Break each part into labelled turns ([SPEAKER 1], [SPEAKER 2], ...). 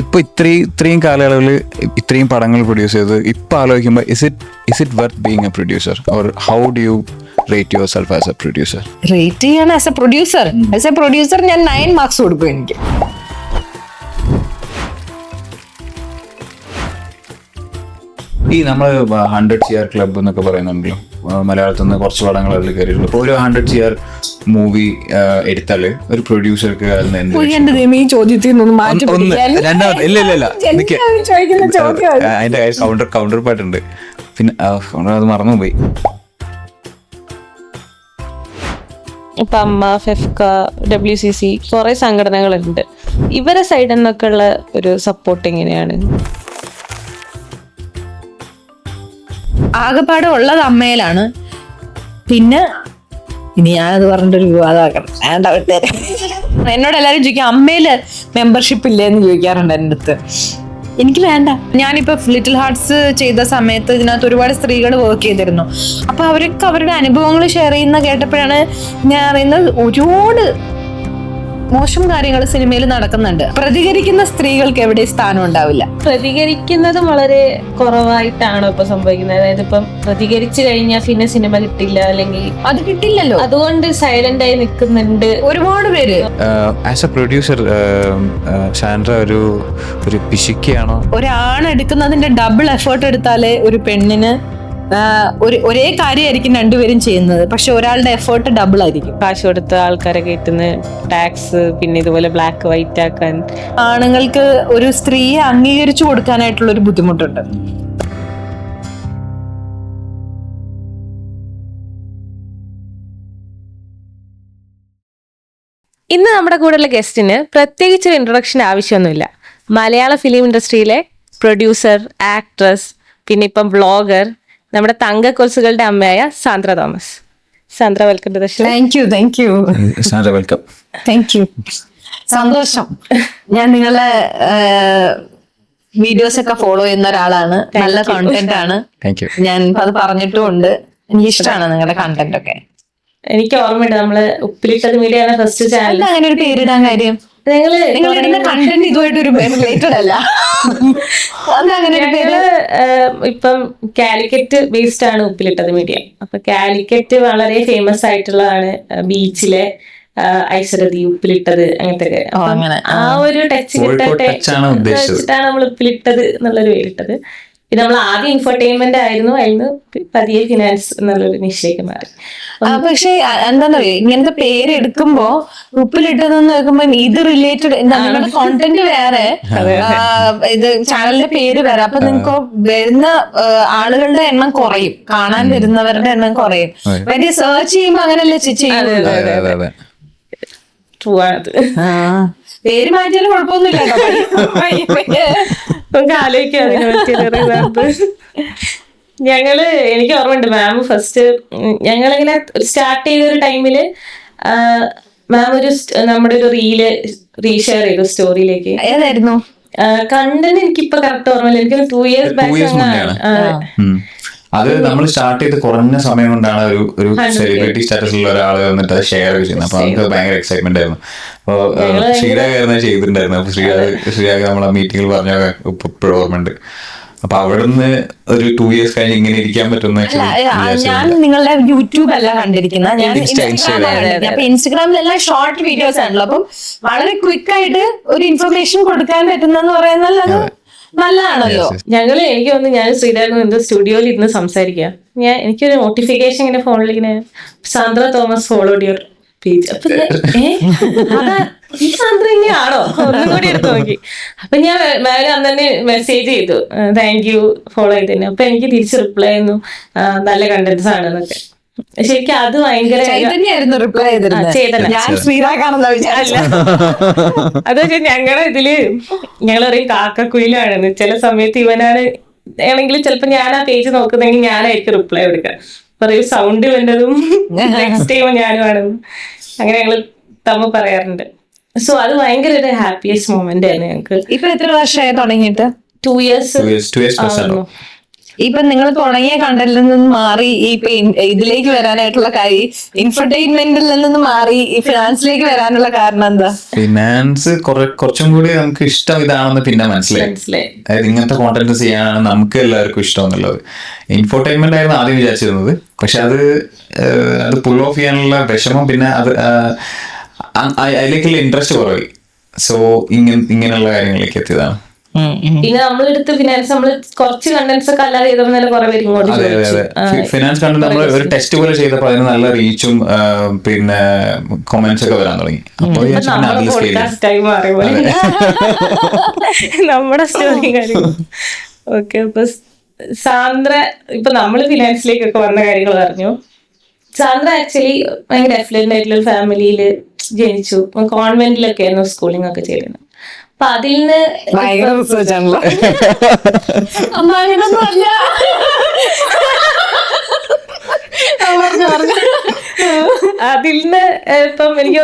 [SPEAKER 1] ഇപ്പൊ ഇത്രയും കാലയളവിൽ ഇത്രയും പടങ്ങൾ പ്രൊഡ്യൂസ് ചെയ്ത് ഇപ്പൊ ആലോചിക്കുമ്പോൾ is it worth being A producer or how do you rate your self as a producer?
[SPEAKER 2] Rate ചെയ്യണം ആസ് എ പ്രൊഡ്യൂസർ ഞാൻ 9 മാർക്സ് കൊടുക്കും എനിക്ക്.
[SPEAKER 1] ഈ നമ്മൾ 100 CR ക്ലബ് എന്നൊക്കെ പറയുന്നുണ്ടല്ലോ, മലയാളത്തിൽ നിന്ന് കുറച്ച് പടങ്ങൾ അതിൽ കയറിയിട്ടുള്ളൂ. ഇപ്പോൾ ഒരു 100 CR മൂവി എടുത്താല് ഒരു പ്രൊഡ്യൂസർക്ക്
[SPEAKER 2] ഈ ചോദ്യത്തിൽ നിന്നൊന്ന് മാറ്റി
[SPEAKER 1] അതിന്റെ കൗണ്ടർ പാർട്ടുണ്ട്. പിന്നെ അത് മറന്നുപോയി.
[SPEAKER 3] ഇപ്പൊ അമ്മ, ഫെഫ്ക, WCC കുറെ സംഘടനകളുണ്ട്. ഇവരെ സൈഡിൽ നിന്നൊക്കെ ഉള്ള ഒരു സപ്പോർട്ട് എങ്ങനെയാണ്?
[SPEAKER 2] ആകെപ്പാടെ ഉള്ളത് അമ്മയിലാണ്. പിന്നെ ഇനി ഞാനത് പറഞ്ഞിട്ടൊരു വിവാദമാക്കണം, വേണ്ട വിട്ടേരെ. എന്നോട് എല്ലാവരും ചോദിക്കും അമ്മയില് മെമ്പർഷിപ്പ് ഇല്ലേ എന്ന് ചോദിക്കാറുണ്ട് എൻ്റെ അടുത്ത്. എനിക്ക് വേണ്ട. ഞാനിപ്പോ ലിറ്റിൽ ഹാർട്സ് ചെയ്ത സമയത്ത് ഇതിനകത്ത് ഒരുപാട് സ്ത്രീകൾ വർക്ക് ചെയ്തിരുന്നു. അപ്പൊ അവരൊക്കെ അവരുടെ അനുഭവങ്ങൾ ഷെയർ ചെയ്യുന്ന കേട്ടപ്പോഴാണ് ഞാൻ അറിയുന്നത് ഒരുപാട് മോശം കാര്യങ്ങൾ സിനിമയിൽ നടക്കുന്നുണ്ട്. പ്രതികരിക്കുന്ന സ്ത്രീകൾക്ക് എവിടെ സ്ഥാനം ഉണ്ടാവില്ല.
[SPEAKER 3] പ്രതികരിക്കുന്നതും വളരെ കുറവായിട്ടാണോ ഇപ്പൊ സംഭവിക്കുന്നത്? അതായത് ഇപ്പം പ്രതികരിച്ചു കഴിഞ്ഞാൽ പിന്നെ സിനിമ കിട്ടില്ല, അല്ലെങ്കിൽ
[SPEAKER 2] അത് കിട്ടില്ലല്ലോ,
[SPEAKER 3] അതുകൊണ്ട് സൈലന്റ് ആയി നിൽക്കുന്നുണ്ട് ഒരുപാട് പേര്.
[SPEAKER 1] ആസ് എ പ്രൊഡ്യൂസർ സാൻഡ്ര ഒരു പിശുക്കിയാണോ?
[SPEAKER 2] ഒരാണ് എടുക്കുന്നതിന്റെ ഡബിൾ എഫേർട്ട് എടുത്താലേ ഒരു പെണ്ണിന് ഒരേ കാര്യമായിരിക്കും രണ്ടുപേരും ചെയ്യുന്നത്, പക്ഷെ ഒരാളുടെ എഫേർട്ട് ഡബിൾ ആയിരിക്കും.
[SPEAKER 3] കാശ് കൊടുത്ത ആൾക്കാരെ കയറ്റുന്ന ടാക്സ്, പിന്നെ ഇതുപോലെ ബ്ലാക്ക് വൈറ്റ് ആക്കാൻ
[SPEAKER 2] ആണുങ്ങൾക്ക് ഒരു സ്ത്രീയെ അംഗീകരിച്ചു കൊടുക്കാനായിട്ടുള്ള ഒരു ബുദ്ധിമുട്ടുണ്ട്.
[SPEAKER 3] ഇന്ന് നമ്മുടെ കൂടെയുള്ള ഗസ്റ്റിന് പ്രത്യേകിച്ച് ഒരു ഇൻട്രൊഡക്ഷൻ ആവശ്യമൊന്നുമില്ല. മലയാള ഫിലിം ഇൻഡസ്ട്രിയിലെ പ്രൊഡ്യൂസർ, ആക്ട്രസ്, പിന്നെ ഇപ്പം വ്ളോഗർ, നമ്മുടെ തങ്കക്കൊലുസുകളുടെ അമ്മയായ Sandra Thomas. Sandra, welcome to the show.
[SPEAKER 2] Thank you
[SPEAKER 1] Sandra, welcome.
[SPEAKER 2] Thank you. സന്തോഷം. ഞാൻ നിങ്ങളെ വീഡിയോസ് ഒക്കെ ഫോളോ ചെയ്യുന്ന ഒരാളാണ്. നല്ല കണ്ടന്റ് ആണ്. ഞാൻ അത് പറഞ്ഞിട്ടും ഉണ്ട്. എനിക്ക് ഇഷ്ടമാണ് നിങ്ങളുടെ കണ്ടന്റ് ഒക്കെ.
[SPEAKER 3] എനിക്ക് ഓർമ്മയുണ്ട്, നമ്മള് ഉപ്പിലിട്ടത് മീഡിയ ഫസ്റ്റ് ചാനൽ.
[SPEAKER 2] അങ്ങനെ ഒരു പേരിടാൻ കാര്യം? നിങ്ങളിടുന്ന കണ്ടന്റ് ഇതുമായിട്ട് ഒരു റിലേറ്റഡ് അല്ല.
[SPEAKER 3] ഇപ്പം കാലിക്കറ്റ് ബേസ്ഡ് ആണ് ഉപ്പിലിട്ടത് മീഡിയ. അപ്പൊ കാലിക്കറ്റ് വളരെ ഫേമസ് ആയിട്ടുള്ളതാണ്. ബീച്ചിലെ ഐശ്വര്യതി, ഉപ്പിലിട്ടത്, അങ്ങനത്തെ ആ ഒരു ടച്ച് കിട്ടാൻ നമ്മൾ ഉപ്പിലിട്ടത് എന്നുള്ളൊരു പേരിട്ടത്. പിന്നെ നമ്മൾ ആദ്യം ഇൻഫർടൈൻമെന്റ് ആയിരുന്നു, അതിന് പതിയെ ഫിനാൻസ് എന്നുള്ളൊരു നിശ്ചയിക്ക് മാറി.
[SPEAKER 2] പക്ഷെ എന്താന്നറിയോ, ഇങ്ങനത്തെ പേര് എടുക്കുമ്പോ ഉപ്പിലിട്ടതെന്ന് വെക്കുമ്പോ ഇത് റിലേറ്റഡ് നിങ്ങളുടെ കോണ്ടന്റ് വേറെ, ഇത് ചാനലിന്റെ പേര് വേറെ. അപ്പൊ നിങ്ങൾക്ക് വരുന്ന ആളുകളുടെ എണ്ണം കുറയും, കാണാൻ വരുന്നവരുടെ എണ്ണം കുറയും. വലിയ സെർച്ച് ചെയ്യുമ്പോ അങ്ങനെയല്ലേ ചെയ്യുന്നത്.
[SPEAKER 3] ട്രൂ ആണത്.
[SPEAKER 2] പേര് മാറ്റിയാലും കുഴപ്പമൊന്നുമില്ല.
[SPEAKER 3] നമുക്ക് ആലോചിക്കാം അതിനെ പറ്റി. എനിക്ക് ഓർമ്മയുണ്ട്, മാം ഫസ്റ്റ് ഞങ്ങളിങ്ങനെ സ്റ്റാർട്ട് ചെയ്ത ഒരു ടൈമില് മാം നമ്മുടെ ഒരു റീഷെയർ ചെയ്തു സ്റ്റോറിയിലേക്ക്.
[SPEAKER 2] ഏതായിരുന്നു
[SPEAKER 3] കണ്ടന്റ്? എനിക്കിപ്പോ കറക്റ്റ് ഓർമ്മയില്ല. എനിക്ക് 2 years ബാക്ക്.
[SPEAKER 1] അത് നമ്മൾ സ്റ്റാർട്ട് ചെയ്ത് കുറഞ്ഞ സമയം കൊണ്ടാണ് ഒരു സെലിബ്രിറ്റി സ്റ്റാറ്റസിലുള്ള ഒരാൾ വന്നിട്ട് അത് ഷെയർ ചെയ്യുന്നത്. അപ്പൊ നമുക്ക് ഭയങ്കര എക്സൈറ്റ്മെന്റ് ആയിരുന്നു. അപ്പൊ ശ്രീരാഗ് ചെയ്തിട്ടുണ്ടായിരുന്നു. അപ്പൊ ശ്രീരാഗ് നമ്മളെ മീറ്റിംഗിൽ പറഞ്ഞ ഇപ്പോഴും ഓർമ്മയുണ്ട്. അപ്പൊ അവിടുന്ന് ഒരു 2 years കഴിഞ്ഞ് ഇങ്ങനെ ഇരിക്കാൻ പറ്റുന്ന.
[SPEAKER 2] ഞാൻ നിങ്ങളുടെ യൂട്യൂബ് അല്ല കണ്ടിരിക്കുന്നത്, ഞാൻ അപ്പൊ ഇൻസ്റ്റഗ്രാമിലെല്ലാം ഷോർട്ട് വീഡിയോസ് ആണല്ലോ. അപ്പം വളരെ ക്വിക്ക് ആയിട്ട് ഒരു ഇൻഫർമേഷൻ കൊടുക്കാൻ പറ്റുന്നെന്ന് പറയുന്നത് അത് നല്ലതാണല്ലോ.
[SPEAKER 3] എനിക്ക് തോന്നുന്നു, ഞാൻ ശ്രീരാഗും എന്തോ സ്റ്റുഡിയോയിൽ ഇരുന്ന് സംസാരിക്കുക. എനിക്കൊരു നോട്ടിഫിക്കേഷൻ ഇങ്ങനെ ഫോണിൽ ഇങ്ങനെ, Sandra Thomas followed your page. അപ്പൊ ഈ സാന്ദ്ര ഇങ്ങനെയാണോ ഒന്നും കൂടി എടുത്ത് നോക്കി. അപ്പൊ ഞാൻ അന്ന് തന്നെ മെസ്സേജ് ചെയ്തു, താങ്ക് യു ഫോളോ ചെയ്തതിന്. അപ്പൊ എനിക്ക് തിരിച്ച് റിപ്ലൈ ചെയ്യുന്നു, നല്ല കണ്ടന്റ്സ് ആണെന്നൊക്കെ. ശരിക്കും അത് ഭയങ്കര
[SPEAKER 2] റിപ്ലൈ
[SPEAKER 3] അത് പക്ഷെ ഞങ്ങളുടെ ഇതില് ഞങ്ങൾ പറയും കാക്കക്കുയിലാണെന്ന്. ചില സമയത്ത് ഇവനാണ് ആണെങ്കിൽ ചിലപ്പോ ഞാൻ ആ പേജ് നോക്കുന്നെങ്കിൽ ഞാനായിരിക്കും റിപ്ലൈ കൊടുക്കുക. പറയും സൗണ്ട് വേണ്ടതും നെക്സ്റ്റ് ടൈം ഞാനുമാണെന്ന്. അങ്ങനെ ഞങ്ങൾ തമ്മ പറയാറുണ്ട്. സോ അത് ഭയങ്കര ഒരു ഹാപ്പിയസ്റ്റ് മൊമെന്റ് ആയിരുന്നു ഞങ്ങൾക്ക്.
[SPEAKER 2] ഇപ്പൊ എത്ര വർഷമായി തുടങ്ങിയിട്ട്?
[SPEAKER 3] 2 years.
[SPEAKER 2] ഇപ്പൊ നിങ്ങൾ തുടങ്ങിയ കണ്ടന്റിൽ നിന്ന് മാറി ഇപ്പൊ ഇതിലേക്ക് വരാനായിട്ടുള്ള കാര്യം, ഇൻഫർടൈൻമെന്റിൽ നിന്ന് മാറി ഈ ഫിനാൻസിലേക്ക് വരാനുള്ള കാരണം എന്താ?
[SPEAKER 1] ഫിനാൻസ് കുറച്ചും കൂടി നമുക്ക് ഇഷ്ടം ഇതാണെന്ന് പിന്നെ മനസ്സിലായി. അതായത് ഇങ്ങനത്തെ കോണ്ടന്റ് ചെയ്യാനാണ് നമുക്ക് എല്ലാവർക്കും ഇഷ്ടം എന്നുള്ളത്. ഇൻഫോർടൈൻമെന്റ് ആയിരുന്നു ആദ്യം വിചാരിച്ചിരുന്നത്, പക്ഷെ അത് പുൾ ഓഫ് ചെയ്യാനുള്ള വിഷമം, പിന്നെ അത് അതിലേക്കുള്ള ഇൻട്രസ്റ്റ് കുറവായി. സോ ഇങ്ങനെയുള്ള കാര്യങ്ങളിലേക്ക് എത്തിയതാണ്.
[SPEAKER 3] പിന്നെ നമ്മളെടുത്ത് ഫിനാൻസ് നമ്മൾ കുറച്ച് കണ്ടന്റ്സ് ഒക്കെ അല്ലാതെ ചെയ്തപ്പോൾ കുറെ പേര് ഇങ്ങോട്ട്
[SPEAKER 1] ഫിനാൻസ് കണ്ടന്റ് നമ്മൾ ഒരു ടെസ്റ്റ് പോലെ ചെയ്തപ്പോൾ അതിന് നല്ല റീച്ചും പിന്നെ കൊമന്റ്സ് ഒക്കെ വരാൻ തുടങ്ങി. അപ്പോൾ
[SPEAKER 3] നമ്മുടെ സ്റ്റോറി കാര്യം. ഓക്കെ, അപ്പൊ സാന്ദ്ര ഇപ്പൊ നമ്മള് ഫിനാൻസിലേക്കൊക്കെ വന്ന കാര്യങ്ങൾ പറഞ്ഞു. സാന്ദ്ര ആക്ച്വലി ഭയങ്കര അഫ്ലുവന്റ് ആയിട്ടുള്ള ഫാമിലിയില് ജനിച്ചു. കോൺവെന്റിലൊക്കെ ആയിരുന്നു സ്കൂളിംഗ് ഒക്കെ ചെയ്യുന്നത്. അപ്പൊ അതിൽ നിന്ന് അതിൽ നിന്ന് ഇപ്പം എനിക്ക്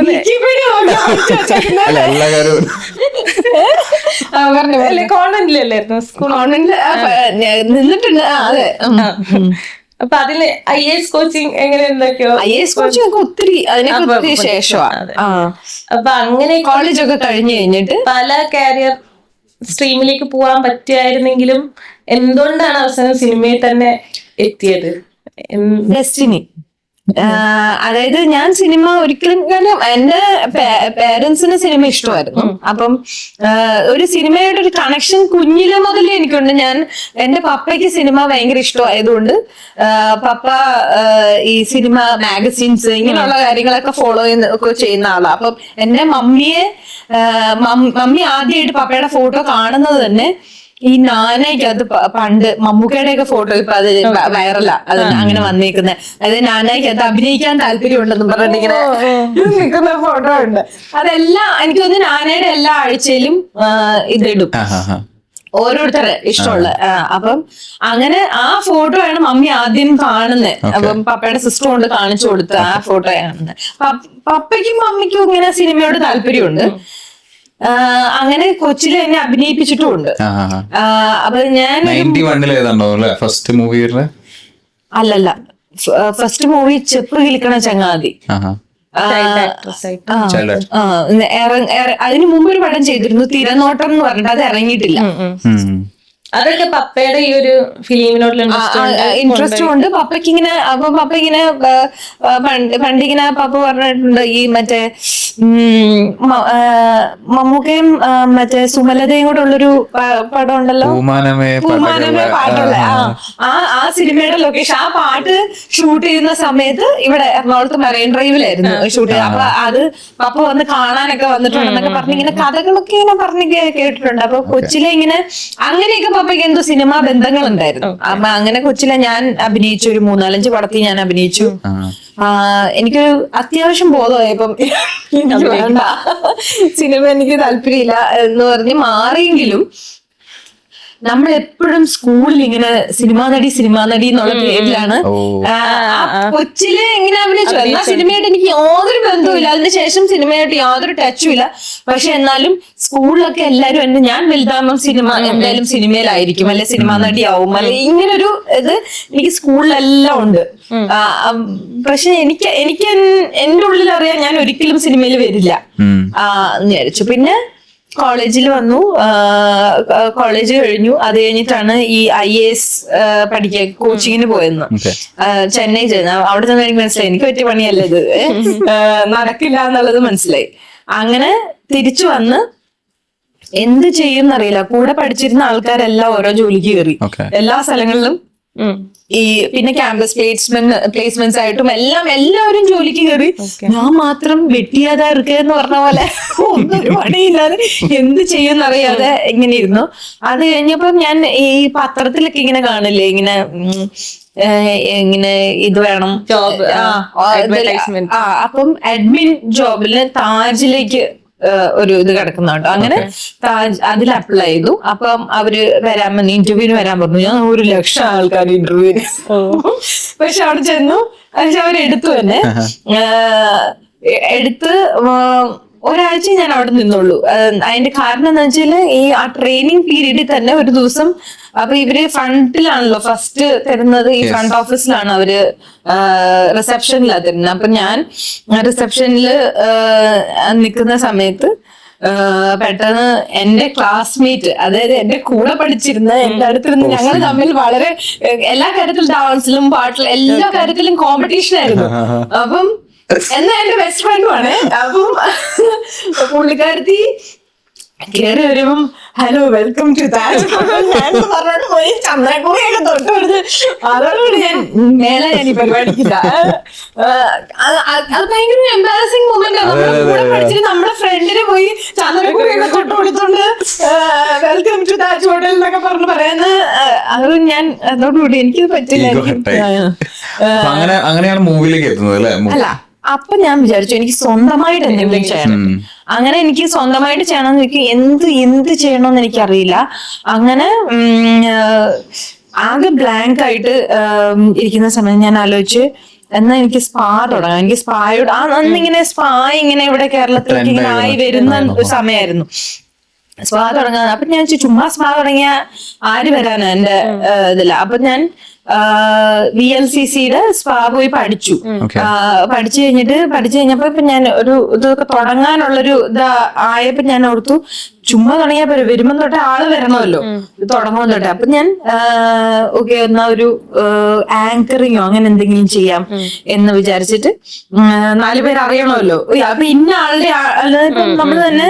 [SPEAKER 3] കോൺവെന്റിലല്ലായിരുന്നു സ്കൂൾ?
[SPEAKER 2] നിന്നിട്ടുണ്ട്. അതെ.
[SPEAKER 3] അപ്പൊ അതില് IAS കോച്ചിങ് എങ്ങനെ എന്തൊക്കെയോ
[SPEAKER 2] IAS കോച്ചിങ് ഒത്തിരി അതിനൊക്കെ ശേഷമാണ്.
[SPEAKER 3] അപ്പൊ അങ്ങനെ
[SPEAKER 2] കോളേജൊക്കെ കഴിഞ്ഞു കഴിഞ്ഞിട്ട്
[SPEAKER 3] പല കാരിയർ സ്ട്രീമിലേക്ക് പോവാൻ പറ്റിയായിരുന്നെങ്കിലും എന്തുകൊണ്ടാണ് അവസാനം സിനിമയിൽ തന്നെ എത്തിയത്?
[SPEAKER 2] ഡെസ്റ്റിനി. അതായത് ഞാൻ സിനിമ ഒരിക്കലും, കാരണം എന്റെ പേരൻസിന് സിനിമ ഇഷ്ടമായിരുന്നു. അപ്പം ഒരു സിനിമയുടെ ഒരു കണക്ഷൻ കുഞ്ഞിലെ മുതലേ എനിക്കുണ്ട്. എന്റെ പപ്പയ്ക്ക് സിനിമ ഭയങ്കര ഇഷ്ടമായതുകൊണ്ട് പപ്പ ഈ സിനിമ മാഗസീൻസ് ഇങ്ങനെയുള്ള കാര്യങ്ങളൊക്കെ ഫോളോ ചെയ്യുന്ന ആളാണ്. അപ്പം എന്റെ മമ്മി ആദ്യമായിട്ട് പപ്പയുടെ ഫോട്ടോ കാണുന്നത് തന്നെ ഈ നാനായിക്കകത്ത് പണ്ട് മമ്മൂക്കയുടെ ഒക്കെ ഫോട്ടോ ഇപ്പൊ അത് വൈറലാ, അത് അങ്ങനെ വന്നേക്കുന്നത്. അതായത് നാനായിക്കകത്ത് അഭിനയിക്കാൻ താല്പര്യമുണ്ടെന്നും പറഞ്ഞിട്ട് ഇങ്ങനെ നിൽക്കുന്ന ഫോട്ടോ ഉണ്ട്. അതെല്ലാം എനിക്ക് തോന്നുന്നു നാനയുടെ എല്ലാ ആഴ്ചയിലും ഇതിടും, ഓരോരുത്തരെ ഇഷ്ടമുള്ള. അപ്പം അങ്ങനെ ആ ഫോട്ടോ ആണ് മമ്മി ആദ്യം കാണുന്നത്. അപ്പം പപ്പയുടെ സിസ്റ്റർ കൊണ്ട് കാണിച്ചു കൊടുത്ത ആ ഫോട്ടോ കാണുന്നത്. പപ്പയ്ക്കും മമ്മിക്കും ഇങ്ങനെ സിനിമയോട് താല്പര്യമുണ്ട്. അങ്ങനെ കൊച്ചിൽ എന്നെ അഭിനയിപ്പിച്ചിട്ടുമുണ്ട്. അപ്പൊ ഞാൻ
[SPEAKER 1] ഫസ്റ്റ് മൂവി
[SPEAKER 2] അല്ലല്ല, ഫസ്റ്റ് മൂവി ചെപ്പ് കിളിക്കണ ചങ്ങാതി. അതിനു മുമ്പ് ഒരു പടം ചെയ്തിരുന്നു, തിരനോട്ടം എന്ന് പറഞ്ഞിട്ട്, അത് ഇറങ്ങിയിട്ടില്ല.
[SPEAKER 3] അതൊക്കെ പപ്പയുടെ ഈ ഒരു ഫിലിമിനോടുള്ള
[SPEAKER 2] ഇൻട്രസ്റ്റ് കൊണ്ട് പപ്പയ്ക്ക് ഇങ്ങനെ, അപ്പൊ പപ്പ ഇങ്ങനെ പണ്ടിങ്ങനെ പപ്പ പറഞ്ഞിട്ടുണ്ട് ഈ മറ്റേ മമ്മൂക്കയും മറ്റേ സുമലതയും കൂടെ ഉള്ളൊരു പടം ഉണ്ടല്ലോ, പൂമാനമേ പാട്ടുള്ള ആ സിനിമയുടെ ലൊക്കേഷൻ. ആ പാട്ട് ഷൂട്ട് ചെയ്യുന്ന സമയത്ത് ഇവിടെ എറണാകുളത്ത് മറൈൻ ഡ്രൈവിലായിരുന്നു ഷൂട്ട് ചെയ്ത്. അപ്പൊ അത് പപ്പ വന്ന് കാണാനൊക്കെ വന്നിട്ടുണ്ടെന്നൊക്കെ പറഞ്ഞ് ഇങ്ങനെ കഥകളൊക്കെ ഇങ്ങനെ പറഞ്ഞ് കേട്ടിട്ടുണ്ട്. അപ്പൊ കൊച്ചിലെ ഇങ്ങനെ അങ്ങനെയൊക്കെ പപ്പയ്ക്ക് എന്തോ സിനിമാ ബന്ധങ്ങൾ ഉണ്ടായിരുന്നു. അപ്പൊ അങ്ങനെ കൊച്ചിലെ ഞാൻ അഭിനയിച്ചു, ഒരു 3-4 പടത്തിൽ ഞാൻ അഭിനയിച്ചു. എനിക്കൊരു അത്യാവശ്യം ബോധമായപ്പം എനിക്ക് വേണ്ട, സിനിമ എനിക്ക് താല്പര്യമില്ല എന്ന് പറഞ്ഞ് മാറിയെങ്കിലും നമ്മൾ എപ്പോഴും സ്കൂളിൽ ഇങ്ങനെ സിനിമാ നടി എന്നുള്ള പേരിലാണ് കൊച്ചില് ഇങ്ങനെ അഭിനയിച്ചു. എന്നാൽ സിനിമയായിട്ട് എനിക്ക് യാതൊരു ബന്ധവുമില്ല, അതിനുശേഷം സിനിമയായിട്ട് യാതൊരു ടച്ചും ഇല്ല. പക്ഷെ എന്നാലും സ്കൂളിലൊക്കെ എല്ലാരും എന്നെ, ഞാൻ വലുതാകുമ്പോൾ സിനിമ എന്തായാലും സിനിമയിലായിരിക്കും, അല്ലെ സിനിമാ നടിയാവും, അല്ലെ ഇങ്ങനൊരു ഇത് എനിക്ക് സ്കൂളിലെല്ലാം ഉണ്ട്. പക്ഷെ എനിക്ക് എന്റെ ഉള്ളിൽ അറിയാം ഞാൻ ഒരിക്കലും സിനിമയിൽ വരില്ല എന്ന് വിചാരിച്ചു. പിന്നെ കോളേജിൽ വന്നു, കോളേജ് കഴിഞ്ഞു. അത് കഴിഞ്ഞിട്ടാണ് ഈ IAS പഠിക്കാൻ കോച്ചിങ്ങിന് പോയെന്ന് ചെന്നൈ ചെയ്യുന്നത്. അവിടെ തന്നെ എനിക്ക് മനസ്സിലായി എനിക്ക് പറ്റിയ പണിയല്ല ഇത്, നടക്കില്ല എന്നുള്ളത് മനസ്സിലായി. അങ്ങനെ തിരിച്ചു വന്ന് എന്ത് ചെയ്യുന്നറിയില്ല, കൂടെ പഠിച്ചിരുന്ന ആൾക്കാരെല്ലാം ഓരോ ജോലിക്ക് കയറി എല്ലാ സ്ഥലങ്ങളിലും. ഈ പിന്നെ ക്യാമ്പസ് പ്ലേസ്മെന്റ്സ് ആയിട്ടും എല്ലാവരും ജോലിക്ക് കയറി. ഞാൻ മാത്രം വെട്ടിയാതാ ഇരിക്കെന്ന് പറഞ്ഞ പോലെ ഒന്നൊരു പണിയില്ലാതെ എന്ത് ചെയ്യുന്നറിയാതെ ഇങ്ങനെ ഇരുന്നു. അത് കഴിഞ്ഞപ്പോ ഞാൻ ഈ പത്രത്തിലൊക്കെ ഇങ്ങനെ കാണില്ലേ, ഇങ്ങനെ ഇത് വേണം ജോബ്, അപ്പം അഡ്മിൻ ജോബില് താജിലേക്ക് ഒരു ഇത് കിടക്കുന്നുണ്ട്. അങ്ങനെ അതിൽ അപ്ലൈ ചെയ്തു. അപ്പം അവര് ഇന്റർവ്യൂവിന് വരാൻ പറഞ്ഞു. ഞാൻ 100,000 ആൾക്കാർ ഇന്റർവ്യൂവിന്. പക്ഷെ അവിടെ ചെന്നു, പക്ഷെ അവരെടുത്തു തന്നെ. എടുത്ത് ഒരാഴ്ച ഞാൻ അവിടെ നിന്നുള്ളൂ. അതിന്റെ കാരണം എന്ന് വെച്ചാൽ ഈ ആ ട്രെയിനിങ് പീരീഡിൽ തന്നെ ഒരു ദിവസം അപ്പൊ ഇവര് ഫ്രണ്ടിലാണല്ലോ ഫസ്റ്റ് തരുന്നത്, ഈ ഫ്രണ്ട് ഓഫീസിലാണ് അവര് റിസപ്ഷനിലാണ് തരുന്നത്. അപ്പൊ ഞാൻ റിസപ്ഷനിൽ നിൽക്കുന്ന സമയത്ത് പെട്ടെന്ന് എന്റെ ക്ലാസ്മേറ്റ്, അതായത് എന്റെ കൂടെ പഠിച്ചിരുന്ന എന്റെ അടുത്തിരുന്ന് ഞങ്ങൾ തമ്മിൽ വളരെ എല്ലാ കാര്യത്തിലും ഡാൻസിലും പാട്ടിലും എല്ലാ കാര്യത്തിലും കോമ്പറ്റീഷൻ ആയിരുന്നു. അപ്പം എന്നാ എന്റെ ബെസ്റ്റ് ഫ്രണ്ടുമാണ്. അപ്പം പുള്ളിക്കാരത്തി കേറി വരുമ്പം ഹലോ വെൽക്കം ടു താജ് പറഞ്ഞോട്ട് പോയി ചന്ദ്രകൂടിയൊക്കെ തൊട്ടുകൊടുത്ത് അതോടുകൂടി ഞാൻ മേലെ ഞാൻ ഈ പരിപാടിക്കില്ല. അത് ഭയങ്കര എംബാരസിംഗ് മൊമെന്റ് ആണ്. കൂടെ പഠിച്ചിട്ട് നമ്മുടെ ഫ്രണ്ടിന് പോയി ചന്ദ്രകൂടിയൊക്കെ തൊട്ട് കൊടുത്തോണ്ട് വെൽക്കം ടു താജ് ഹോട്ടൽ എന്നൊക്കെ പറഞ്ഞു പറയുന്നത്. അത് ഞാൻ അതോടുകൂടി എനിക്കത് പറ്റില്ല.
[SPEAKER 1] അങ്ങനെയാണ് മൂവിയിലേക്ക് എത്തുന്നത് അല്ലേ?
[SPEAKER 2] അല്ല, അപ്പൊ ഞാൻ വിചാരിച്ചു എനിക്ക് സ്വന്തമായിട്ട് എന്തെങ്കിലും ചെയ്യണം. അങ്ങനെ എനിക്ക് സ്വന്തമായിട്ട് ചെയ്യണമെന്ന് ചോദിക്കും എന്ത് ചെയ്യണമെന്ന് എനിക്കറിയില്ല. അങ്ങനെ ആകെ ബ്ലാങ്ക് ആയിട്ട് ഇരിക്കുന്ന സമയം ഞാൻ ആലോചിച്ച് എന്നാ എനിക്ക് സ്പാ തുടങ്ങാം. എനിക്ക് സ്പായോട് അന്നിങ്ങനെ സ്പാ ഇങ്ങനെ ഇവിടെ കേരളത്തിലേക്ക് ഇങ്ങനെ ആയി വരുന്ന ഒരു സമയമായിരുന്നു. സ്പാ തുടങ്ങാൻ അപ്പൊ ഞാൻ ചുമ്മാ സ്പാ തുടങ്ങിയ ആര് വരാനാ എന്റെ ഇതില്ല. അപ്പൊ ഞാൻ VLCCയുടെ സ്പാ പോയി പഠിച്ചു. പഠിച്ചു കഴിഞ്ഞപ്പോ ഇപ്പൊ ഞാൻ ഒരു ഇതൊക്കെ തുടങ്ങാനുള്ളൊരു ആയപ്പോ ഞാൻ ഓർത്തു ചുമ്മാ തുടങ്ങിയപ്പോ വരുമ്പം തൊട്ട് ആള് വരണമല്ലോ തുടങ്ങുമ്പോൾ തൊട്ട്. അപ്പൊ ഞാൻ ഓക്കെ എന്നാ ഒരു ആങ്കറിങ്ങോ അങ്ങനെ എന്തെങ്കിലും ചെയ്യാം എന്ന് വിചാരിച്ചിട്ട് 4 പേര് അറിയണമല്ലോ. അപ്പൊ ഇന്ന ആളുടെ ഇപ്പൊ നമ്മള് തന്നെ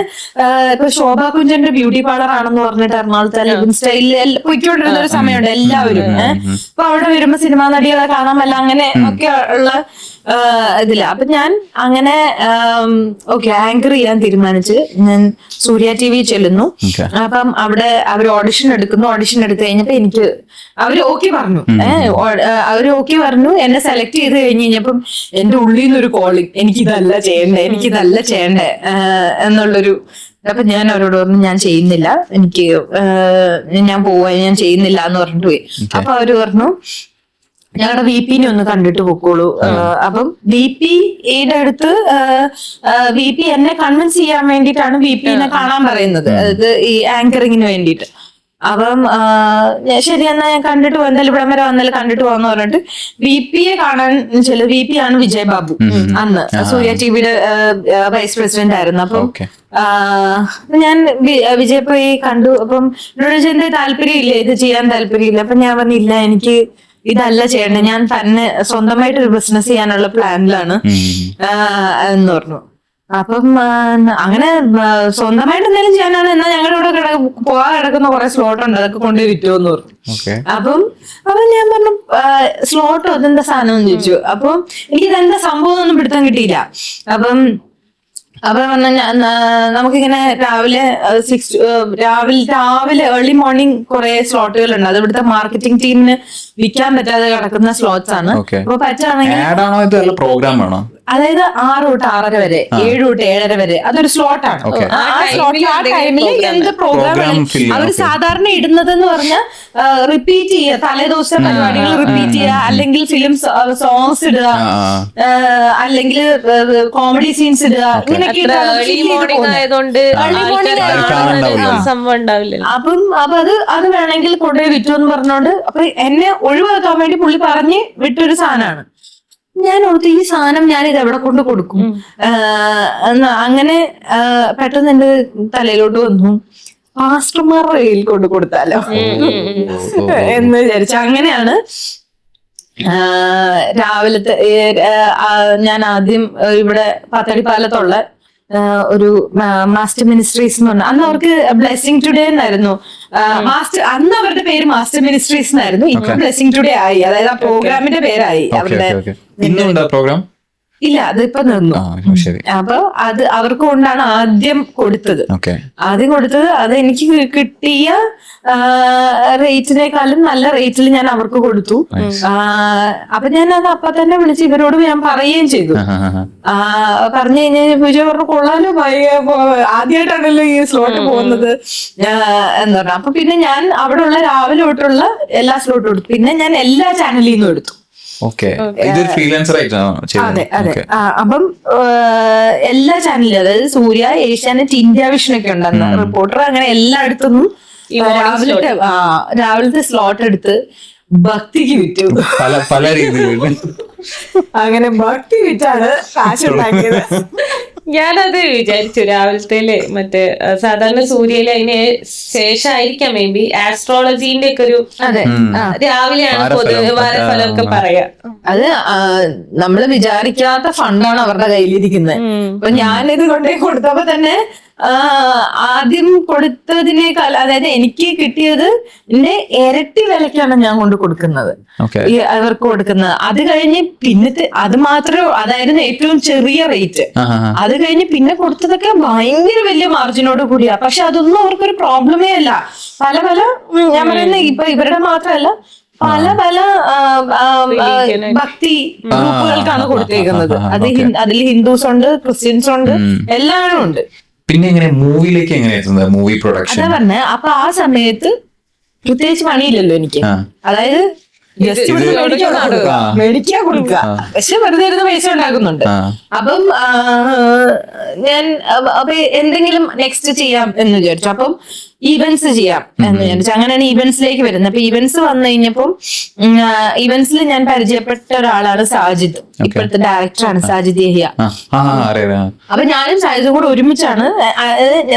[SPEAKER 2] ഇപ്പൊ ശോഭാ കുഞ്ചന്റെ ബ്യൂട്ടി പാർലർ ആണെന്ന് പറഞ്ഞിട്ട് എറണാകുളത്ത് ലിവിങ് സ്റ്റൈലിൽ പൊയ്ക്കൊണ്ടിരുന്ന ഒരു സമയമുണ്ട് എല്ലാവരും. അപ്പൊ അവിടെ വരുമ്പോ സിനിമാ നടികളെ കാണാമല്ല അങ്ങനെ ഒക്കെ ഉള്ള ഇതില്ല. അപ്പൊ ഞാൻ അങ്ങനെ ഓക്കെ ആങ്കർ ചെയ്യാൻ തീരുമാനിച്ച് ഞാൻ സൂര്യ TV ചെല്ലുന്നു. അപ്പം അവിടെ അവർ ഓഡിഷൻ എടുക്കുന്നു. ഓഡിഷൻ എടുത്തു കഴിഞ്ഞപ്പോ എനിക്ക് അവര് ഓക്കെ പറഞ്ഞു. അവര് ഓക്കെ പറഞ്ഞു. എന്നെ സെലക്ട് ചെയ്ത് കഴിഞ്ഞ് കഴിഞ്ഞപ്പം എന്റെ ഉള്ളിൽ നിന്നൊരു കോളിങ് എനിക്കിതല്ല ചെയ്യണ്ടേ എന്നുള്ളൊരു. അപ്പൊ ഞാൻ അവരോട് പറഞ്ഞു ഞാൻ ചെയ്യുന്നില്ല, എനിക്ക് ഞാൻ പോവാ, ഞാൻ ചെയ്യുന്നില്ല എന്ന് പറഞ്ഞിട്ട് പോയി. അപ്പൊ അവര് പറഞ്ഞു ഞങ്ങളുടെ VP ഒന്ന് കണ്ടിട്ട് പൊക്കോളൂ. അപ്പം VPയുടെ അടുത്ത് VP എന്നെ കൺവിൻസ് ചെയ്യാൻ വേണ്ടിയിട്ടാണ് VPനെ കാണാൻ പറയുന്നത്, അതായത് ഈ ആങ്കറിങ്ങിന് വേണ്ടിയിട്ട്. അപ്പം ശരി എന്നാ ഞാൻ കണ്ടിട്ട് എന്തായാലും ഇവിടം വരെ വന്നാലും കണ്ടിട്ട് പോകാന്ന് പറഞ്ഞിട്ട് VPയെ കാണാൻ VP ആണ് വിജയ് ബാബു, അന്ന് സൂര്യ TVയുടെ വൈസ് പ്രസിഡന്റ് ആയിരുന്നു. അപ്പം ഞാൻ വിജയ് പോയി കണ്ടു. അപ്പം എന്നോട് എന്റെ താല്പര്യമില്ല, ഇത് ചെയ്യാൻ താല്പര്യമില്ല. അപ്പൊ ഞാൻ പറഞ്ഞില്ല എനിക്ക് ഇതല്ല ചെയ്യണ്ടേ, ഞാൻ തന്നെ സ്വന്തമായിട്ട് ഒരു ബിസിനസ് ചെയ്യാനുള്ള പ്ലാനിലാണ് എന്ന് പറഞ്ഞു. അപ്പം അങ്ങനെ സ്വന്തമായിട്ട് എന്തെങ്കിലും ചെയ്യാനാണ്. എന്നാൽ ഞങ്ങളുടെ ഇവിടെ പോകാൻ കിടക്കുന്ന കുറെ സ്ലോട്ട് ഉണ്ട്, അതൊക്കെ കൊണ്ടുപോയി വിറ്റുമെന്ന് പറഞ്ഞു. അപ്പം ഞാൻ പറഞ്ഞു സ്ലോട്ടോ അതെന്താ സാധനം എന്ന് ചോദിച്ചു. അപ്പം എനിക്കിതെന്താ സംഭവം ഒന്നും പിടുത്തം കിട്ടിയില്ല. അപ്പം പറഞ്ഞ നമുക്കിങ്ങനെ രാവിലെ ഏർലി മോർണിംഗ് കുറെ സ്ലോട്ടുകൾ ഉണ്ട്. അത് ഇവിടുത്തെ മാർക്കറ്റിംഗ് ടീമിന് വിൽക്കാൻ പറ്റാതെ കിടക്കുന്ന സ്ലോട്ട്സ് ആണ്. അപ്പൊ പറ്റുകയാണെങ്കിൽ
[SPEAKER 1] പ്രോഗ്രാം
[SPEAKER 2] അതായത് 6 തൊട്ട് 6:30 വരെ, 7 തൊട്ട് 7:30 വരെ അതൊരു സ്ലോട്ടാണ്. ആ ടൈമിൽ എന്ത് പ്രോഗ്രാം അവർ സാധാരണ ഇടുന്നതെന്ന് പറഞ്ഞാൽ റിപ്പീറ്റ് ചെയ്യുക, തലേദിവസം പരിപാടികൾ റിപ്പീറ്റ് ചെയ്യുക, അല്ലെങ്കിൽ ഫിലിം സോങ്സ് ഇടുക, അല്ലെങ്കിൽ കോമഡി സീൻസ് ഇടുക, ഇങ്ങനെയൊക്കെ. അപ്പം അത് വേണമെങ്കിൽ കൊണ്ടുപോയി വിറ്റു എന്ന് പറഞ്ഞോണ്ട് അപ്പൊ എന്നെ ഒഴിവാക്കാൻ വേണ്ടി പുള്ളി പറഞ്ഞ് വിട്ടൊരു സാധനമാണ്. ഞാൻ ഓർത്തു ഈ സാധനം ഞാൻ ഇത് എവിടെ കൊണ്ട് കൊടുക്കും. അങ്ങനെ പെട്ടെന്ന് എന്റെ തലയിലോട്ട് വന്നു പാസ്റ്റർമാരുടെ കയ്യിൽ കൊണ്ട് കൊടുത്താലോ എന്ന് വിചാരിച്ചു. അങ്ങനെയാണ് രാവിലത്തെ ഞാൻ ആദ്യം ഇവിടെ പത്തടിപ്പാലത്തുള്ള ഒരു മാസ്റ്റർ മിനിസ്ട്രീസ് എന്ന് പറഞ്ഞു. അന്ന് അവർക്ക് ബ്ലെസ്സിങ് ടുഡേ എന്നായിരുന്നു അന്ന് അവരുടെ പേര് മാസ്റ്റർ മിനിസ്ട്രീസ് എന്നായിരുന്നു. ഇപ്പൊ ബ്ലെസ്സിങ് ടുഡേ ആയി, അതായത് ആ പ്രോഗ്രാമിന്റെ പേരായി അവരുടെ.
[SPEAKER 1] പ്രോഗ്രാം
[SPEAKER 2] ഇല്ല, അതിപ്പോ നിന്നു. അപ്പൊ അത് അവർക്ക് കൊണ്ടാണ് ആദ്യം കൊടുത്തത്. അത് എനിക്ക് കിട്ടിയ റേറ്റിനേക്കാളും നല്ല റേറ്റിൽ ഞാൻ അവർക്ക് കൊടുത്തു. അപ്പൊ ഞാൻ അത് അപ്പൊ തന്നെ വിളിച്ച് ഇവരോട് ഞാൻ പറയുകയും ചെയ്തു. പറഞ്ഞു കഴിഞ്ഞാൽ വിജയ് പറഞ്ഞു കൊള്ളാലോ, ആദ്യമായിട്ടാണല്ലോ ഈ സ്ലോട്ട് പോകുന്നത് എന്ന് പറഞ്ഞു. അപ്പൊ പിന്നെ ഞാൻ അവിടെ ഉള്ള രാവിലെ തൊട്ടുള്ള എല്ലാ സ്ലോട്ടും എടുത്തു. പിന്നെ ഞാൻ എല്ലാ ചാനലിൽ നിന്നും എടുത്തു.
[SPEAKER 1] ഓക്കെ ഇതൊരു ഫ്രീലാൻസർ ആയിട്ടാണോ
[SPEAKER 2] അതെ അതെ
[SPEAKER 1] ചെയ്തത്?
[SPEAKER 2] അപ്പം എല്ലാ ചാനലിലും, അതായത് സൂര്യ, ഏഷ്യാനെറ്റ്, ഇന്ത്യ വിഷൻ ഒക്കെ ഉണ്ടെന്ന് റിപ്പോർട്ടർ, അങ്ങനെ എല്ലായിടത്തുനിന്നും രാവിലത്തെ സ്ലോട്ട് എടുത്ത് ഭക്തിക്ക് വിറ്റു.
[SPEAKER 1] പല രീതിയിൽ
[SPEAKER 2] അങ്ങനെ ഭക്തി വിറ്റാണ് കാശ് ഉണ്ടാക്കിയത്.
[SPEAKER 3] ഞാനത് വിചാരിച്ചു രാവിലത്തേല് മറ്റേ സാധാരണ സൂര്യയില് അതിന് ശേഷമായിരിക്കാം മേ ബി ആസ്ട്രോളജീന്റെ ഒക്കെ ഒരു രാവിലെയാണ് പൊതുവെ വാരഫലമൊക്കെ പറയാ.
[SPEAKER 2] അത് നമ്മള് വിചാരിക്കാത്ത ഫണ്ടാണ് അവരുടെ കയ്യിലിരിക്കുന്നത്. അപ്പൊ ഞാനിത് കൊണ്ടേ കൊടുത്തപ്പോ തന്നെ ആദ്യം കൊടുത്തതിനേക്കാൾ, അതായത് എനിക്ക് കിട്ടിയത് എന്റെ ഇരട്ടി വിലക്കാണ് ഞാൻ കൊണ്ട് കൊടുക്കുന്നത്, അവർക്ക് കൊടുക്കുന്നത്. അത് കഴിഞ്ഞ് പിന്നത്തെ അത് മാത്രമേ, അതായിരുന്നു ഏറ്റവും ചെറിയ റേറ്റ്. അത് കഴിഞ്ഞ് പിന്നെ കൊടുത്തതൊക്കെ ഭയങ്കര വലിയ മാർജിനോട് കൂടിയാ. പക്ഷെ അതൊന്നും അവർക്കൊരു പ്രോബ്ലമേ അല്ല. പല ഞാൻ പറയുന്നത് ഇപ്പൊ ഇവരുടെ മാത്രമല്ല, പല ഭക്തി ഗ്രൂപ്പുകൾക്കാണ് കൊടുത്തേക്കുന്നത്. അതിൽ ഹിന്ദുസ് ഉണ്ട്, ക്രിസ്ത്യൻസ് ഉണ്ട്, എല്ലാവരും ഉണ്ട്.
[SPEAKER 1] പിന്നെ എങ്ങനെ മൂവിയിലേക്ക് എങ്ങനെ എത്തുന്നത്? മൂവി പ്രൊഡക്ഷൻ
[SPEAKER 2] അതാ പറഞ്ഞ. അപ്പൊ ആ സമയത്ത് പ്രത്യേകിച്ച് പണിയില്ലല്ലോ എനിക്ക്. അതായത് ജസ്റ്റ് മേടിക്കാ കൊടുക്കുക, പക്ഷെ വെറുതെ ഇരുന്ന് പൈസ ഉണ്ടാക്കുന്നുണ്ട്. അപ്പം ഞാൻ അപ്പൊ എന്തെങ്കിലും നെക്സ്റ്റ് ചെയ്യാം എന്ന് വിചാരിച്ചു. അപ്പം ഈവന്റ്സ് ചെയ്യാം എന്ന് വിചാരിച്ചു. അങ്ങനെയാണ് ഈവന്റ്സിലേക്ക് വരുന്നത്. അപ്പൊ ഈവന്റ്സ് വന്നു കഴിഞ്ഞപ്പം ഈവന്റ്സിൽ ഞാൻ പരിചയപ്പെട്ട ഒരാളാണ് സാജിദ്, ഇപ്പോഴത്തെ ഡയറക്ടറാണ് സാജിദ് യഹിയ. അപ്പൊ ഞാനും സാജിദും കൂടെ ഒരുമിച്ചാണ്.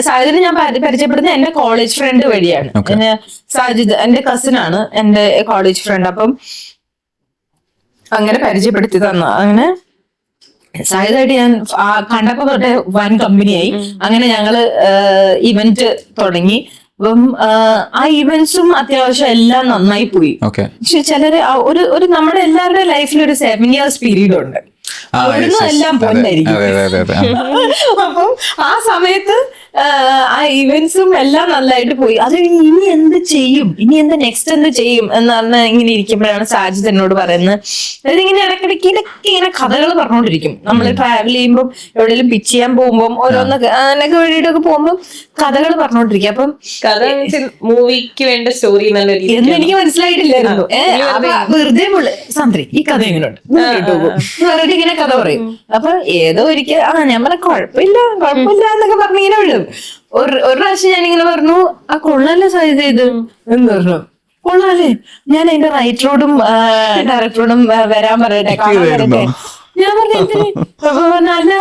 [SPEAKER 2] സാജിദിനെ ഞാൻ പരിചയപ്പെടുന്നത് എന്റെ കോളേജ് ഫ്രണ്ട് വഴിയാണ്. സാജിദ് എന്റെ കസിൻ ആണ്, എന്റെ കോളേജ് ഫ്രണ്ട്. അപ്പം അങ്ങനെ പരിചയപ്പെടുത്തി തന്ന. അങ്ങനെ സായുധമായിട്ട് ഞാൻ കണ്ടപ്പോ തൊട്ടേ വൻ കമ്പനിയായി. അങ്ങനെ ഞങ്ങള് ഇവന്റ് തുടങ്ങി. അപ്പം ആ ഇവന്റ്സും അത്യാവശ്യം എല്ലാം നന്നായി പോയി. പക്ഷെ ചിലര് ഒരു നമ്മുടെ എല്ലാവരുടെ ലൈഫിൽ ഒരു 7 years പീരീഡ് ഉണ്ട്, എല്ലാം പോണ്ടായിരിക്കും. അപ്പം ആ സമയത്ത് ആ ഇവന്റ്സും എല്ലാം നന്നായിട്ട് പോയി. അത് ഇനി എന്ത് ചെയ്യും, ഇനി എന്താ നെക്സ്റ്റ് എന്ത് ചെയ്യും എന്ന് പറഞ്ഞാൽ ഇങ്ങനെ ഇരിക്കുമ്പോഴാണ് സാജിദ് എന്നോട് പറയുന്നത്. അതായത് ഇങ്ങനെ ഇടയ്ക്കിടയ്ക്ക് ഇങ്ങനെ കഥകൾ പറഞ്ഞുകൊണ്ടിരിക്കും. നമ്മൾ ട്രാവൽ ചെയ്യുമ്പോൾ എവിടെയെങ്കിലും പിച്ച് ചെയ്യാൻ പോകുമ്പോൾ ഓരോന്നൊക്കെ വേണ്ടിയിട്ടൊക്കെ പോകുമ്പോൾ കഥകൾ പറഞ്ഞുകൊണ്ടിരിക്കും. അപ്പം
[SPEAKER 3] മൂവിക്ക് വേണ്ട സ്റ്റോറി
[SPEAKER 2] എന്ന് എനിക്ക് മനസ്സിലായിട്ടില്ലായിരുന്നു. വെറുതെ സന്ത്രി ഈ കഥ എങ്ങനെയുണ്ട് പറഞ്ഞിട്ട് ഇങ്ങനെ കഥ പറയും. അപ്പൊ ഏതോ ഒരിക്കൽ ഞാൻ പറഞ്ഞ കുഴപ്പമില്ല എന്നൊക്കെ പറഞ്ഞിങ്ങനെ വിടും. ഒരു പ്രാവശ്യം ഞാനിങ്ങനെ പറഞ്ഞു, ആ കൊള്ളാല്ലേ സാധ്യത ഇത് എന്ന് പറഞ്ഞു. കൊള്ളാല്ലേ, ഞാൻ അതിന്റെ റൈറ്ററോടും ഡയറക്ടറോടും വരാൻ പറയട്ടെ, കാണാൻ പറയട്ടെ. ഞാൻ പറഞ്ഞു അല്ല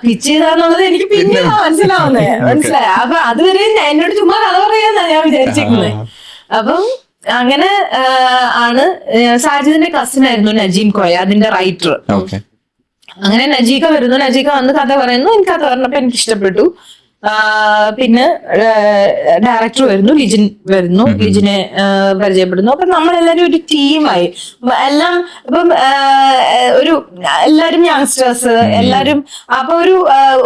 [SPEAKER 2] പിച്ച് ചെയ്താന്നുള്ളത് എനിക്ക് പിന്നെ മനസ്സിലായ. അപ്പൊ അതുവരെ എന്നോട് ചുമ്മാ കഥ പറയാന്നാ ഞാൻ വിചാരിച്ചിരിക്കുന്നത്. അപ്പം അങ്ങനെ ആണ്. സാജിദിന്റെ കസിൻ ആയിരുന്നു നജീം കോയ, അതിന്റെ റൈറ്റർ. അങ്ങനെ നജീക വരുന്നു, നജീക വന്ന് കഥ പറയുന്നു. എനിക്ക് കഥ പറഞ്ഞപ്പോ എനിക്ക് ഇഷ്ടപ്പെട്ടു. പിന്നെ ഡയറക്ടർ വരുന്നു, ലിജിൻ വരുന്നു, ലിജിനെ പരിചയപ്പെടുന്നു. അപ്പൊ നമ്മളെല്ലാരും ഒരു ടീമായി. എല്ലാം ഇപ്പം എല്ലാരും യങ്സ്റ്റേഴ്സ് എല്ലാരും. അപ്പൊ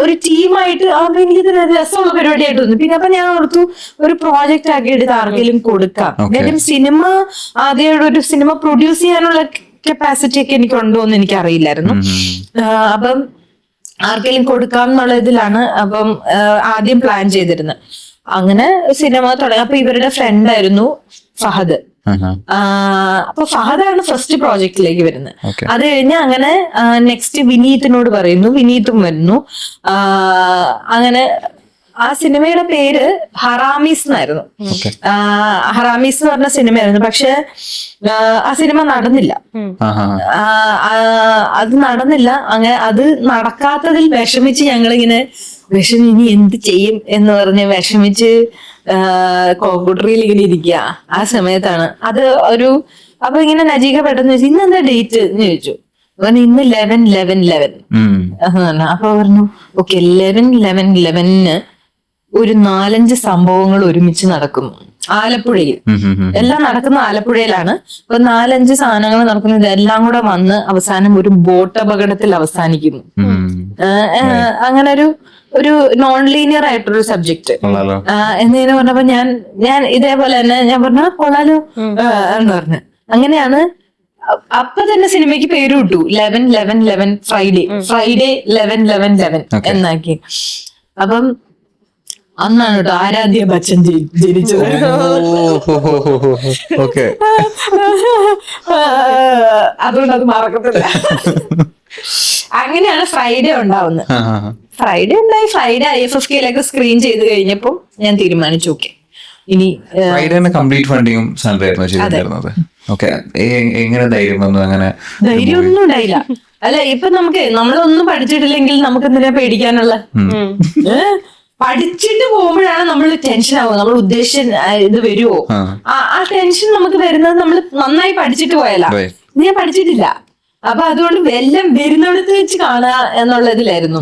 [SPEAKER 2] ഒരു ടീമായിട്ട് അപ്പൊ എനിക്കിത് രസമുള്ള പരിപാടിയായിട്ട് തോന്നി. പിന്നെ അപ്പൊ ഞാൻ ഓർത്തു ഒരു പ്രോജക്റ്റ് ആക്കി എടുത്ത് ആർക്കെങ്കിലും കൊടുക്കാം. കാര്യം സിനിമ ആദ്യമായിട്ട് ഒരു സിനിമ പ്രൊഡ്യൂസ് ചെയ്യാനുള്ള കപ്പാസിറ്റി ഒക്കെ എനിക്കുണ്ടോ എന്ന് എനിക്ക് അറിയില്ലായിരുന്നു. അപ്പം ആർക്കെങ്കിലും കൊടുക്കാം എന്നുള്ള ഇതിലാണ് അപ്പം ആദ്യം പ്ലാൻ ചെയ്തിരുന്നത്. അങ്ങനെ സിനിമ തുടങ്ങി. അപ്പൊ ഇവരുടെ ഫ്രണ്ട് ആയിരുന്നു ഫഹദ്. അപ്പൊ ഫഹദാണ് ഫസ്റ്റ് പ്രോജക്റ്റിലേക്ക് വരുന്നത്. അത് കഴിഞ്ഞ് അങ്ങനെ നെക്സ്റ്റ് വിനീതിനോട് പറയുന്നു, വിനീതും വരുന്നു. അങ്ങനെ ആ സിനിമയുടെ പേര് ഹറാമീസ് എന്നായിരുന്നു. ഹറാമീസ് എന്ന് പറഞ്ഞ സിനിമയായിരുന്നു. പക്ഷെ ആ സിനിമ നടന്നില്ല. അത് നടന്നില്ല. അങ്ങനെ അത് നടക്കാത്തതിൽ വിഷമിച്ച് ഞങ്ങളിങ്ങനെ ഇനി എന്ത് ചെയ്യും എന്ന് പറഞ്ഞ് വിഷമിച്ച് കോമ്പൂട്ടറിൽ ഇങ്ങനെ ഇരിക്കുക. ആ സമയത്താണ് അത് അപ്പൊ ഇങ്ങനെ നജീക പെട്ടെന്ന് ചോദിച്ചു, ഇന്ന് എന്താ ഡേറ്റ് എന്ന് ചോദിച്ചു. ഇന്ന് 11/11/11. അപ്പൊ പറഞ്ഞു ഓക്കെ 11/11/11 ഒരു 4-5 സംഭവങ്ങൾ ഒരുമിച്ച് നടക്കുന്നു ആലപ്പുഴയിൽ. എല്ലാം നടക്കുന്ന ആലപ്പുഴയിലാണ്. അപ്പൊ 4-5 സാധനങ്ങൾ നടക്കുന്നു. ഇതെല്ലാം കൂടെ വന്ന് അവസാനം ഒരു ബോട്ട് അപകടത്തിൽ അവസാനിക്കുന്നു. അങ്ങനെ ഒരു നോൺ ലീനിയർ ആയിട്ടൊരു സബ്ജക്ട് എന്നിങ്ങനെ പറഞ്ഞപ്പോ ഞാൻ ഇതേപോലെ തന്നെ ഞാൻ പറഞ്ഞ കൊള്ളാലോ എന്ന് പറഞ്ഞു. അങ്ങനെയാണ് അപ്പൊ തന്നെ സിനിമയ്ക്ക് പേര് കിട്ടു 11/11/11 ഫ്രൈഡേ 11/11/11 എന്നാക്കി. അപ്പം അന്നാണ് കേട്ടോ ആരാധ്യ ബച്ചൻ ജനിച്ചത്.
[SPEAKER 1] ഓക്കെ.
[SPEAKER 2] അതുകൊണ്ട് അത് മറക്കത്തില്ല. അങ്ങനെയാണ് ഫ്രൈഡേ ഉണ്ടാവുന്നത്. ഫ്രൈഡേ ഉണ്ടായി. ഫ്രൈഡേ IFFK സ്ക്രീൻ ചെയ്ത് കഴിഞ്ഞപ്പോ ഞാൻ തീരുമാനിച്ചു ഓക്കെ ഇനി
[SPEAKER 1] ഫ്രൈഡേ കംപ്ലീറ്റ് ഫണ്ടിങ്ങും സാലറി ആയിരുന്നു ചെയ്തിരുന്നത്. ഓക്കെ. എങ്ങനെ ധൈര്യം വന്നു? അങ്ങനെ
[SPEAKER 2] ധൈര്യം ഒന്നും ഉണ്ടായില്ല. അല്ല ഇപ്പൊ നമ്മളൊന്നും പഠിച്ചിട്ടില്ലെങ്കിൽ നമുക്ക് എന്തിനാ പേടിക്കാനുള്ള? പഠിച്ചിട്ട് പോകുമ്പോഴാണ് നമ്മൾ ടെൻഷൻ ആവുക. നമ്മൾ ഉദ്ദേശിച്ച ഇത് വരുമോ? ആ ടെൻഷൻ നമുക്ക് വരുന്നത് നമ്മൾ നന്നായി പഠിച്ചിട്ട് പോയാലാ. ഞാൻ പഠിച്ചിട്ടില്ല. അപ്പൊ അതുകൊണ്ട് എല്ലാം വരുന്നിടത്ത് വെച്ച് കാണുക എന്നുള്ളതിലായിരുന്നു.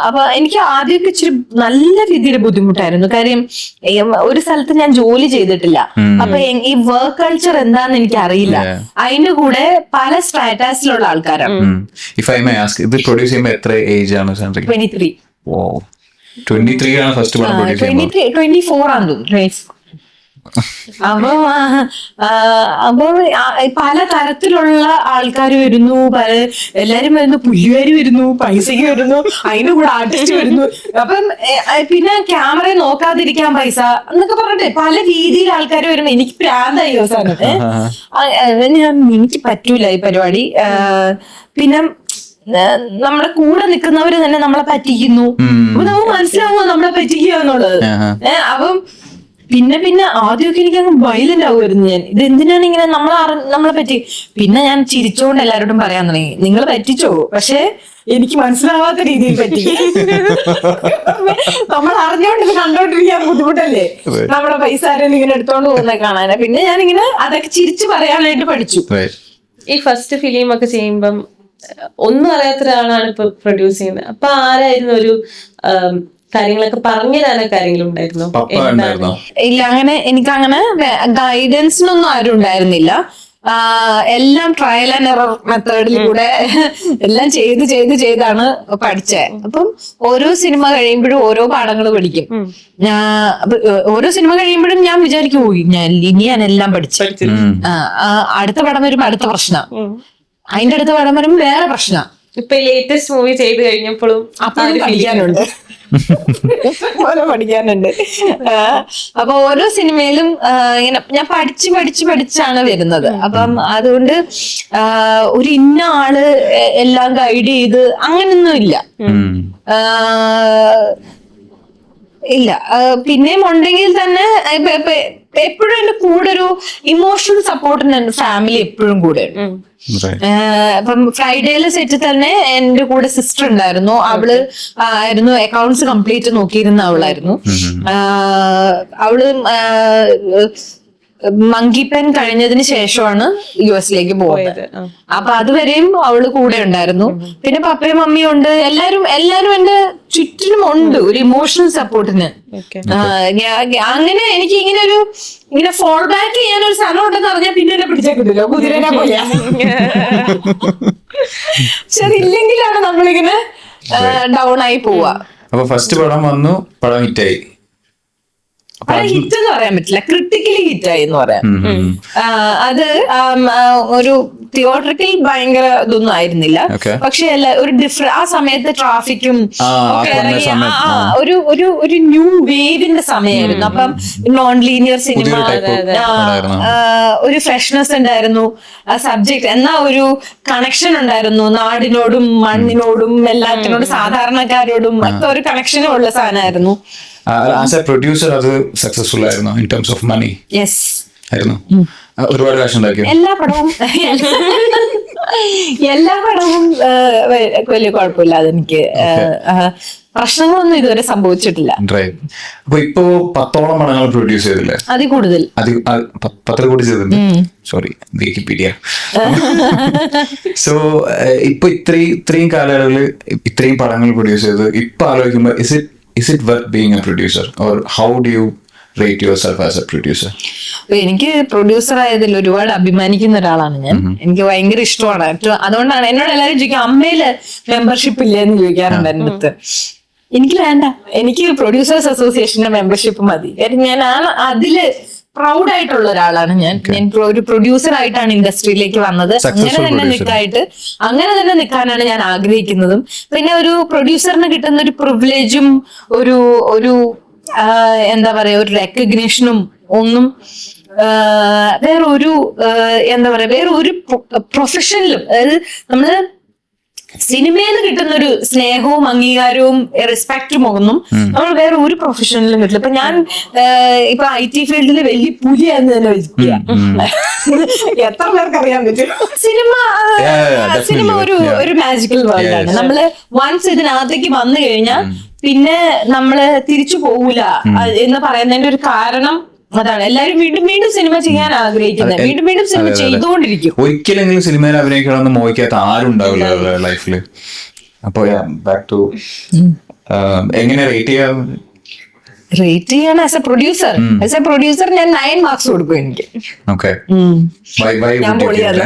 [SPEAKER 2] അപ്പൊ എനിക്ക് ആദ്യമൊക്കെ ഇച്ചിരി നല്ല രീതിയിൽ ബുദ്ധിമുട്ടായിരുന്നു. കാര്യം ഒരു സ്ഥലത്ത് ഞാൻ ജോലി ചെയ്തിട്ടില്ല. അപ്പൊ ഈ വർക്ക് കൾച്ചർ എന്താന്ന് എനിക്ക് അറിയില്ല. അതിന്റെ കൂടെ പല സ്ട്രാറ്റാസിലുള്ള ആൾക്കാരാണ്. 23.
[SPEAKER 1] 23 ആണ് ഫസ്റ്റ് പടം പ്രൊഡ്യൂസ് ചെയ്യുന്നത്.
[SPEAKER 2] 24 ആണ് തോന്നുന്നു. അപ്പൊ പല തരത്തിലുള്ള ആൾക്കാർ വരുന്നു. എല്ലാരും വരുന്നു. പുല്ലുകാര് വരുന്നു, പൈസക്ക് വരുന്നു, അതിന്റെ കൂടെ ആർട്ടിസ്റ്റ് വരുന്നു. അപ്പം പിന്നെ ക്യാമറ നോക്കാതിരിക്കാൻ പൈസ എന്നൊക്കെ പറഞ്ഞിട്ട് പല രീതിയിൽ ആൾക്കാർ വരുമ്പോ എനിക്ക് പ്രാന്തായി അവസാനം. എനിക്ക് പറ്റൂല ഈ പരിപാടി. പിന്നെ നമ്മുടെ കൂടെ നിൽക്കുന്നവര് തന്നെ നമ്മളെ പറ്റിക്കുന്നു. അപ്പൊ നമുക്ക് മനസ്സിലാവുമോ നമ്മളെ പറ്റിക്കുക എന്നുള്ളത്. അപ്പം പിന്നെ ആദ്യമൊക്കെ എനിക്ക് അങ്ങ് വയലന്റ് ആവുമായിരുന്നു. ഞാൻ ഇതെന്തിനാണ് ഇങ്ങനെ നമ്മളെ പറ്റി. പിന്നെ ഞാൻ ചിരിച്ചോണ്ട് എല്ലാവരോടും പറയാൻ തുടങ്ങി, നിങ്ങൾ പറ്റിച്ചോ, പക്ഷെ എനിക്ക് മനസ്സിലാവാത്ത രീതിയിൽ പറ്റി. നമ്മൾ അറിഞ്ഞോണ്ട് ഇത് കണ്ടോണ്ടിരിക്കാൻ ബുദ്ധിമുട്ടല്ലേ, നമ്മുടെ പൈസ ആരെങ്കിലും ഇങ്ങനെ എടുത്തോണ്ട് പോകുന്ന കാണാൻ. പിന്നെ ഞാനിങ്ങനെ അതൊക്കെ ചിരിച്ചു പറയാനായിട്ട് പഠിച്ചു.
[SPEAKER 3] ഈ ഫസ്റ്റ് ഫിലിം ഒക്കെ ചെയ്യുമ്പം ഒന്നും അറിയാത്ത ഒരാളാണ് ഇപ്പൊ പ്രൊഡ്യൂസ് ചെയ്യുന്നത്. അപ്പൊ ആരായിരുന്നു ഒരു കാര്യങ്ങളൊക്കെ പറഞ്ഞു തരാനൊക്കെ കാര്യങ്ങളും ഉണ്ടായിരുന്നു?
[SPEAKER 2] ഇല്ല, അങ്ങനെ എനിക്കങ്ങനെ ഗൈഡൻസിനൊന്നും ആരും ഉണ്ടായിരുന്നില്ല. എല്ലാം ട്രയൽ ആൻഡ് എറർ മെത്തേഡിൽ കൂടെ എല്ലാം ചെയ്താണ് പഠിച്ചത്. അപ്പം ഓരോ സിനിമ കഴിയുമ്പോഴും ഓരോ പാഠങ്ങൾ പഠിക്കും. ഓരോ സിനിമ കഴിയുമ്പോഴും ഞാൻ വിചാരിക്കും ഇനി ഞാൻ എല്ലാം പഠിച്ചു. അടുത്ത പടം വരുമ്പോ അടുത്ത പ്രശ്നം, അതിന്റെ അടുത്ത പടം വരുമ്പോ വേറെ പ്രശ്നം.
[SPEAKER 3] ഇപ്പൊ ലേറ്റസ്റ്റ് മൂവി ചെയ്ത് കഴിഞ്ഞപ്പോഴും
[SPEAKER 2] അപ്പോഴും പഠിക്കാനുണ്ട്. പഠിക്കാനുണ്ട്. അപ്പൊ ഓരോ സിനിമയിലും ഇങ്ങനെ ഞാൻ പഠിച്ചാണ് വരുന്നത്. അപ്പം അതുകൊണ്ട് ഒരു ഇന്ന ആള് എല്ലാം ഗൈഡ് ചെയ്ത് അങ്ങനൊന്നും ഇല്ല. ഇല്ല, പിന്നെയും ഉണ്ടെങ്കിൽ തന്നെ എപ്പോഴും എന്റെ കൂടെ ഒരു ഇമോഷണൽ സപ്പോർട്ടിന് എന്റെ ഫാമിലി എപ്പോഴും കൂടെ ഉണ്ട്. ഇപ്പം ഫ്രൈഡേയിലെ സെറ്റിൽ തന്നെ എന്റെ കൂടെ സിസ്റ്റർ ഉണ്ടായിരുന്നു. അവള് ആയിരുന്നു അക്കൗണ്ട്സ് കംപ്ലീറ്റ് നോക്കിയിരുന്ന അവളായിരുന്നു. അവള് മങ്കി പെൻ കഴിഞ്ഞതിന് ശേഷമാണ് US പോകുന്നത്. അപ്പൊ അതുവരെയും അവള് കൂടെ ഉണ്ടായിരുന്നു. പിന്നെ പപ്പയും മമ്മിയും ഉണ്ട്. എല്ലാരും എന്റെ ചുറ്റിനും ഉണ്ട് ഒരു ഇമോഷണൽ സപ്പോർട്ടിന്. അങ്ങനെ എനിക്ക് ഇങ്ങനെ ഫോൾ ബാക്ക് ചെയ്യാൻ ഒരു സ്ഥലം ഉണ്ടെന്ന് പറഞ്ഞാൽ പിന്നെ എന്നെ പിടിച്ചേക്കില്ലല്ലോ, കുതിരനെ പോലെ. പക്ഷെ അതില്ലെങ്കിലാണ് നമ്മളിങ്ങനെ ഡൗൺ ആയി പോവാ.
[SPEAKER 1] അപ്പൊ ഫസ്റ്റ് പടം വന്നു, പടം ഹിറ്റായി.
[SPEAKER 2] ഹിറ്റ് എന്ന് പറയാൻ പറ്റില്ല, ക്രിട്ടിക്കലി ഹിറ്റായി എന്ന് പറയാം. അത് ഒരു തിയേറ്ററിക്കൽ ഭയങ്കര ഇതൊന്നും ആയിരുന്നില്ല. പക്ഷെ ഒരു ആ സമയത്ത് ട്രാഫിക്കും ഒരു ന്യൂ വേവിന്റെ സമയമായിരുന്നു. അപ്പം നോൺ ലീനിയർ സിനിമ, ഒരു ഫ്രഷ്നെസ് ഉണ്ടായിരുന്നു സബ്ജക്ട്, എന്നാ ഒരു കണക്ഷൻ ഉണ്ടായിരുന്നു നാടിനോടും മണ്ണിനോടും എല്ലാത്തിനോടും സാധാരണക്കാരോടും ഒക്കെ ഒരു കണക്ഷനും ഉള്ള സാധനമായിരുന്നു.
[SPEAKER 1] ആസ് എ പ്രൊഡ്യൂസർ അത് സക്സസ്ഫുൾ ആയിരുന്നു in terms of money?
[SPEAKER 2] Yes
[SPEAKER 1] ആയിരുന്നു. ഒരുപാട് കാശ് ഉണ്ടാക്കി.
[SPEAKER 2] എല്ലാ പടവും വലിയ കുഴപ്പമില്ലാതെ എനിക്ക് പ്രശ്നങ്ങളൊന്നും ഇതുവരെ സംഭവിച്ചിട്ടില്ല.
[SPEAKER 1] അപ്പൊ ഇപ്പോ 10ഓളം പടങ്ങൾ പ്രൊഡ്യൂസ് ചെയ്തില്ലേ?
[SPEAKER 2] അതിൽ കൂടുതൽ
[SPEAKER 1] 10 കൂടി ചെയ്തിട്ടുണ്ട്. Sorry, Wikipedia. സോ ഇപ്പൊ ഇത്രയും കാലയളവിൽ ഇത്രയും പടങ്ങൾ പ്രൊഡ്യൂസ് ചെയ്ത് ഇപ്പൊ ആലോചിക്കുമ്പോ is it worth being a producer, or how do you rate yourself as a producer?
[SPEAKER 2] എനിക്ക് പ്രൊഡ്യൂസർ ആയതിൽ ഒരുപാട് അഭിമാനിക്കുന്ന ഒരാളാണ് ഞാൻ. എനിക്ക് ഭയങ്കര ഇഷ്ടമാണ്. അതുകൊണ്ടാണ് എന്നോട് എല്ലാവരും ചോദിക്കും അമ്മയില് മെമ്പർഷിപ്പ് ഇല്ലേ എന്ന് ചോദിക്കാറുണ്ട് എൻ്റെ അടുത്ത്. എനിക്ക് വേണ്ട, എനിക്ക് പ്രൊഡ്യൂസേഴ്സ് അസോസിയേഷന്റെ മെമ്പർഷിപ്പ് മതി. ഞാൻ അതില് പ്രൗഡ് ആയിട്ടുള്ള ഒരാളാണ് ഞാൻ ഒരു പ്രൊഡ്യൂസർ ആയിട്ടാണ് ഇൻഡസ്ട്രിയിലേക്ക് വന്നത്. അങ്ങനെ തന്നെ നിൽക്കാനാണ് ഞാൻ ആഗ്രഹിക്കുന്നതും. പിന്നെ ഒരു പ്രൊഡ്യൂസറിന് കിട്ടുന്ന ഒരു പ്രിവിലേജും ഒരു എന്താ പറയാ ഒരു റെക്കഗ്നേഷനും ഒന്നും വേറൊരു എന്താ പറയാ വേറൊരു പ്രൊഫഷനിലും, അതായത് നമ്മള് സിനിമയിൽ നിന്ന് കിട്ടുന്ന ഒരു സ്നേഹവും അംഗീകാരവും റെസ്പെക്റ്റും ഒന്നും നമ്മൾ വേറെ ഒരു പ്രൊഫഷനിലും കിട്ടില്ല. ഇപ്പൊ ഞാൻ ഇപ്പൊ IT ഫീൽഡിൽ വലിയ പുലിയാന്ന് തന്നെ വെച്ചിരിക്കുക. എത്ര പേർക്ക് അറിയാൻ പറ്റും? സിനിമ ഒരു മാജിക്കൽ വേൾഡാണ്. നമ്മള് വൺസ് ഇതിനകത്തേക്ക് വന്നു കഴിഞ്ഞാൽ പിന്നെ നമ്മള് തിരിച്ചു പോകൂല എന്ന് പറയുന്നതിന്റെ ഒരു കാരണം അതാണ്. എല്ലാരും വീണ്ടും വീണ്ടും സിനിമ ചെയ്യാൻ ആഗ്രഹിക്കുന്നത്, വീണ്ടും വീണ്ടും സിനിമ ചെയ്തുകൊണ്ടിരിക്കും.
[SPEAKER 1] ഒരിക്കലെങ്കിലും സിനിമയിൽ അഭിനയിക്കണമെന്ന് മോഹിക്കാത്ത ആരും ഉണ്ടാവില്ല ലൈഫില്. അപ്പൊ ബാക്ക് ടു എങ്ങനെ റേറ്റ് ചെയ്യാൻ ആസ് എ പ്രൊഡ്യൂസർ ഞാൻ 9 മാർക്സ് കൊടുക്കും എനിക്ക്. ഞാൻ പൊളിയാതെ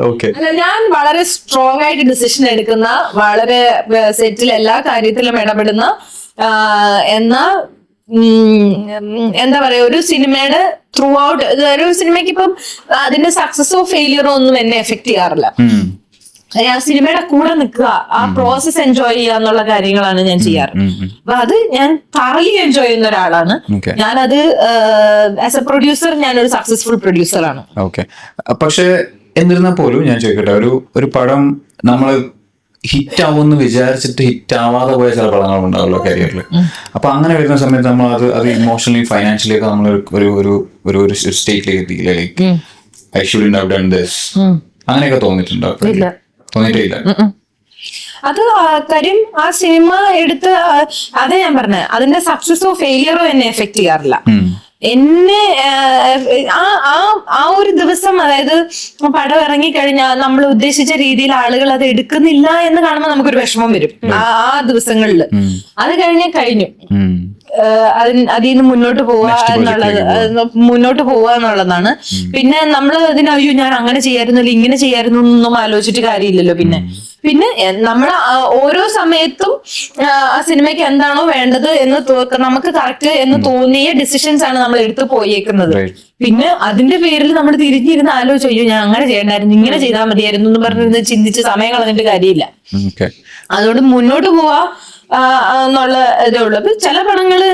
[SPEAKER 1] അല്ല, ഞാൻ വളരെ സ്ട്രോങ് ആയിട്ട് ഡിസിഷൻ എടുക്കുന്ന, വളരെ സെറ്റിൽ എല്ലാ കാര്യത്തിലും ഇടപെടുന്ന, എന്നാ എന്താ പറയാ ഒരു സിനിമയുടെ ത്രൂ ഔട്ട് ഒരു സിനിമയ്ക്ക് ഇപ്പം അതിന്റെ സക്സസോ ഫെയിലിയറോ ഒന്നും എന്നെ എഫക്ട് ചെയ്യാറില്ല. ആ സിനിമയുടെ കൂടെ നിൽക്കുക, ആ പ്രോസസ് എൻജോയ് ചെയ്യുക എന്നുള്ള കാര്യങ്ങളാണ് ഞാൻ ചെയ്യാറ്. അപ്പൊ അത് ഞാൻ thoroughly എൻജോയ് ചെയ്യുന്ന ഒരാളാണ്. ഞാനത് ആസ് എ പ്രൊഡ്യൂസർ ഞാനൊരു സക്സസ്ഫുൾ പ്രൊഡ്യൂസറാണ്. ഓക്കെ. പക്ഷെ എന്നിരുന്നാൽ പോലും ഞാൻ ചോദിക്കട്ടെ, ഒരു പടം നമ്മൾ ഹിറ്റ് ആവുമെന്ന് വിചാരിച്ചിട്ട് ഹിറ്റ് ആവാതെ പോയ ചില പടങ്ങൾ ഉണ്ടാവുമല്ലോ കരിയറിൽ. അപ്പൊ അങ്ങനെ വരുന്ന സമയത്ത് നമ്മൾ അത് ഇമോഷണലി ഫൈനാൻഷ്യലി ഒക്കെ നമ്മൾ ഒരു സ്റ്റേറ്റിലേക്ക് എത്തിക്കില്ല. Like I shouldn't have done this, അങ്ങനെയൊക്കെ തോന്നിയിട്ടുണ്ടോ? തോന്നിയിട്ടില്ല.
[SPEAKER 2] അത് കാര്യം ആ സിനിമ എടുത്ത് അതാ ഞാൻ പറഞ്ഞത്, അതിന്റെ സക്സസോ ഫെയിലിയറോ എന്നെ എഫക്ട് ചെയ്യാറില്ല. എന്നെ ആ ഒരു ദിവസം, അതായത് പടം ഇറങ്ങിക്കഴിഞ്ഞാൽ നമ്മൾ ഉദ്ദേശിച്ച രീതിയിൽ ആളുകൾ അത് എടുക്കുന്നില്ല എന്ന് കാണുമ്പോൾ നമുക്കൊരു വിഷമം വരും ആ ദിവസങ്ങളില്. അത് കഴിഞ്ഞു അതിൽ നിന്ന് മുന്നോട്ട് പോവുക എന്നുള്ളതാണ്. പിന്നെ നമ്മൾ അയ്യോ ഞാൻ അങ്ങനെ ചെയ്യായിരുന്നല്ലോ ഇങ്ങനെ ചെയ്യായിരുന്നു എന്നൊന്നും ആലോചിച്ചിട്ട് കാര്യമില്ലല്ലോ. പിന്നെ നമ്മൾ ഓരോ സമയത്തും ആ സിനിമയ്ക്ക് എന്താണോ വേണ്ടത് എന്ന് നമുക്ക് കറക്റ്റ് എന്ന് തോന്നിയ ഡിസിഷൻസ് ആണ് നമ്മൾ എടുത്തു പോയേക്കുന്നത്. പിന്നെ അതിന്റെ പേരിൽ നമ്മൾ തിരിഞ്ഞിരുന്ന് ആലോചിച്ചു അയ്യോ ഞാൻ അങ്ങനെ ചെയ്യണ്ടായിരുന്നു ഇങ്ങനെ ചെയ്താൽ മതിയായിരുന്നു എന്ന് പറഞ്ഞിരുന്ന് ചിന്തിച്ച് സമയം കളഞ്ഞിട്ട് കാര്യമില്ല. അതുകൊണ്ട് മുന്നോട്ട് പോവാ എന്നുള്ള ഇതേ ഉള്ളൂ. അപ്പൊ ചില പടങ്ങള്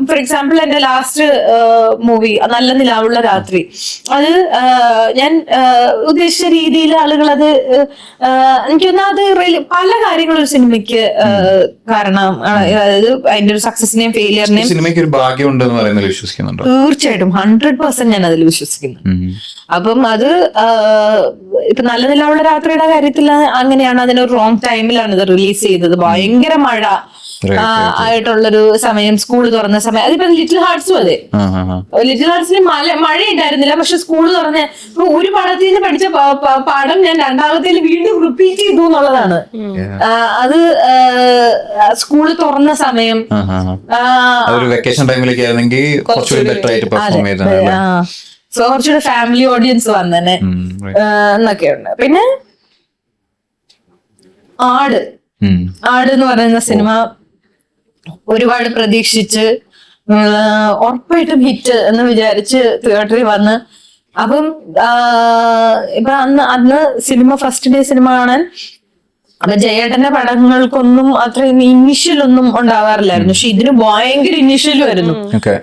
[SPEAKER 2] ഫോർ എക്സാമ്പിൾ എന്റെ ലാസ്റ്റ് മൂവി നല്ല നിലാവുള്ള രാത്രി, അത് ഞാൻ ഉദ്ദേശിച്ച രീതിയിൽ ആളുകൾ അത് എനിക്ക് തോന്നുന്നു അത് പല കാര്യങ്ങളും ഒരു സിനിമയ്ക്ക് കാരണം, അതായത് അതിന്റെ ഒരു സക്സസിനെയും ഫെയിലിയറിനെയും
[SPEAKER 1] സിനിമയ്ക്ക് ഒരു ഭാഗ്യം ഉണ്ടെന്ന് പറയുന്നത് വിശ്വസിക്കുന്നുണ്ടോ?
[SPEAKER 2] തീർച്ചയായിട്ടും 100% ഞാൻ അതിൽ വിശ്വസിക്കുന്നു. അപ്പം അത് ഇപ്പൊ നല്ല നിലാവുള്ള രാത്രിയുടെ കാര്യത്തിൽ അങ്ങനെയാണ്. അതിനൊരു റോങ് ടൈമിലാണ് ഇത് റിലീസ് ചെയ്തത്. ഭയങ്കര മഴ ആയിട്ടുള്ളൊരു സമയം, സ്കൂൾ തുറന്ന സമയം. അതിപ്പോ ലിറ്റിൽ ഹാർട്സും അതെ, ലിറ്റിൽ ഹാർട്സിന് മഴ ഉണ്ടായിരുന്നില്ല, പക്ഷെ സ്കൂൾ തുറന്ന ഒരു പടത്തിൽ നിന്ന് പഠിച്ച പാഠം ഞാൻ രണ്ടാമത്തേൽ വീണ്ടും റിപ്പീറ്റ് ചെയ്തു എന്നുള്ളതാണ്. അത് സ്കൂൾ തുറന്ന സമയം,
[SPEAKER 1] വെക്കേഷൻ ടൈമിലേക്ക് ആയിരുന്നെങ്കിൽ
[SPEAKER 2] കുറച്ചുകൂടെ ഫാമിലി ഓഡിയൻസ് വന്നെ എന്നൊക്കെയുണ്ട്. പിന്നെ ആട് എന്ന് പറയുന്ന സിനിമ ഒരുപാട് പ്രതീക്ഷിച്ച് ഉറപ്പായിട്ടും ഹിറ്റ് എന്ന് വിചാരിച്ച് തിയേറ്ററിൽ വന്ന്, അപ്പം ഇപ്പൊ അന്ന് സിനിമ ഫസ്റ്റ് ഡേ സിനിമ കാണാൻ അപ്പൊ ജയേട്ടന്റെ പടങ്ങൾക്കൊന്നും അത്രയും ഇനിഷ്യൽ ഒന്നും ഉണ്ടാവാറില്ലായിരുന്നു. പക്ഷെ ഇതിന് ഭയങ്കര ഇനിഷ്യലും ആയിരുന്നു.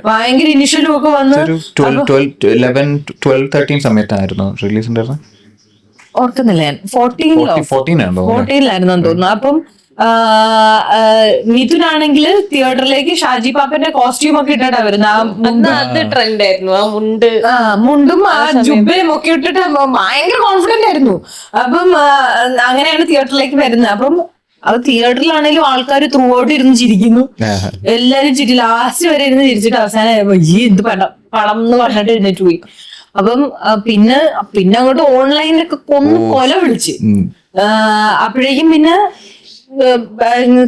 [SPEAKER 2] ഭയങ്കര ഇനിഷ്യലും ഒക്കെ വന്ന് ഓർക്കുന്നില്ല ഞാൻ 14-ലായിരുന്നു തോന്നുന്നു. അപ്പം മിഥുനാണെങ്കിൽ തിയേറ്ററിലേക്ക് ഷാജി പാപ്പന്റെ കോസ്റ്റ്യൂം ഒക്കെ ഇട്ടിട്ടാ വരുന്നത്.
[SPEAKER 3] ട്രെൻഡ് ആയിരുന്നു ആ
[SPEAKER 2] മുണ്ടും ആ ജുബയും ഒക്കെ ഇട്ടിട്ട് ഭയങ്കര കോൺഫിഡന്റ് ആയിരുന്നു. അപ്പം അങ്ങനെയാണ് തിയേറ്ററിലേക്ക് വരുന്നത്. അപ്പം അത് തിയേറ്ററിലാണെങ്കിലും ആൾക്കാർ ത്രൂ ഔട്ട് ഇരുന്ന് ചിരിക്കുന്നു, എല്ലാരും ചിരി, ലാസ്റ്റ് വരെ ഇരുന്ന് ചിരിച്ചിട്ട് അവസാനം ഈ എന്ത് പടം എന്ന് പറഞ്ഞിട്ട് എഴുന്നേറ്റ് പോയി. അപ്പം പിന്നെ അങ്ങോട്ട് ഓൺലൈനിലൊക്കെ കൊല വിളിച്ച് അപ്പോഴേക്കും പിന്നെ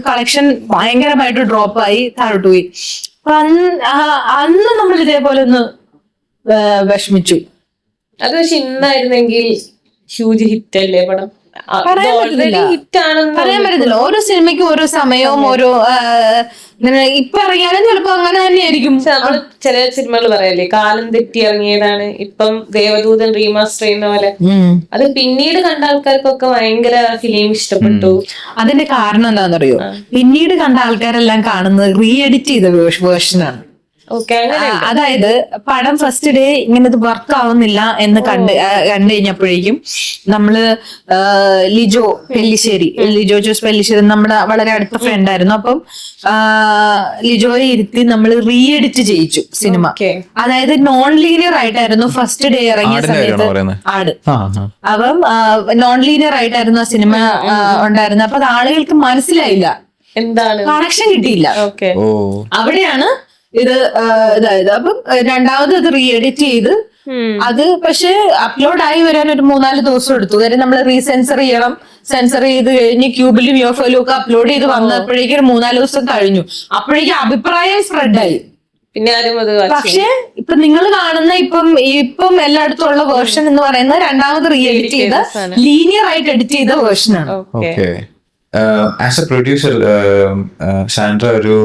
[SPEAKER 2] കളക്ഷൻ ഭയങ്കരമായിട്ട് ഡ്രോപ്പ് ആയി, താഴോട്ട് പോയി. അപ്പൊ അന്ന് നമ്മൾ ഇതേപോലെ ഒന്ന് വിഷമിച്ചു.
[SPEAKER 3] അത് പക്ഷെ ഇന്നായിരുന്നെങ്കിൽ ഹ്യൂജ് ഹിറ്റ് അല്ലേ പടം.
[SPEAKER 2] പറയാൻ പറ്റത്തില്ല.
[SPEAKER 3] ഹിറ്റ് ആണെന്ന്
[SPEAKER 2] പറയാൻ പറ്റത്തില്ല. ഓരോ സിനിമയ്ക്കും ഓരോ സമയവും ഓരോ ഇങ്ങനെ ഇപ്പൊ ഇറങ്ങിയാലും ചിലപ്പോ അങ്ങനെ തന്നെയായിരിക്കും.
[SPEAKER 3] നമ്മള് ചില സിനിമകൾ പറയല്ലേ കാലം തെറ്റി ഇറങ്ങിയതാണ്, ഇപ്പം ദേവദൂതൻ റീമാസ്റ്റർ ചെയ്യുന്ന പോലെ. അത് പിന്നീട് കണ്ട ആൾക്കാർക്കൊക്കെ ഭയങ്കര ഫിലിം ഇഷ്ടപ്പെട്ടു.
[SPEAKER 2] അതിന്റെ കാരണം എന്താണെന്നറിയോ? പിന്നീട് കണ്ട ആൾക്കാരെല്ലാം കാണുന്നത് റീ എഡിറ്റ് ചെയ്ത വേർഷനാണ്.
[SPEAKER 3] ഓക്കെ, അങ്ങനെ
[SPEAKER 2] അതായത് പടം ഫസ്റ്റ് ഡേ ഇങ്ങനെ ഇത് വർക്ക് ആവുന്നില്ല എന്ന് കണ്ടു കഴിഞ്ഞപ്പോഴേക്കും നമ്മള് ലിജോ ജോസ് പെല്ലിശ്ശേരി നമ്മുടെ വളരെ അടുത്ത ഫ്രണ്ട് ആയിരുന്നു. അപ്പം ലിജോയെ ഇരുത്തി നമ്മൾ റീ എഡിറ്റ് ചെയ്യിച്ചു സിനിമ. അതായത് നോൺ ലീനിയർ ആയിട്ടായിരുന്നു ഫസ്റ്റ് ഡേ ഇറങ്ങിയ സമയത്ത് ആട്. അപ്പം നോൺ ലീനിയർ ആയിട്ടായിരുന്നു ആ സിനിമ ഉണ്ടായിരുന്നത്. അപ്പൊ അത് ആളുകൾക്ക് മനസ്സിലായില്ല,
[SPEAKER 3] എന്താണ്
[SPEAKER 2] കണക്ഷൻ കിട്ടിയില്ല. അവിടെയാണ് ഇത് ഇതായത്. അപ്പം രണ്ടാമത് അത് റീ എഡിറ്റ് ചെയ്ത് അത് പക്ഷെ അപ്ലോഡ് ആയി വരാൻ ഒരു 3-4 ദിവസം എടുത്തു. കാര്യം നമ്മൾ റീസെൻസർ ചെയ്യണം. സെൻസർ ചെയ്ത് കഴിഞ്ഞ് ക്യൂബിലും യോഫയിലും ഒക്കെ അപ്ലോഡ് ചെയ്ത് വന്നപ്പോഴേക്കും 3-4 ദിവസം കഴിഞ്ഞു. അപ്പോഴേക്കും അഭിപ്രായം സ്പ്രെഡായി.
[SPEAKER 3] പിന്നെ ആരും അത്
[SPEAKER 2] പക്ഷെ ഇപ്പൊ നിങ്ങൾ കാണുന്ന ഇപ്പം എല്ലായിടത്തും ഉള്ള വേർഷൻ എന്ന് പറയുന്നത് രണ്ടാമത് റീ എഡിറ്റ് ചെയ്ത ലീനിയർ ആയിട്ട് എഡിറ്റ് ചെയ്ത വേർഷനാണ്.
[SPEAKER 1] ആസ് എ പ്രൊഡ്യൂസർ സാൻഡ്ര ഒരു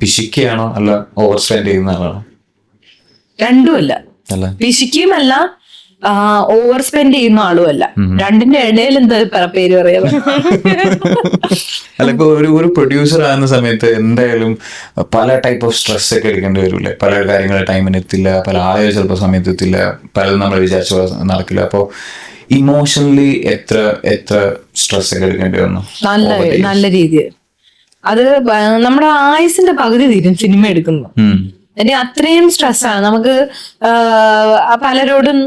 [SPEAKER 1] പിശിക്കയാണോ അല്ല ഓവർ സ്പെൻഡ് ചെയ്യുന്ന ആളാണോ?
[SPEAKER 2] രണ്ടുമല്ല, പിശിക്കുമല്ല ഓവർ സ്പെൻഡ് ചെയ്യുന്ന ആളുമല്ല. രണ്ടിന്റെ ഇടയിൽ എന്താ പേര് പറയാ?
[SPEAKER 1] അല്ല, ഇപ്പൊ ഒരു പ്രൊഡ്യൂസർ ആകുന്ന സമയത്ത് എന്തായാലും പല ടൈപ്പ് ഓഫ് സ്ട്രെസ് ഒക്കെ എടുക്കേണ്ടി വരില്ലേ? പല കാര്യങ്ങൾ ടൈമിന് എത്തില്ല, പല ആളുകൾ ചിലപ്പോൾ സമയത്ത് എത്തില്ല, പലതും നമ്മൾ വിചാരിച്ച പോലെ നടക്കില്ല. അപ്പൊ ഇമോഷണലി എത്ര സ്ട്രെസ് ഒക്കെ എടുക്കേണ്ടി വന്നു?
[SPEAKER 2] നല്ല രീതിയിൽ. അത് നമ്മുടെ ആയുസിന്റെ പകുതി തീരും സിനിമ എടുക്കുന്നു. അത്രയും സ്ട്രെസ്സാണ് നമുക്ക്. പലരോടും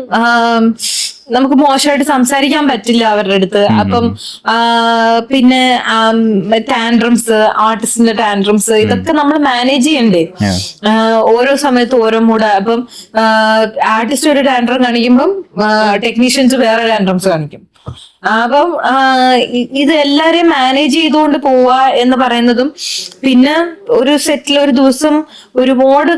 [SPEAKER 2] നമുക്ക് മോശമായിട്ട് സംസാരിക്കാൻ പറ്റില്ല അവരുടെ അടുത്ത്. അപ്പം പിന്നെ ടാൻഡ്രംസ്, ആർട്ടിസ്റ്റിന്റെ ടാൻഡ്രംസ്, ഇതൊക്കെ നമ്മൾ മാനേജ് ചെയ്യണ്ടേ ഓരോ സമയത്ത് ഓരോ മൂഡ്. അപ്പം ആർട്ടിസ്റ്റ് ഒരു ടാൻഡ്രം കാണിക്കുമ്പം ടെക്നീഷ്യൻസ് വേറെ ടാൻഡ്രംസ് കാണിക്കും. അപ്പം ഇത് എല്ലാരെയും മാനേജ് ചെയ്തുകൊണ്ട് പോവാ എന്ന് പറയുന്നതും, പിന്നെ ഒരു സെറ്റിൽ ഒരു ദിവസം ഒരുപാട്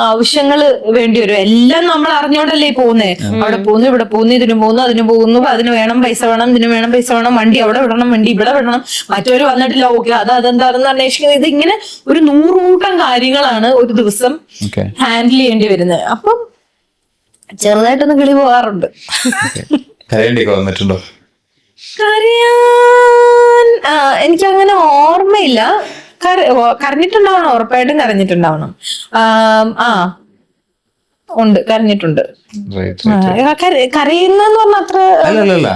[SPEAKER 2] ആവശ്യങ്ങൾ വേണ്ടി വരും. എല്ലാം നമ്മൾ അറിഞ്ഞോണ്ടല്ലേ പോകുന്നേ. അവിടെ പോകുന്നു, ഇവിടെ പോകുന്നു, ഇതിന് പോകുന്നു, അതിന് പോകുന്നു, അതിന് വേണം പൈസ വേണം, ഇതിന് വേണം പൈസ വേണം, വണ്ടി അവിടെ വിടണം, വണ്ടി ഇവിടെ വിടണം, മറ്റൊരു വന്നിട്ടില്ല, ഓക്കെ അതെന്താണെന്ന് അന്വേഷിക്കുന്നത്. ഇതിങ്ങനെ ഒരു 100 കൂട്ടം കാര്യങ്ങളാണ് ഒരു ദിവസം ഹാൻഡിൽ ചെയ്യേണ്ടി വരുന്നത്. അപ്പം ചെറുതായിട്ടൊന്ന് കിളി പോകാറുണ്ട്.
[SPEAKER 1] വന്നിട്ടുണ്ടോ?
[SPEAKER 2] കരയാൻ എനിക്കങ്ങനെ ഓർമ്മയില്ല. കരഞ്ഞിട്ടുണ്ടാവണം, ഉറപ്പായിട്ടും കരഞ്ഞിട്ടുണ്ടാവണം. ഉണ്ട്, കരഞ്ഞിട്ടുണ്ട്. കരയുന്നെന്ന് പറഞ്ഞ അത്ര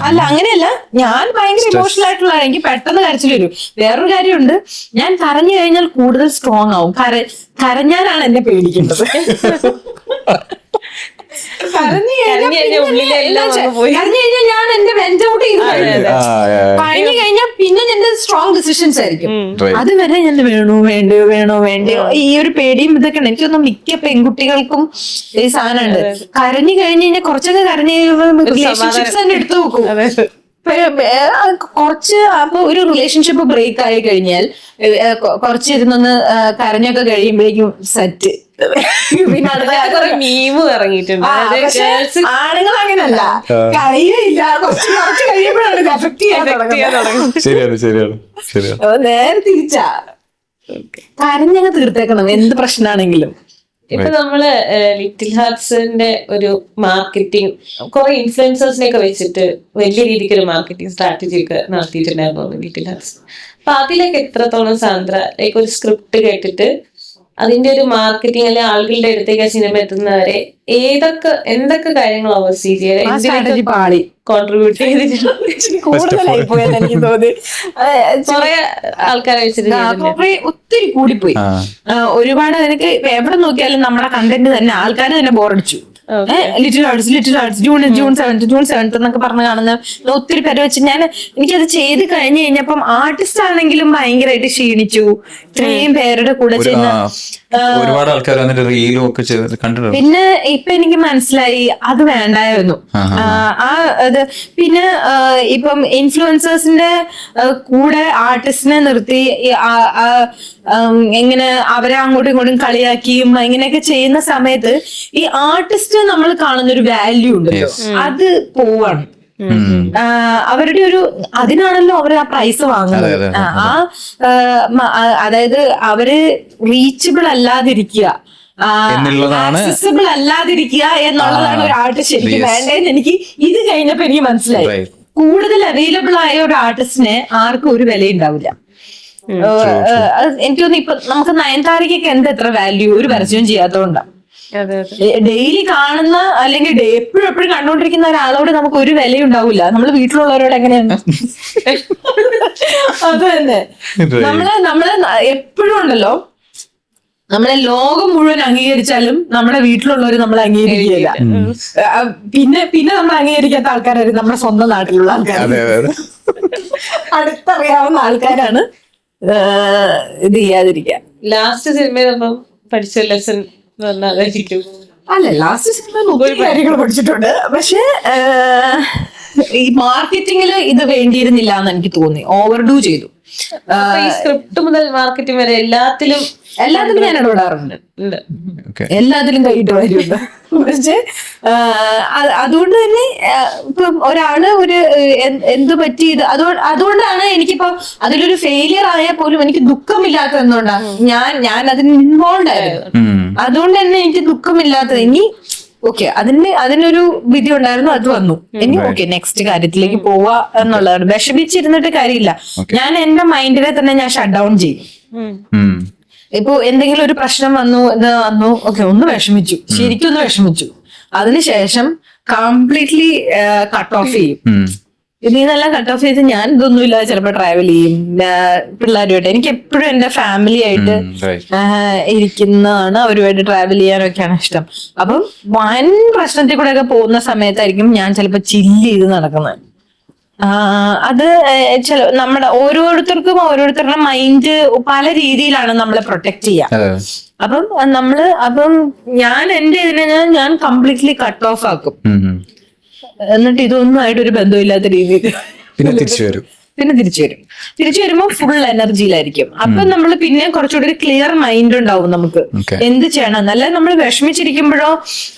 [SPEAKER 2] അല്ല, അങ്ങനെയല്ല. ഞാൻ ഭയങ്കര ഇമോഷണൽ ആയിട്ടുള്ള, എനിക്ക് പെട്ടെന്ന് കരച്ചിൽ വരും. വേറൊരു കാര്യമുണ്ട്, ഞാൻ കരഞ്ഞു കഴിഞ്ഞാൽ കൂടുതൽ സ്ട്രോങ് ആവും. കരഞ്ഞാലാണ് എന്നെ പേടിക്കേണ്ടത്. കരഞ്ഞു കഴിഞ്ഞാൽ ഞാൻ എന്റെ വെന്റ് ഔട്ട് ചെയ്ത് കഴിഞ്ഞു കഴിഞ്ഞാൽ പിന്നെ എന്റെ സ്ട്രോങ് ഡിസിഷൻസ് ആയിരിക്കും. അതുവരെ ഞാൻ വേണോ വേണ്ടയോ ഈ ഒരു പേടിയും ഇതൊക്കെ ഉണ്ട്. എനിക്കൊന്നും മിക്ക പെൺകുട്ടികൾക്കും ഈ സാധനമുണ്ട്. കരഞ്ഞു കഴിഞ്ഞ് കഴിഞ്ഞാൽ കുറച്ചൊക്കെ കരഞ്ഞു റിലേഷൻഷിപ്സ് തന്നെ എടുത്തു നോക്കും. കുറച്ച് അപ്പൊ ഒരു റിലേഷൻഷിപ്പ് ബ്രേക്ക് ആയി കഴിഞ്ഞാൽ കുറച്ച് ഇരുന്നൊന്ന് കരഞ്ഞൊക്കെ കഴിയുമ്പോഴേക്കും സെറ്റ്. പിന്നെ
[SPEAKER 3] മീമ് ഇറങ്ങിയിട്ടുണ്ട്.
[SPEAKER 2] ആണുങ്ങൾ അങ്ങനല്ല, കഴിയില്ല, കുറച്ച് കഴിയുമ്പോഴാണ് എഫക്ട് ചെയ്യാൻ. നേരെ തിരിച്ചാ കരഞ്ഞങ്ങ് തീർത്തേക്കണം എന്ത് പ്രശ്നമാണെങ്കിലും.
[SPEAKER 3] ഇപ്പൊ നമ്മള് ലിറ്റിൽ ഹാർട്സിന്റെ ഒരു മാർക്കറ്റിംഗ് കുറെ ഇൻഫ്ലുവൻസേഴ്സിനെയൊക്കെ വെച്ചിട്ട് വലിയ രീതിക്ക് ഒരു മാർക്കറ്റിംഗ് സ്ട്രാറ്റജി ഒക്കെ നടത്തിയിട്ടുണ്ടായിരുന്നു ലിറ്റിൽ ഹാർട്സ്. അപ്പൊ അതിലേക്ക് എത്രത്തോളം സാന്ദ്ര ലൈക്ക് ഒരു സ്ക്രിപ്റ്റ് കേട്ടിട്ട് അതിന്റെ ഒരു മാർക്കറ്റിംഗ് അല്ലെങ്കിൽ ആളുകളുടെ അടുത്തേക്ക് സിനിമ എത്തുന്നവരെ എന്തൊക്കെ കാര്യങ്ങൾ ഓവർസീ ചെയ്യാൻ കോൺട്രിബ്യൂട്ട് ചെയ്തിട്ടുണ്ട്? കുറെ ആൾക്കാരെ വെച്ചിട്ട്
[SPEAKER 2] ഒത്തിരി കൂടിപ്പോയി. ഒരുപാട് എനിക്ക് എവിടെ നോക്കിയാലും നമ്മുടെ കണ്ടന്റ് തന്നെ ആൾക്കാർ തന്നെ ബോറടിച്ചു. ലിറ്റിൽ ആർട്സ് ജൂൺ 7th എന്നൊക്കെ പറഞ്ഞ് കാണുന്ന ഒത്തിരി പേരെ വെച്ച് എനിക്കത് ചെയ്ത് കഴിഞ്ഞു കഴിഞ്ഞപ്പം ആർട്ടിസ്റ്റ് ആണെങ്കിലും ഭയങ്കരമായിട്ട് ക്ഷീണിച്ചു. ഇത്രയും പേരുടെ കൂടെ ചെയ്യുന്ന
[SPEAKER 1] ഒരുപാട് ആൾക്കാർ
[SPEAKER 2] പിന്നെ ഇപ്പൊ എനിക്ക് മനസ്സിലായി അത് വേണ്ടായിരുന്നു. പിന്നെ ഇപ്പം ഇൻഫ്ലുവൻസേഴ്സിന്റെ കൂടെ ആർട്ടിസ്റ്റിനെ നിർത്തി ഇങ്ങനെ അവരെ അങ്ങോട്ടും ഇങ്ങോട്ടും കളിയാക്കിയും ഇങ്ങനെയൊക്കെ ചെയ്യുന്ന സമയത്ത് ഈ ആർട്ടിസ്റ്റ് നമ്മൾ കാണുന്ന ഒരു വാല്യൂ ഉണ്ടല്ലോ, അത് പോവാണ്. അവരുടെ ഒരു അതിനാണല്ലോ അവർ ആ പ്രൈസ് വാങ്ങുന്നത്. അതായത് അവര് റീച്ചബിൾ അല്ലാതിരിക്കുക, ആക്സസിബിൾ അല്ലാതിരിക്കുക എന്നുള്ളതാണ് ഒരു ആർട്ടിസ്റ്റ് ശരിക്കും വേണ്ടതെന്ന് എനിക്ക് ഇത് കഴിഞ്ഞപ്പോ എനിക്ക് മനസ്സിലായി. കൂടുതൽ അവൈലബിൾ ആയ ഒരു ആർട്ടിസ്റ്റിന് ആർക്കും ഒരു വില ഉണ്ടാവില്ല. എനിക്ക് തോന്നുന്നു ഇപ്പൊ നമുക്ക് നയൻതാരയ്ക്കൊക്കെ എന്താ എത്ര വാല്യൂ ഒരു പരസ്യവും ചെയ്യാത്തതുകൊണ്ടാണ്. ഡെയിലി കാണുന്ന അല്ലെങ്കിൽ എപ്പോഴും എപ്പോഴും കണ്ടുകൊണ്ടിരിക്കുന്ന ഒരാളോട് നമുക്ക് ഒരു വിലയും ഉണ്ടാവില്ല. നമ്മള് വീട്ടിലുള്ളവരോട് എങ്ങനെയാണ്? അത് തന്നെ നമ്മള് എപ്പോഴും ഉണ്ടല്ലോ, നമ്മളെ ലോകം മുഴുവൻ അംഗീകരിച്ചാലും നമ്മുടെ വീട്ടിലുള്ളവർ നമ്മളെ അംഗീകരിക്കില്ല. പിന്നെ നമ്മൾ അംഗീകരിക്കാത്ത ആൾക്കാരായിരുന്നു നമ്മുടെ സ്വന്തം നാട്ടിലുള്ള ആൾക്കാർ, അടുത്തറിയാവുന്ന ആൾക്കാരാണ് ഇത് ചെയ്യാതിരിക്കുക.
[SPEAKER 3] ലാസ്റ്റ് സിനിമ പഠിച്ച ലെസൺ
[SPEAKER 2] അല്ല, ലാസ്റ്റ് സിനിമ ഒത്തിരി കാര്യങ്ങൾ പഠിച്ചിട്ടുണ്ട്. പക്ഷെ ഈ മാർക്കറ്റിങ്ങില് ഇത് വേണ്ടിയിരുന്നില്ല എന്ന് എനിക്ക് തോന്നി. ഓവർഡൂ ചെയ്തു.
[SPEAKER 3] സ്ക്രിപ്റ്റ് മുതൽ മാർക്കറ്റിംഗ് വരെ എല്ലാത്തിലും
[SPEAKER 2] ഞാൻ ഇടപെടാറുണ്ട്. എല്ലാത്തിലും കൈയിട്ട് വരുന്നുണ്ട്. പക്ഷെ അതുകൊണ്ട് തന്നെ ഇപ്പം ഒരാള് ഒരു എന്ത് പറ്റി ഇത് അതുകൊണ്ടാണ് എനിക്കിപ്പോ അതിലൊരു ഫെയിലിയർ ആയാൽ പോലും എനിക്ക് ദുഃഖമില്ലാത്തത് എന്തുകൊണ്ടാണ്, ഞാൻ അതിന് ഇൻവോൾവ് ആയിരുന്നു. അതുകൊണ്ട് തന്നെ എനിക്ക് ദുഃഖമില്ലാത്തത്. ഇനി ഓക്കെ, അതിനൊരു വിധി ഉണ്ടായിരുന്നു, അത് വന്നു. ഇനി ഓക്കെ, നെക്സ്റ്റ് കാര്യത്തിലേക്ക് പോവാ എന്നുള്ളതാണ്. വിഷമിച്ചിരുന്നിട്ട് കാര്യമില്ല. ഞാൻ എന്റെ മൈൻഡിനെ തന്നെ ഞാൻ ഷട്ട് ഡൗൺ ചെയ്യും. ഇപ്പൊ എന്തെങ്കിലും ഒരു പ്രശ്നം വന്നു, ഇത് വന്നു, ഓക്കെ, ഒന്ന് വിഷമിച്ചു, ശരിക്കും ഒന്ന് വിഷമിച്ചു. അതിനുശേഷം കംപ്ലീറ്റ്ലി കട്ട് ഓഫ് ചെയ്യും. ഇതിൽ നിന്നെല്ലാം കട്ട് ഓഫ് ചെയ്ത് ഞാൻ ഇതൊന്നുമില്ല ചിലപ്പോൾ ട്രാവൽ ചെയ്യും പിള്ളേരുമായിട്ട്. എനിക്ക് എപ്പോഴും എന്റെ ഫാമിലി ആയിട്ട് ഇരിക്കുന്നതാണ്, അവരുമായിട്ട് ട്രാവൽ ചെയ്യാനൊക്കെയാണ് ഇഷ്ടം. അപ്പം വൻ പ്രശ്നത്തിൽ കൂടെ ഒക്കെ പോകുന്ന സമയത്തായിരിക്കും ഞാൻ ചിലപ്പോൾ ചില്ല് ചെയ്ത് നടക്കുന്നത്. അത് നമ്മുടെ ഓരോരുത്തർക്കും ഓരോരുത്തരുടെ മൈൻഡ് പല രീതിയിലാണ് നമ്മളെ പ്രൊട്ടക്ട് ചെയ്യുക. അപ്പം ഞാൻ എന്റെ ഇതിനെ ഞാൻ കംപ്ലീറ്റ്ലി കട്ട് ഓഫ് ആക്കും. എന്നിട്ട് ഇതൊന്നും ആയിട്ടൊരു ബന്ധമില്ലാത്ത രീതിയിൽ
[SPEAKER 1] പിന്നെ തിരിച്ചു വരും.
[SPEAKER 2] തിരിച്ചു വരുമ്പോൾ ഫുൾ എനർജിയിലായിരിക്കും. അപ്പൊ നമ്മൾ പിന്നെ കുറച്ചുകൂടി ഒരു ക്ലിയർ മൈൻഡ് ഉണ്ടാവും നമുക്ക് എന്ത് ചെയ്യണം. അല്ല നമ്മൾ വിഷമിച്ചിരിക്കുമ്പോഴോ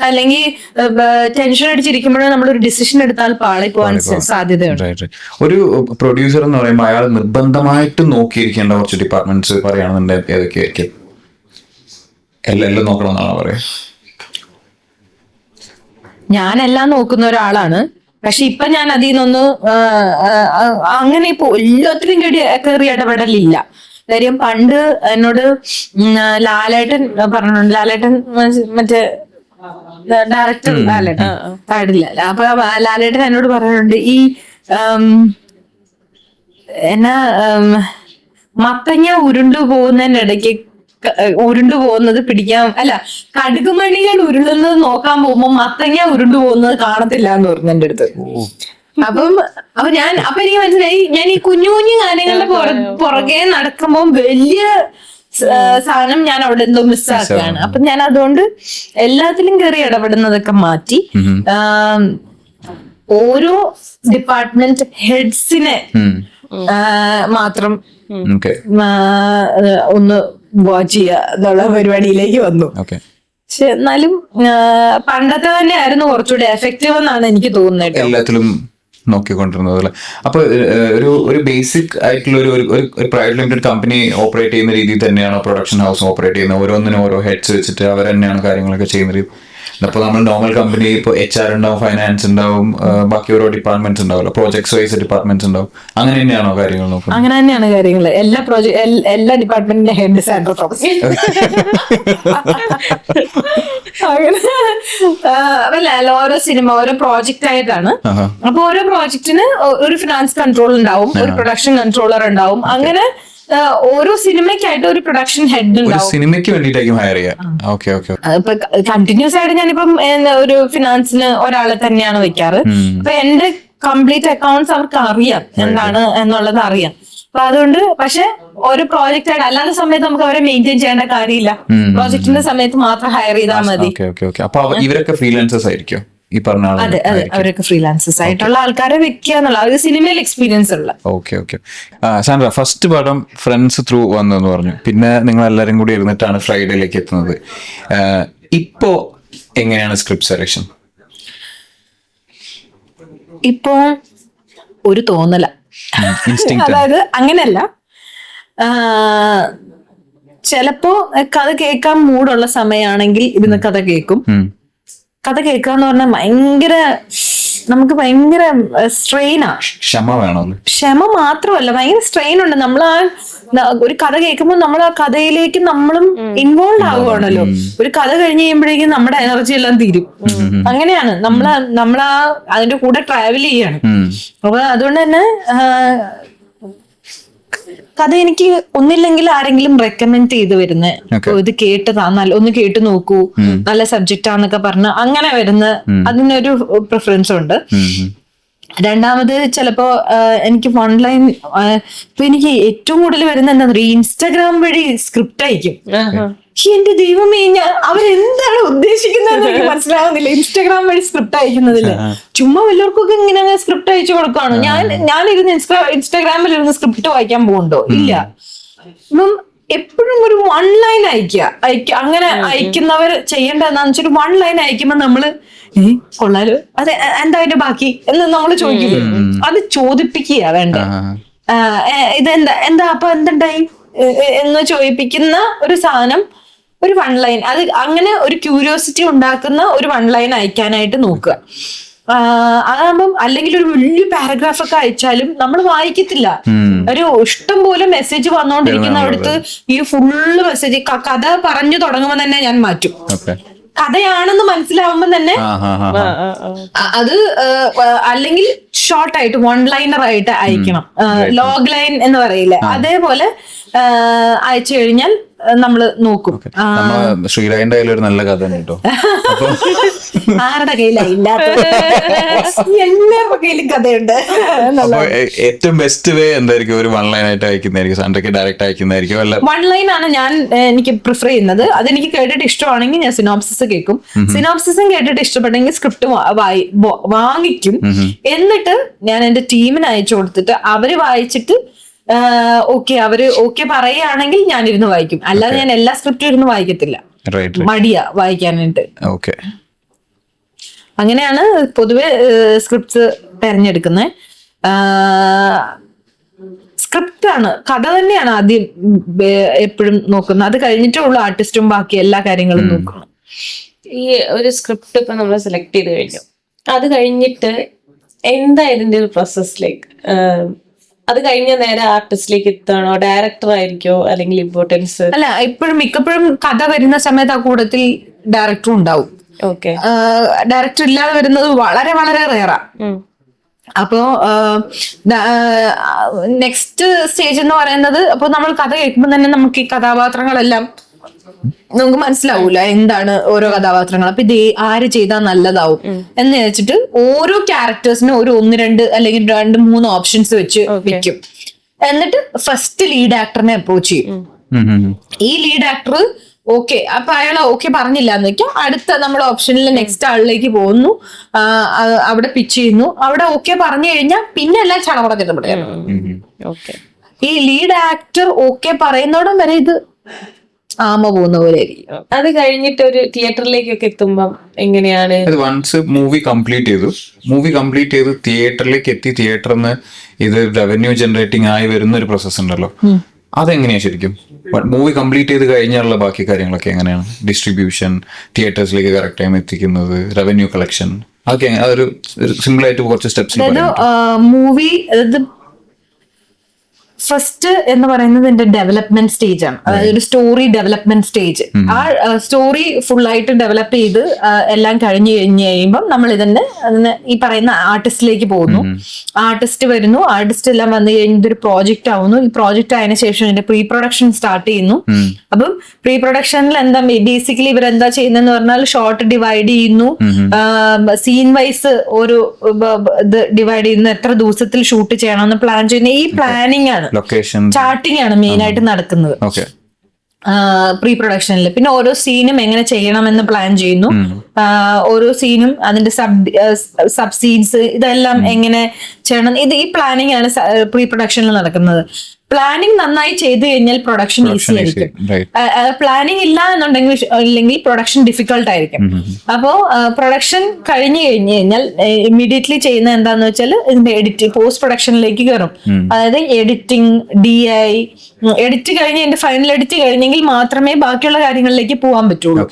[SPEAKER 2] അല്ലെങ്കിൽ ടെൻഷൻ അടിച്ചിരിക്കുമ്പോഴോ നമ്മളൊരു ഡിസിഷൻ എടുത്താൽ പാളി പോകാൻ സാധ്യതയുണ്ട്.
[SPEAKER 1] ഒരു പ്രൊഡ്യൂസർ എന്ന് പറയുമ്പോൾ അയാൾ നിർബന്ധമായിട്ട് നോക്കിയിരിക്കേണ്ട കുറച്ച് ഡിപ്പാർട്ട്മെന്റ്സ് പറയുകയാണെന്നുണ്ടെങ്കിൽ ഏതൊക്കെയായിരിക്കും? എല്ലാം നോക്കണമെന്നാണോ പറയാ?
[SPEAKER 2] ഞാനെല്ലാം നോക്കുന്ന ഒരാളാണ്. പക്ഷെ ഇപ്പൊ ഞാൻ അതിൽ നിന്നൊന്ന് അങ്ങനെ ഇപ്പൊ എല്ലാത്തിനും കയറി ഇടപെടലില്ല. കാര്യം പണ്ട് എന്നോട് ലാലേട്ടൻ പറഞ്ഞിട്ടുണ്ട്. ലാലേട്ടൻ മറ്റേ ഡയറക്ടർ ലാലേട്ടൻ പാടില്ല. അപ്പൊ ലാലേട്ടൻ എന്നോട് പറഞ്ഞിട്ടുണ്ട്, ഈ എന്നാ മത്തങ്ങ ഉരുണ്ടു പോകുന്നതിനിടയ്ക്ക് ഉരുണ്ടു പോകുന്നത് പിടിക്കാൻ അല്ല, കടുകുമണികൾ ഉരുളുന്നത് നോക്കാൻ പോകുമ്പോ മത്തങ്ങ ഉരുണ്ടു പോകുന്നത് കാണത്തില്ല എന്ന് പറഞ്ഞു എന്റെ അടുത്ത്. അപ്പൊ എനിക്ക് മനസ്സിലായി, ഞാൻ ഈ കുഞ്ഞു കുഞ്ഞു കാര്യങ്ങളുടെ പുറകെ നടക്കുമ്പോ വലിയ സാധനം ഞാൻ അവിടെ എന്തോ മിസ്സാക്കുകയാണ്. അപ്പൊ ഞാൻ അതുകൊണ്ട് എല്ലാത്തിലും കയറി ഇടപെടുന്നതൊക്കെ മാറ്റി ഓരോ ഡിപ്പാർട്ട്മെന്റ് ഹെഡ്സിനെ മാത്രം ഒന്ന് വാച്ച് ചെയ്യുക എന്നുള്ള പരിപാടിയിലേക്ക് വന്നു. പക്ഷെ എന്നാലും പണ്ടത്തെ തന്നെ ആയിരുന്നു കുറച്ചുകൂടി എഫക്റ്റീവ് എന്നാണ് എനിക്ക് തോന്നുന്നത്.
[SPEAKER 1] എല്ലാത്തിലും നോക്കിക്കൊണ്ടിരുന്നത്. അപ്പൊ ഒരു ബേസിക് ആയിട്ടുള്ള ഒരു പ്രൈവറ്റ് ലിമിറ്റഡ് കമ്പനി ഓപ്പറേറ്റ് ചെയ്യുന്ന രീതിയിൽ തന്നെയാണോ പ്രൊഡക്ഷൻ ഹൗസ് ഓപ്പറേറ്റ് ചെയ്യുന്നത്? ഓരോന്നിനും ഓരോ ഹെഡ്സ് വെച്ചിട്ട് അവർ തന്നെയാണ് കാര്യങ്ങളൊക്കെ ചെയ്യുന്നത്. അപ്പൊ നമ്മൾ നോർമൽ കമ്പനി ഇപ്പോൾ HR ഉണ്ടാവും, ഫൈനാൻസ് ഉണ്ടാവും, ബാക്കി ഓരോ ഡിപ്പാർട്ട്മെന്റ്സ് ഉണ്ടാവുമല്ലോ, പ്രോജക്ട്സ് വൈസ് ഡിപ്പാർട്ട്മെന്റ്സ് ഉണ്ടാവും. അങ്ങനെ തന്നെയാണോ കാര്യങ്ങൾ നോക്കുന്നത്?
[SPEAKER 2] അങ്ങനെ തന്നെയാണ് കാര്യങ്ങൾ. എല്ലാ ഡിപ്പാർട്ട്മെന്റിന്റെ ഹെഡ് സെൻട്രൽ ഓഫീസ് അല്ല, ഓരോ സിനിമ ഓരോ പ്രോജക്റ്റ് ആയിട്ടാണ്. അപ്പൊ ഓരോ പ്രോജക്റ്റിന് ഒരു ഫിനാൻസ് കൺട്രോൾ ഉണ്ടാവും, ഒരു പ്രൊഡക്ഷൻ കൺട്രോളർ ഉണ്ടാവും. അങ്ങനെ ഓരോ സിനിമയ്ക്കായിട്ട് ഒരു പ്രൊഡക്ഷൻ ഹെഡ് ഉണ്ടാവും.
[SPEAKER 1] സിനിമയ്ക്ക് വേണ്ടിയിട്ടായിരിക്കും ഹയർ ചെയ്യാം.
[SPEAKER 2] ഇപ്പൊ കണ്ടിന്യൂസ് ആയിട്ട് ഞാനിപ്പം ഒരു ഫിനാൻസിന് ഒരാളെ തന്നെയാണ് വെക്കാറ്. അപ്പൊ എന്റെ കംപ്ലീറ്റ് അക്കൗണ്ട്സ് അവർക്ക് അറിയാം എന്താണ് എന്നുള്ളത് അറിയാം. അപ്പൊ അതുകൊണ്ട് പക്ഷെ ഒരു പ്രോജക്റ്റ് ആയിട്ട് അല്ലാത്ത സമയത്ത് നമുക്ക് അവരെ മെയിൻറ്റെയിൻ ചെയ്യേണ്ട കാര്യമില്ല. പ്രോജക്റ്റിന്റെ സമയത്ത് മാത്രം ഹയർ ചെയ്താൽ മതി.
[SPEAKER 1] അപ്പൊ ഇവരൊക്കെ ഫ്രീലാൻസേഴ്സ് ആയിരിക്കും ഈ പറഞ്ഞ?
[SPEAKER 2] അതെ, അവരൊക്കെ ഫ്രീലാൻസേഴ്സ് ആയിട്ടുള്ള ആൾക്കാരെ വെക്കുക എന്നുള്ള ഒരു സിനിമയിൽ എക്സ്പീരിയൻസ് ഉള്ള.
[SPEAKER 1] ഓക്കെ. സാൻഡ്ര, ഫസ്റ്റ് പടം ഫ്രണ്ട്സ് ത്രൂ വന്നെന്ന് പറഞ്ഞു. പിന്നെ നിങ്ങൾ എല്ലാരും കൂടി ഇരുന്നിട്ടാണ് ഫ്രൈഡേയിലേക്ക് എത്തുന്നത്. ഇപ്പോ എങ്ങനെയാണ് സ്ക്രിപ്റ്റ് സെലക്ഷൻ?
[SPEAKER 2] ഇപ്പോ ഒരു തോന്നല,
[SPEAKER 1] ഇൻസ്റ്റിങ്ക്റ്റ്.
[SPEAKER 2] അതായത് അങ്ങനെയല്ല, ചിലപ്പോ കഥ കേൾക്കാൻ മൂടുള്ള സമയമാണെങ്കിൽ ഇരുന്ന് കഥ കേൾക്കും. കഥ കേൾക്കാന്ന് പറഞ്ഞാൽ നമുക്ക് ഭയങ്കര സ്ട്രെയിനാ.
[SPEAKER 1] ക്ഷമ വേണം.
[SPEAKER 2] ക്ഷമ മാത്രമല്ല, ഭയങ്കര സ്ട്രെയിൻ ഉണ്ട്. നമ്മൾ ഒരു കഥ കേൾക്കുമ്പോൾ നമ്മൾ ആ കഥയിലേക്ക് നമ്മളും ഇൻവോൾവ് ആവുകയാണല്ലോ. ഒരു കഥ കഴിഞ്ഞ് കഴിയുമ്പോഴേക്കും നമ്മുടെ എനർജി എല്ലാം തീരും. അങ്ങനെയാണ് നമ്മളാ അതിന്റെ കൂടെ ട്രാവൽ ചെയ്യാണ്. അപ്പൊ അതുകൊണ്ട് തന്നെ കഥ എനിക്ക് ഒന്നില്ലെങ്കിൽ ആരെങ്കിലും റെക്കമെൻഡ് ചെയ്ത് വരുന്ന, ഇത് കേട്ടതാ, ഒന്ന് കേട്ട് നോക്കൂ, നല്ല സബ്ജക്റ്റ് ആന്നൊക്കെ പറഞ്ഞ് അങ്ങനെ വരുന്ന, അതിനൊരു പ്രിഫറൻസ് ഉണ്ട്. രണ്ടാമത് ചിലപ്പോ എനിക്ക് ഓൺലൈൻ, ഇപ്പൊ എനിക്ക് ഏറ്റവും കൂടുതൽ വരുന്ന എന്താ പറയുക, ഇൻസ്റ്റാഗ്രാം വഴി സ്ക്രിപ്റ്റ് അയക്കും. എന്റെ ദൈവമേ, അവരെന്താണ് ഉദ്ദേശിക്കുന്നതെന്ന് എനിക്ക് മനസ്സിലാവുന്നില്ല. ഇൻസ്റ്റാഗ്രാം വഴി സ്ക്രിപ്റ്റ് അയക്കുന്നതില് ചുമ്മാ വല്ലവർക്കൊക്കെ ഇങ്ങനെ സ്ക്രിപ്റ്റ് അയച്ചു കൊടുക്കുകയാണ്. ഞാനിരുന്ന് ഇൻസ്റ്റാഗ്രാമിൽ ഇരുന്ന് സ്ക്രിപ്റ്റ് വായിക്കാൻ പോകുന്നുണ്ടോ? ഇല്ല. അപ്പം എപ്പോഴും ഒരു 1 ലൈൻ അങ്ങനെ അയക്കുന്നവർ ചെയ്യേണ്ടതെന്നാന്ന് വെച്ചാൽ 1 ലൈൻ അയക്കുമ്പോ നമ്മള് കൊള്ളാലോ, അത് എന്താ അതിന്റെ ബാക്കി എന്ന് നമ്മൾ ചോദിക്കില്ലേ, അത് ചോദിപ്പിക്കുക വേണ്ട. എന്താ അപ്പൊ എന്തുണ്ടായി എന്ന് ചോദിപ്പിക്കുന്ന ഒരു സാധനം, ഒരു 1 ലൈൻ, അത് അങ്ങനെ ഒരു ക്യൂരിയോസിറ്റി ഉണ്ടാക്കുന്ന ഒരു 1 ലൈൻ അയക്കാനായിട്ട് നോക്കുക. അതാകുമ്പം അല്ലെങ്കിൽ ഒരു വലിയ പാരഗ്രാഫ് ഒക്കെ അയച്ചാലും നമ്മൾ വായിക്കത്തില്ല. ഒരു ഇഷ്ടം പോലെ മെസ്സേജ് വന്നോണ്ടിരിക്കുന്ന അടുത്ത് ഈ ഫുള്ള് മെസ്സേജ്, കഥ പറഞ്ഞു തുടങ്ങുമ്പോൾ തന്നെ ഞാൻ മാറ്റും. കഥയാണെന്ന് മനസ്സിലാവുമ്പോ തന്നെ അത് അല്ലെങ്കിൽ ഷോർട്ടായിട്ട് 1 ലൈനർ ആയിട്ട് അയക്കണം. ലോഗ് ലൈൻ എന്ന് പറയില്ല, അതേപോലെ അയച്ചു കഴിഞ്ഞാൽ നമ്മള് നോക്കും.
[SPEAKER 1] ശ്രീരാഗിന്റെ കയ്യിൽ ഒരു നല്ല കഥ കേട്ടോ.
[SPEAKER 2] ആരുടെ കയ്യിലില്ലാത്ത എല്ലാവരുടെ കയ്യിലും കഥയുണ്ട്.
[SPEAKER 1] ഏറ്റവും ബെസ്റ്റ് വേ എന്തായിരിക്കും? ഒരു 1 ലൈൻ ആയിട്ട് അയക്കുന്നതായിരിക്കും, സാൻഡ്രയ്ക്ക് ഡയറക്റ്റ് അയക്കുന്നതായിരിക്കും?
[SPEAKER 2] 1 ലൈൻ ആണ് എനിക്ക് പ്രിഫർ ചെയ്യുന്നത്. അതെനിക്ക് കേട്ടിട്ട് ഇഷ്ടമാണെങ്കിൽ ഞാൻ സിനോപ്സിസ് കേൾക്കും. സിനോപ്സിസും കേട്ടിട്ട് ഇഷ്ടപ്പെട്ടെങ്കിൽ സ്ക്രിപ്റ്റ് വാങ്ങിക്കും. എന്നിട്ട് ഞാൻ എന്റെ ടീമിന് അയച്ചു കൊടുത്തിട്ട് അവര് വായിച്ചിട്ട് അവര് പറയുകയാണെങ്കിൽ ഞാൻ ഇരുന്ന് വായിക്കും. അല്ലാതെ ഞാൻ എല്ലാ സ്ക്രിപ്റ്റും ഇരുന്ന് വായിക്കത്തില്ല, മടിയാ വായിക്കാനായിട്ട്. അങ്ങനെയാണ് പൊതുവെ സ്ക്രിപ്റ്റ്സ് തെരഞ്ഞെടുക്കുന്നത്. സ്ക്രിപ്റ്റ് ആണ്, കഥ തന്നെയാണ് ആദ്യം എപ്പോഴും നോക്കുന്നത്. അത് കഴിഞ്ഞിട്ടേ ഉള്ളൂ ആർട്ടിസ്റ്റും ബാക്കി എല്ലാ കാര്യങ്ങളും നോക്കുന്നത്.
[SPEAKER 3] ഈ ഒരു സ്ക്രിപ്റ്റ് ഇപ്പൊ നമ്മൾ സെലക്ട് ചെയ്ത് കഴിഞ്ഞു, അത് കഴിഞ്ഞിട്ട് എന്താ ഇതിന്റെ ഒരു പ്രോസസ്സിലേക്ക്, അത് കഴിഞ്ഞ നേരെ ആർട്ടിസ്റ്റിലേക്ക് എത്തണോ, ഡയറക്ടർ ആയിരിക്കോ, അല്ലെങ്കിൽ ഇമ്പോർട്ടൻസ്?
[SPEAKER 2] അല്ല, മിക്കപ്പോഴും കഥ വരുന്ന സമയത്ത് ആ കൂട്ടത്തിൽ ഡയറക്ടറും ഉണ്ടാവും. ഡയറക്ടർ ഇല്ലാതെ വരുന്നത് വളരെ വളരെ റെയറാ. അപ്പോ നെക്സ്റ്റ് സ്റ്റേജ് എന്ന് പറയുന്നത്, അപ്പൊ നമ്മൾ കഥ കേൾക്കുമ്പോൾ തന്നെ നമുക്ക് ഈ കഥാപാത്രങ്ങളെല്ലാം നമുക്ക് മനസ്സിലാവൂല എന്താണ് ഓരോ കഥാപാത്രങ്ങൾ. അപ്പൊ ഇത് ആര് ചെയ്താൽ നല്ലതാവും എന്ന് വെച്ചിട്ട് ഓരോ ക്യാരക്ടേഴ്സിനും ഒരു 1, 2 അല്ലെങ്കിൽ 2, 3 ഓപ്ഷൻസ് വെച്ച് വെക്കും. എന്നിട്ട് ഫസ്റ്റ് ലീഡ് ആക്ടറിനെ അപ്രോച്ച് ചെയ്യും. ഈ ലീഡ് ആക്ടർ അപ്പൊ അയാൾ പറഞ്ഞില്ല എന്ന് വെക്കാം, അടുത്ത നമ്മുടെ ഓപ്ഷനിൽ നെക്സ്റ്റ് ആളിലേക്ക് പോകുന്നു, അവിടെ പിച്ച് ചെയ്യുന്നു. അവിടെ പറഞ്ഞു കഴിഞ്ഞാൽ പിന്നെ എല്ലാം ചടപടച്ചിട്ട് ഈ ലീഡ് ആക്ടർ പറയുന്നോടം വരെ ഇത് ആമ പോകുന്ന പോലെ ആയിരിക്കും.
[SPEAKER 3] അത് കഴിഞ്ഞിട്ട് ഒരു തിയേറ്ററിലേക്കൊക്കെ എത്തുമ്പം എങ്ങനെയാണ്?
[SPEAKER 1] വൺസ് മൂവി കംപ്ലീറ്റ് ചെയ്തു തിയേറ്ററിലേക്ക് എത്തി, തിയേറ്ററിൽ നിന്ന് ഇത് റവന്യൂ ജനറേറ്റിംഗ് ആയി വരുന്ന ഒരു പ്രോസസ് ഉണ്ടല്ലോ, അതെങ്ങനെയാ ശരിക്കും? മൂവി കംപ്ലീറ്റ് ചെയ്ത് കഴിഞ്ഞാലുള്ള ബാക്കി കാര്യങ്ങളൊക്കെ എങ്ങനെയാണ്? ഡിസ്ട്രിബ്യൂഷൻ, തിയേറ്റേഴ്സിലേക്ക് കറക്റ്റ് ടൈം എത്തിക്കുന്നത്, റവന്യൂ കളക്ഷൻ, അതൊക്കെ അതൊരു സിമ്പിൾ ആയിട്ട് കുറച്ച് സ്റ്റെപ്സ്.
[SPEAKER 2] മൂവി ഫസ്റ്റ് എന്ന് പറയുന്നത് എന്റെ ഡെവലപ്മെന്റ് സ്റ്റേജ് ആണ്. അതായത് ഒരു സ്റ്റോറി ഡെവലപ്മെന്റ് സ്റ്റേജ്. ആ സ്റ്റോറി ഫുള്ളായിട്ട് ഡെവലപ്പ് ചെയ്ത് എല്ലാം കഴിഞ്ഞ് കഴിയുമ്പം നമ്മൾ അതിന് ഈ പറയുന്ന ആർട്ടിസ്റ്റിലേക്ക് പോകുന്നു. ആർട്ടിസ്റ്റ് വരുന്നു, ആർട്ടിസ്റ്റ് എല്ലാം വന്നു കഴിഞ്ഞ് ഇതൊരു പ്രോജക്റ്റ് ആവുന്നു. ഈ പ്രോജക്റ്റ് ആയതിനു ശേഷം ഇതിന്റെ പ്രീ പ്രൊഡക്ഷൻ സ്റ്റാർട്ട് ചെയ്യുന്നു. അപ്പം പ്രീ പ്രൊഡക്ഷനിൽ എന്താ ബേസിക്കലി ഇവരെന്താ ചെയ്യുന്നതെന്ന് പറഞ്ഞാൽ ഷോർട്ട് ഡിവൈഡ് ചെയ്യുന്നു, സീൻ വൈസ് ഓരോ ഇത് ഡിവൈഡ് ചെയ്യുന്നു, എത്ര ദിവസത്തിൽ ഷൂട്ട് ചെയ്യണമെന്ന് പ്ലാൻ ചെയ്യുന്ന ഈ പ്ലാനിങ് ആണ്, ചാർട്ടിംഗ് ആണ് മെയിൻ ആയിട്ട് നടക്കുന്നത് പ്രീ പ്രൊഡക്ഷനിൽ. പിന്നെ ഓരോ സീനും എങ്ങനെ ചെയ്യണമെന്ന് പ്ലാൻ ചെയ്യുന്നു. ഓരോ സീനും അതിന്റെ സബ് സീൻസ് ഇതെല്ലാം എങ്ങനെ ചെയ്യണം, ഈ പ്ലാനിങ് ആണ് പ്രീ പ്രൊഡക്ഷനിൽ നടക്കുന്നത്. പ്ലാനിങ് നന്നായി ചെയ്തു കഴിഞ്ഞാൽ പ്രൊഡക്ഷൻ ഈസി ആയിരിക്കും. പ്ലാനിങ് ഇല്ല എന്നുണ്ടെങ്കിൽ ഇല്ലെങ്കിൽ പ്രൊഡക്ഷൻ ഡിഫിക്കൾട്ട് ആയിരിക്കും. അപ്പോ പ്രൊഡക്ഷൻ കഴിഞ്ഞു കഴിഞ്ഞാൽ ഇമ്മീഡിയറ്റ്ലി ചെയ്യുന്ന എന്താന്ന് വെച്ചാൽ ഇതിന്റെ പോസ്റ്റ് പ്രൊഡക്ഷനിലേക്ക് കയറും. അതായത് എഡിറ്റിംഗ്, DI, എഡിറ്റ് കഴിഞ്ഞ് എന്റെ ഫൈനൽ എഡിറ്റ് കഴിഞ്ഞെങ്കിൽ മാത്രമേ ബാക്കിയുള്ള കാര്യങ്ങളിലേക്ക് പോകാൻ പറ്റുള്ളൂ.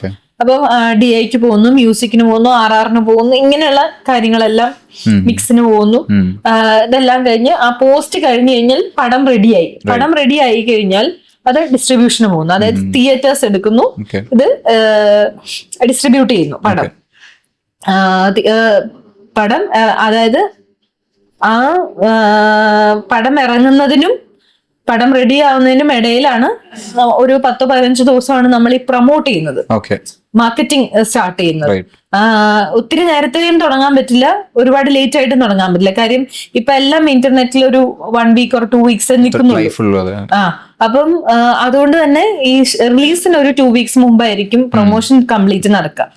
[SPEAKER 2] അപ്പം DIക്ക് പോകുന്നു, മ്യൂസിക്കിന് പോകുന്നു, RRന് പോകുന്നു, ഇങ്ങനെയുള്ള കാര്യങ്ങളെല്ലാം മിക്സിന് പോകുന്നു. ഇതെല്ലാം കഴിഞ്ഞ് ആ പോസ്റ്റ് കഴിഞ്ഞു കഴിഞ്ഞാൽ പടം റെഡിയായി. പടം റെഡി ആയി കഴിഞ്ഞാൽ അത് ഡിസ്ട്രിബ്യൂഷന് പോകുന്നു. അതായത് തിയേറ്റേഴ്സ് എടുക്കുന്നു, ഇത് ഡിസ്ട്രിബ്യൂട്ട് ചെയ്യുന്നു പടം. പടം അതായത് ആ പടം ഇറങ്ങുന്നതിനും പടം റെഡി ആവുന്നതിനും ഇടയിലാണ് ഒരു 10-15 ദിവസമാണ് നമ്മൾ ഈ പ്രൊമോട്ട് ചെയ്യുന്നത്, മാർക്കറ്റിംഗ് സ്റ്റാർട്ട് ചെയ്യുന്നത്. ഒത്തിരി നേരത്തെയും തുടങ്ങാൻ പറ്റില്ല, ഒരുപാട് ലേറ്റ് ആയിട്ടും തുടങ്ങാൻ പറ്റില്ല. കാര്യം ഇപ്പൊ എല്ലാം ഇന്റർനെറ്റിൽ ഒരു 1 വീക്ക് or 2 വീക്സ് നിൽക്കുന്നുള്ളൂ. അപ്പം അതുകൊണ്ട് തന്നെ ഈ റിലീസിന് ഒരു 2 വീക്സ് മുമ്പായിരിക്കും പ്രൊമോഷൻ കംപ്ലീറ്റ് നടക്കുക.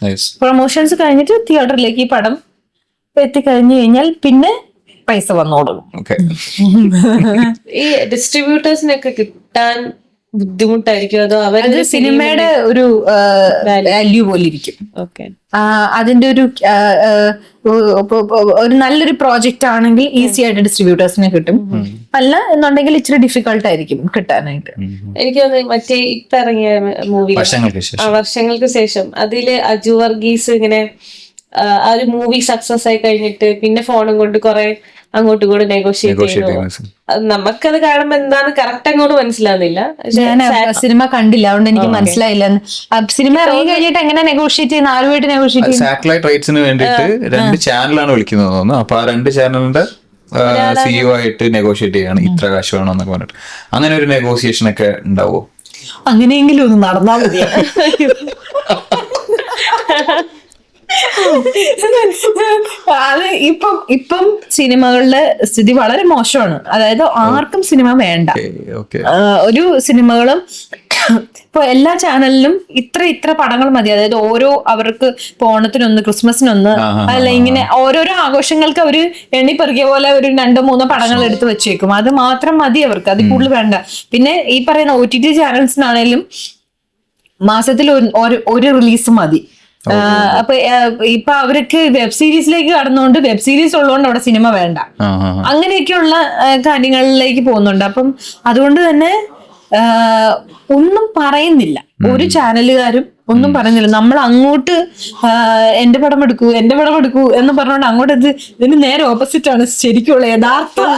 [SPEAKER 2] പ്രൊമോഷൻസ് കഴിഞ്ഞിട്ട് തിയേറ്ററിലേക്ക് ഈ പടം എത്തിക്കഴിഞ്ഞു കഴിഞ്ഞാൽ പിന്നെ പൈസ വന്നോളും.
[SPEAKER 3] ഈ ഡിസ്ട്രിബ്യൂട്ടേഴ്സിനൊക്കെ കിട്ടാൻ ബുദ്ധിമുട്ടായിരിക്കും അതോ അവര്
[SPEAKER 2] സിനിമയുടെ ഒരു വാല്യൂ പോലെ ഇരിക്കും. അതിന്റെ ഒരു നല്ലൊരു പ്രോജക്റ്റ് ആണെങ്കിൽ ഈസി ആയിട്ട് ഡിസ്ട്രിബ്യൂട്ടേഴ്സിനെ കിട്ടും. അല്ല എന്നുണ്ടെങ്കിൽ ഇച്ചിരി ഡിഫിക്കൾട്ട് ആയിരിക്കും കിട്ടാനായിട്ട്.
[SPEAKER 3] എനിക്ക് തോന്നുന്നു മറ്റേ ഇപ്പൊ ഇറങ്ങിയ മൂവി വർഷങ്ങൾക്ക് ശേഷം അതില് അജു വർഗീസ് ഇങ്ങനെ ആ ഒരു മൂവി സക്സസ് ആയി കഴിഞ്ഞിട്ട് പിന്നെ ഫോണും കൊണ്ട് കുറെ അങ്ങോട്ടും ഇങ്ങോട്ടും നെഗോഷിയേറ്റ് ചെയ്യുന്നു. നമുക്കത് കാണുമ്പോ എന്താണ് കറക്റ്റ് അങ്ങോട്ട് മനസ്സിലാവുന്നില്ല.
[SPEAKER 2] ഞാൻ സിനിമ കണ്ടില്ല, അതുകൊണ്ട് എനിക്ക് മനസ്സിലായില്ല. സിനിമ ഇറങ്ങി കഴിഞ്ഞിട്ട് എങ്ങനെ നെഗോഷിയേറ്റ് ചെയ്യുന്ന, ആരുമായിട്ട് നെഗോഷിയേറ്റ് ചെയ്യുന്നത്?
[SPEAKER 1] സാറ്റലൈറ്റ് റൈറ്റ്സിന് വേണ്ടിയിട്ട് 2 ചാനലാണ് വിളിക്കുന്നത് തോന്നുന്നു. അപ്പൊ ആ 2 ചാനലിന്റെ CEO ആയിട്ട് നെഗോഷിയേറ്റ് ചെയ്യാണ്, ഇത്ര കാശ് വേണം എന്നൊക്കെ പറഞ്ഞിട്ട്. അങ്ങനെ ഒരു നെഗോസിയേഷൻ ഒക്കെ ഉണ്ടാവോ?
[SPEAKER 2] അങ്ങനെയെങ്കിലും ഒന്ന് നടന്നാൽ മതി. അത് ഇപ്പം സിനിമകളുടെ സ്ഥിതി വളരെ മോശമാണ്. അതായത് ആർക്കും സിനിമ വേണ്ട. ഒരു സിനിമകളും ഇപ്പൊ എല്ലാ ചാനലിലും ഇത്ര പടങ്ങൾ മതി. അതായത് ഓരോ അവർക്ക് ഓണത്തിനൊന്ന്, ക്രിസ്മസിനൊന്ന്, അല്ല ഇങ്ങനെ ഓരോരോ ആഘോഷങ്ങൾക്ക് അവര് എണ്ണിപ്പെറുകിയ പോലെ ഒരു 2-3 പടങ്ങൾ എടുത്ത് വെച്ചേക്കും. അത് മാത്രം മതി അവർക്ക്, അത് കൂടുതൽ വേണ്ട. പിന്നെ ഈ പറയുന്ന OTT ചാനൽസിനാണേലും മാസത്തിൽ ഒരു റിലീസ് മതി. അപ്പൊ ഇപ്പൊ അവർക്ക് വെബ് സീരീസിലേക്ക് കടന്നുകൊണ്ട് വെബ് സീരീസ് ഉള്ളതുകൊണ്ട് അവിടെ സിനിമ വേണ്ട, അങ്ങനെയൊക്കെയുള്ള കാര്യങ്ങളിലേക്ക് പോകുന്നുണ്ട്. അപ്പം അതുകൊണ്ട് തന്നെ ഒന്നും പറയുന്നില്ല, ഒരു ചാനലുകാരും ഒന്നും പറയുന്നില്ല. നമ്മൾ അങ്ങോട്ട് എന്റെ പടം എടുക്കൂ എന്ന് പറഞ്ഞുകൊണ്ട് അങ്ങോട്ട് ഇതിന് നേരെ ഓപ്പോസിറ്റ് ആണ് ശരിക്കുള്ള യഥാർത്ഥം.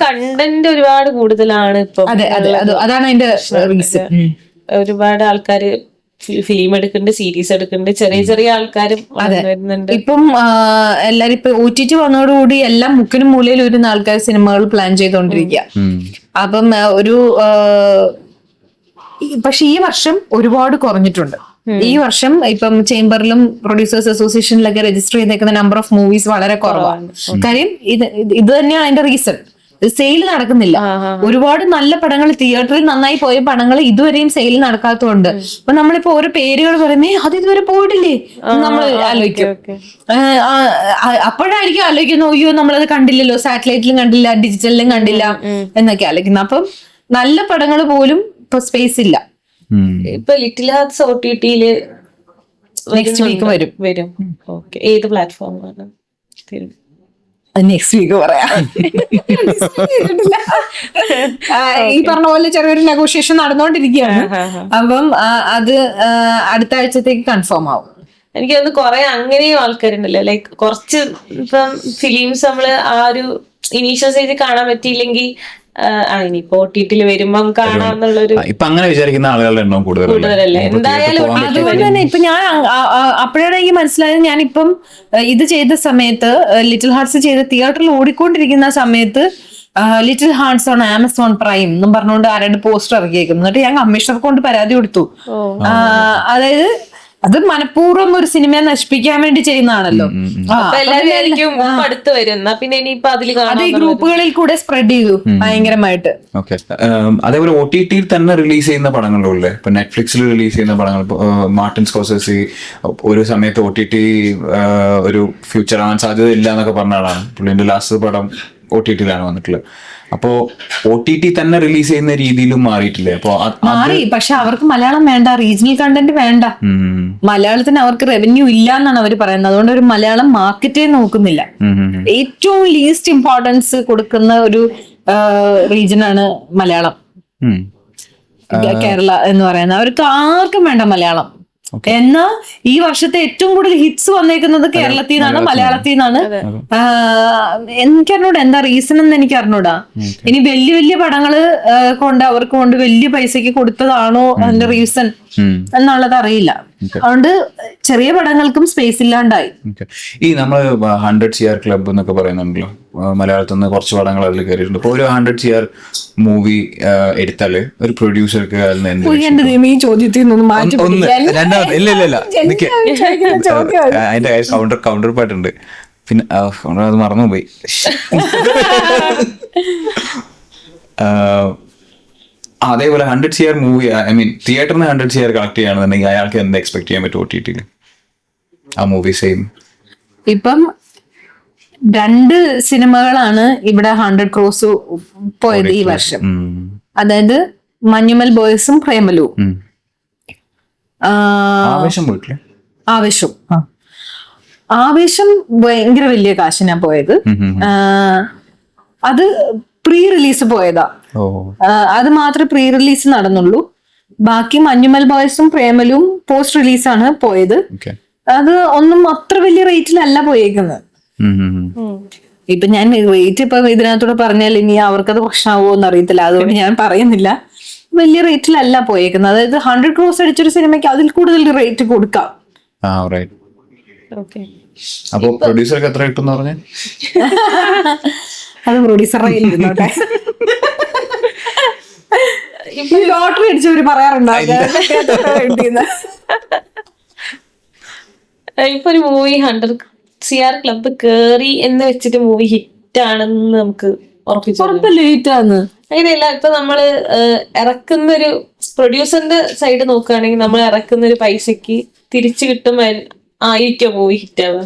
[SPEAKER 3] കണ്ടന്റ് ഒരുപാട് കൂടുതലാണ് ഇപ്പൊ.
[SPEAKER 2] അതാണ് അതിന്റെ റീസൺ.
[SPEAKER 3] ഒരുപാട് ആൾക്കാര് ഫിലിം എടുക്കുന്നുണ്ട്, സീരീസ് എടുക്കുന്നുണ്ട്, ചെറിയ ആൾക്കാരും വരുന്നുണ്ട്.
[SPEAKER 2] ഇപ്പം എല്ലാരും ഇപ്പൊ OTT വന്നതോടുകൂടി എല്ലാം മുക്കിനും മൂലയിൽ വരുന്ന ആൾക്കാർ സിനിമകൾ പ്ലാൻ ചെയ്തോണ്ടിരിക്കുക. അപ്പം പക്ഷെ ഈ വർഷം ഒരുപാട് കുറഞ്ഞിട്ടുണ്ട്. ഈ വർഷം ഇപ്പം ചേംബറിലും പ്രൊഡ്യൂസേഴ്സ് അസോസിയേഷനിലൊക്കെ രജിസ്റ്റർ ചെയ്തേക്കുന്ന നമ്പർ ഓഫ് മൂവീസ് വളരെ കുറവാണ്. കാര്യം ഇത് തന്നെയാണ് അതിന്റെ റീസൺ. സെയിൽ നടക്കുന്നില്ല. ഒരുപാട് നല്ല പടങ്ങൾ, തിയേറ്ററിൽ നന്നായി പോയ പടങ്ങൾ ഇതുവരെയും സെയിൽ നടക്കാത്തതുകൊണ്ട് അപ്പൊ നമ്മളിപ്പോ ഓരോ പേരുകൾ പറയുമ്പോ അത് ഇതുവരെ പോയിട്ടില്ലേ നമ്മൾ ആലോചിക്കും. അപ്പോഴായിരിക്കും ആലോചിക്കുന്നു, അയ്യോ നമ്മളത് കണ്ടില്ലല്ലോ, സാറ്റലൈറ്റിലും കണ്ടില്ല, ഡിജിറ്റലിലും കണ്ടില്ല എന്നൊക്കെ ആലോചിക്കുന്നു. അപ്പം നല്ല പടങ്ങൾ പോലും ഇപ്പൊ സ്പേസ് ഇല്ല.
[SPEAKER 3] ഇപ്പൊ ലിറ്റിൽ ഹാർട്സ് OTTയില്
[SPEAKER 2] നെക്സ്റ്റ് വീക്ക് വരും.
[SPEAKER 3] ഏത് പ്ലാറ്റ്ഫോമാണ്?
[SPEAKER 2] നെക്സ്റ്റ് വീക്ക് പറയാം. ഈ പറഞ്ഞ പോലെ ചെറിയൊരു നെഗോഷിയേഷൻ നടന്നുകൊണ്ടിരിക്കുകയാണ്. അപ്പം അത് അടുത്ത ആഴ്ചത്തേക്ക് കൺഫേം ആവും.
[SPEAKER 3] എനിക്ക് തോന്നുന്നു കുറെ അങ്ങനെയും ആൾക്കാരുണ്ടല്ലോ, ലൈക്ക് കുറച്ച് ഇപ്പം ഫിലിംസ് നമ്മള് ആ ഒരു ഇനീഷ്യൽ സ്റ്റേജിൽ കാണാൻ പറ്റിയില്ലെങ്കിൽ ഇനിയിപ്പോ OTTയില് വരുമ്പം കാണാന്നുള്ളൊരു
[SPEAKER 1] ഇപ്പൊ അങ്ങനെ വിചാരിക്കുന്ന ആളുകളുടെ എണ്ണം
[SPEAKER 3] കൂടുതലല്ലേ. എന്തായാലും
[SPEAKER 2] അതുകൊണ്ട് തന്നെ ഇപ്പൊ ഞാൻ അപ്പോഴാണ് എനിക്ക് മനസ്സിലായത്, ഞാനിപ്പം ഇത് ചെയ്ത സമയത്ത്, ലിറ്റിൽ ഹാർട്സ് ചെയ്ത തിയേറ്ററിൽ ഓടിക്കൊണ്ടിരിക്കുന്ന സമയത്ത് Little Hearts on Amazon prime എന്നും പറഞ്ഞുകൊണ്ട് ആരുടെ പോസ്റ്റർ ഇറക്കിയേക്കുന്നു. എന്നിട്ട് ഞാൻ കമ്മീഷണർക്ക് കൊണ്ട് പരാതി കൊടുത്തു. അതായത് അത് മനഃപൂർവ്വം ഒരു സിനിമയെ നശിപ്പിക്കാൻ വേണ്ടി ചെയ്യുന്നതാണല്ലോ. അത് ഈ ഗ്രൂപ്പുകളിൽ കൂടെ സ്പ്രെഡ് ചെയ്തു ഭയങ്കരമായിട്ട്.
[SPEAKER 1] അതേപോലെ OTTയിൽ തന്നെ റിലീസ് ചെയ്യുന്ന പടങ്ങളുള്ളേ. ഇപ്പൊ നെറ്റ്ഫ്ലിക്സിൽ റിലീസ് ചെയ്യുന്ന പടങ്ങൾ, മാർട്ടിൻ സ്കോർസെസി ഒരു സമയത്ത് OTT ഒരു ഫ്യൂച്ചർ ആവാൻ സാധ്യത ഇല്ല എന്നൊക്കെ പറഞ്ഞ ആളാണ്. പുള്ളിന്റെ ലാസ്റ്റ് പടം OTT വന്നിട്ടുള്ളത്. അപ്പോ OTT തന്നെ റിലീസ് ചെയ്യുന്ന രീതിയിലും മാറിയിട്ടില്ലേ? അപ്പൊ
[SPEAKER 2] മാറി, പക്ഷെ അവർക്ക് മലയാളം വേണ്ട, റീജിയണൽ കണ്ടന്റ് വേണ്ട. മലയാളത്തിന് അവർക്ക് റവന്യൂ ഇല്ല എന്നാണ് അവർ പറയുന്നത്. അതുകൊണ്ട് ഒരു മലയാളം മാർക്കറ്റേ നോക്കുന്നില്ല. ഏറ്റവും ലീസ്റ്റ് ഇമ്പോർട്ടൻസ് കൊടുക്കുന്ന ഒരു റീജിയനാണ് മലയാളം, കേരള എന്ന് പറയുന്നത്. അവർക്ക് ആർക്കും വേണ്ട മലയാളം. എന്നാ ഈ വർഷത്തെ ഏറ്റവും കൂടുതൽ ഹിറ്റ്സ് വന്നേക്കുന്നത് കേരളത്തിൽ നിന്നാണ്, മലയാളത്തിൽ നിന്നാണ്. എനിക്കറിഞ്ഞൂടാ എന്താ റീസൺ എന്ന് എനിക്ക് അറിഞ്ഞൂടാ. ഇനി വലിയ വലിയ പടങ്ങള് അവർക്ക് കൊണ്ട് വലിയ പൈസക്ക് കൊടുത്തതാണോ അതിന്റെ റീസൺ എന്നുള്ളത് അറിയില്ല. അതുകൊണ്ട് ചെറിയ പടങ്ങൾക്കും സ്പേസ് ഇല്ലാണ്ടായി.
[SPEAKER 1] ഈ നമ്മള് 100 CR ക്ലബ് എന്നൊക്കെ പറയുന്നുണ്ടല്ലോ, മലയാളത്തിൽ നിന്ന് കുറച്ച് പടങ്ങൾ അതിൽ കയറിയിട്ടുണ്ട്. ഇപ്പൊ ഒരു 100 CR മൂവി എടുത്താല് ഒരു പ്രൊഡ്യൂസർക്ക്
[SPEAKER 2] ഈ ചോദ്യത്തിൽ നിന്നൊന്നും മാറ്റി
[SPEAKER 1] അതിന്റെ കൗണ്ടർ പാർട്ടുണ്ട്. പിന്നെ അത് മറന്നുപോയി. അതേപോലെ 100 CR മൂവി, ഐ മീൻ തിയേറ്ററിന് 100 CR കളക്ട് ചെയ്യുകയാണെന്നുണ്ടെങ്കിൽ അയാൾക്ക് എന്താ എക്സ്പെക്ട് ചെയ്യാൻ പറ്റും OTT-യിൽ ആ മൂവി സെയിം?
[SPEAKER 2] ഇപ്പം 2 സിനിമകളാണ് ഇവിടെ 100 crores പോയത് ഈ വർഷം. അതായത് മഞ്ഞുമൽ ബോയ്സും പ്രേമലു. ആവേശം ഭയങ്കര വലിയ കാശിനാ പോയത്. അത് പ്രീ റിലീസ് പോയതാ. അത് മാത്രമേ പ്രീ റിലീസ് നടന്നുള്ളൂ. ബാക്കി മഞ്ഞുമൽ ബോയ്സും പ്രേമലും പോസ്റ്റ് റിലീസാണ് പോയത്. അത് ഒന്നും അത്ര വലിയ റേറ്റിലല്ല പോയേക്കുന്നത്. ഇപ്പൊ ഞാൻ റേറ്റ് ഇപ്പൊ ഇതിനകത്തൂടെ പറഞ്ഞാൽ ഇനി അവർക്കത് പ്രശ്നമാവോ എന്ന് അറിയത്തില്ല, അതുകൊണ്ട് ഞാൻ പറയുന്നില്ല. വലിയ റേറ്റിലല്ല പോയേക്കുന്നത്. അതായത് 100 crores അടിച്ചൊരു സിനിമയ്ക്ക് അതിൽ കൂടുതൽ റേറ്റ് കൊടുക്കാം.
[SPEAKER 1] അപ്പൊ പ്രൊഡ്യൂസർക്ക് എത്ര കിട്ടും പറഞ്ഞ?
[SPEAKER 2] അത് പ്രൊഡ്യൂസറുടെ ഇരുന്നോട്ടെ. ലോട്ടറി അടിച്ചവര് പറയാറുണ്ടോ?
[SPEAKER 3] ഇപ്പൊ ഒരു മൂവി 100 CR ക്ലബ് കേറി എന്ന് വെച്ചിട്ട് മൂവി ഹിറ്റ് ആണെന്ന് നമുക്ക്
[SPEAKER 2] ഉറപ്പല്ലേ ഹിറ്റ് ആണ്?
[SPEAKER 3] അങ്ങനെയല്ല. ഇപ്പൊ നമ്മള് ഇറക്കുന്ന ഒരു പ്രൊഡ്യൂസറിന്റെ സൈഡ് നോക്കുകയാണെങ്കിൽ നമ്മൾ ഇറക്കുന്ന ഒരു പൈസക്ക് തിരിച്ചു കിട്ടും ആയിരിക്കും മൂവി ഹിറ്റ് ആവുക.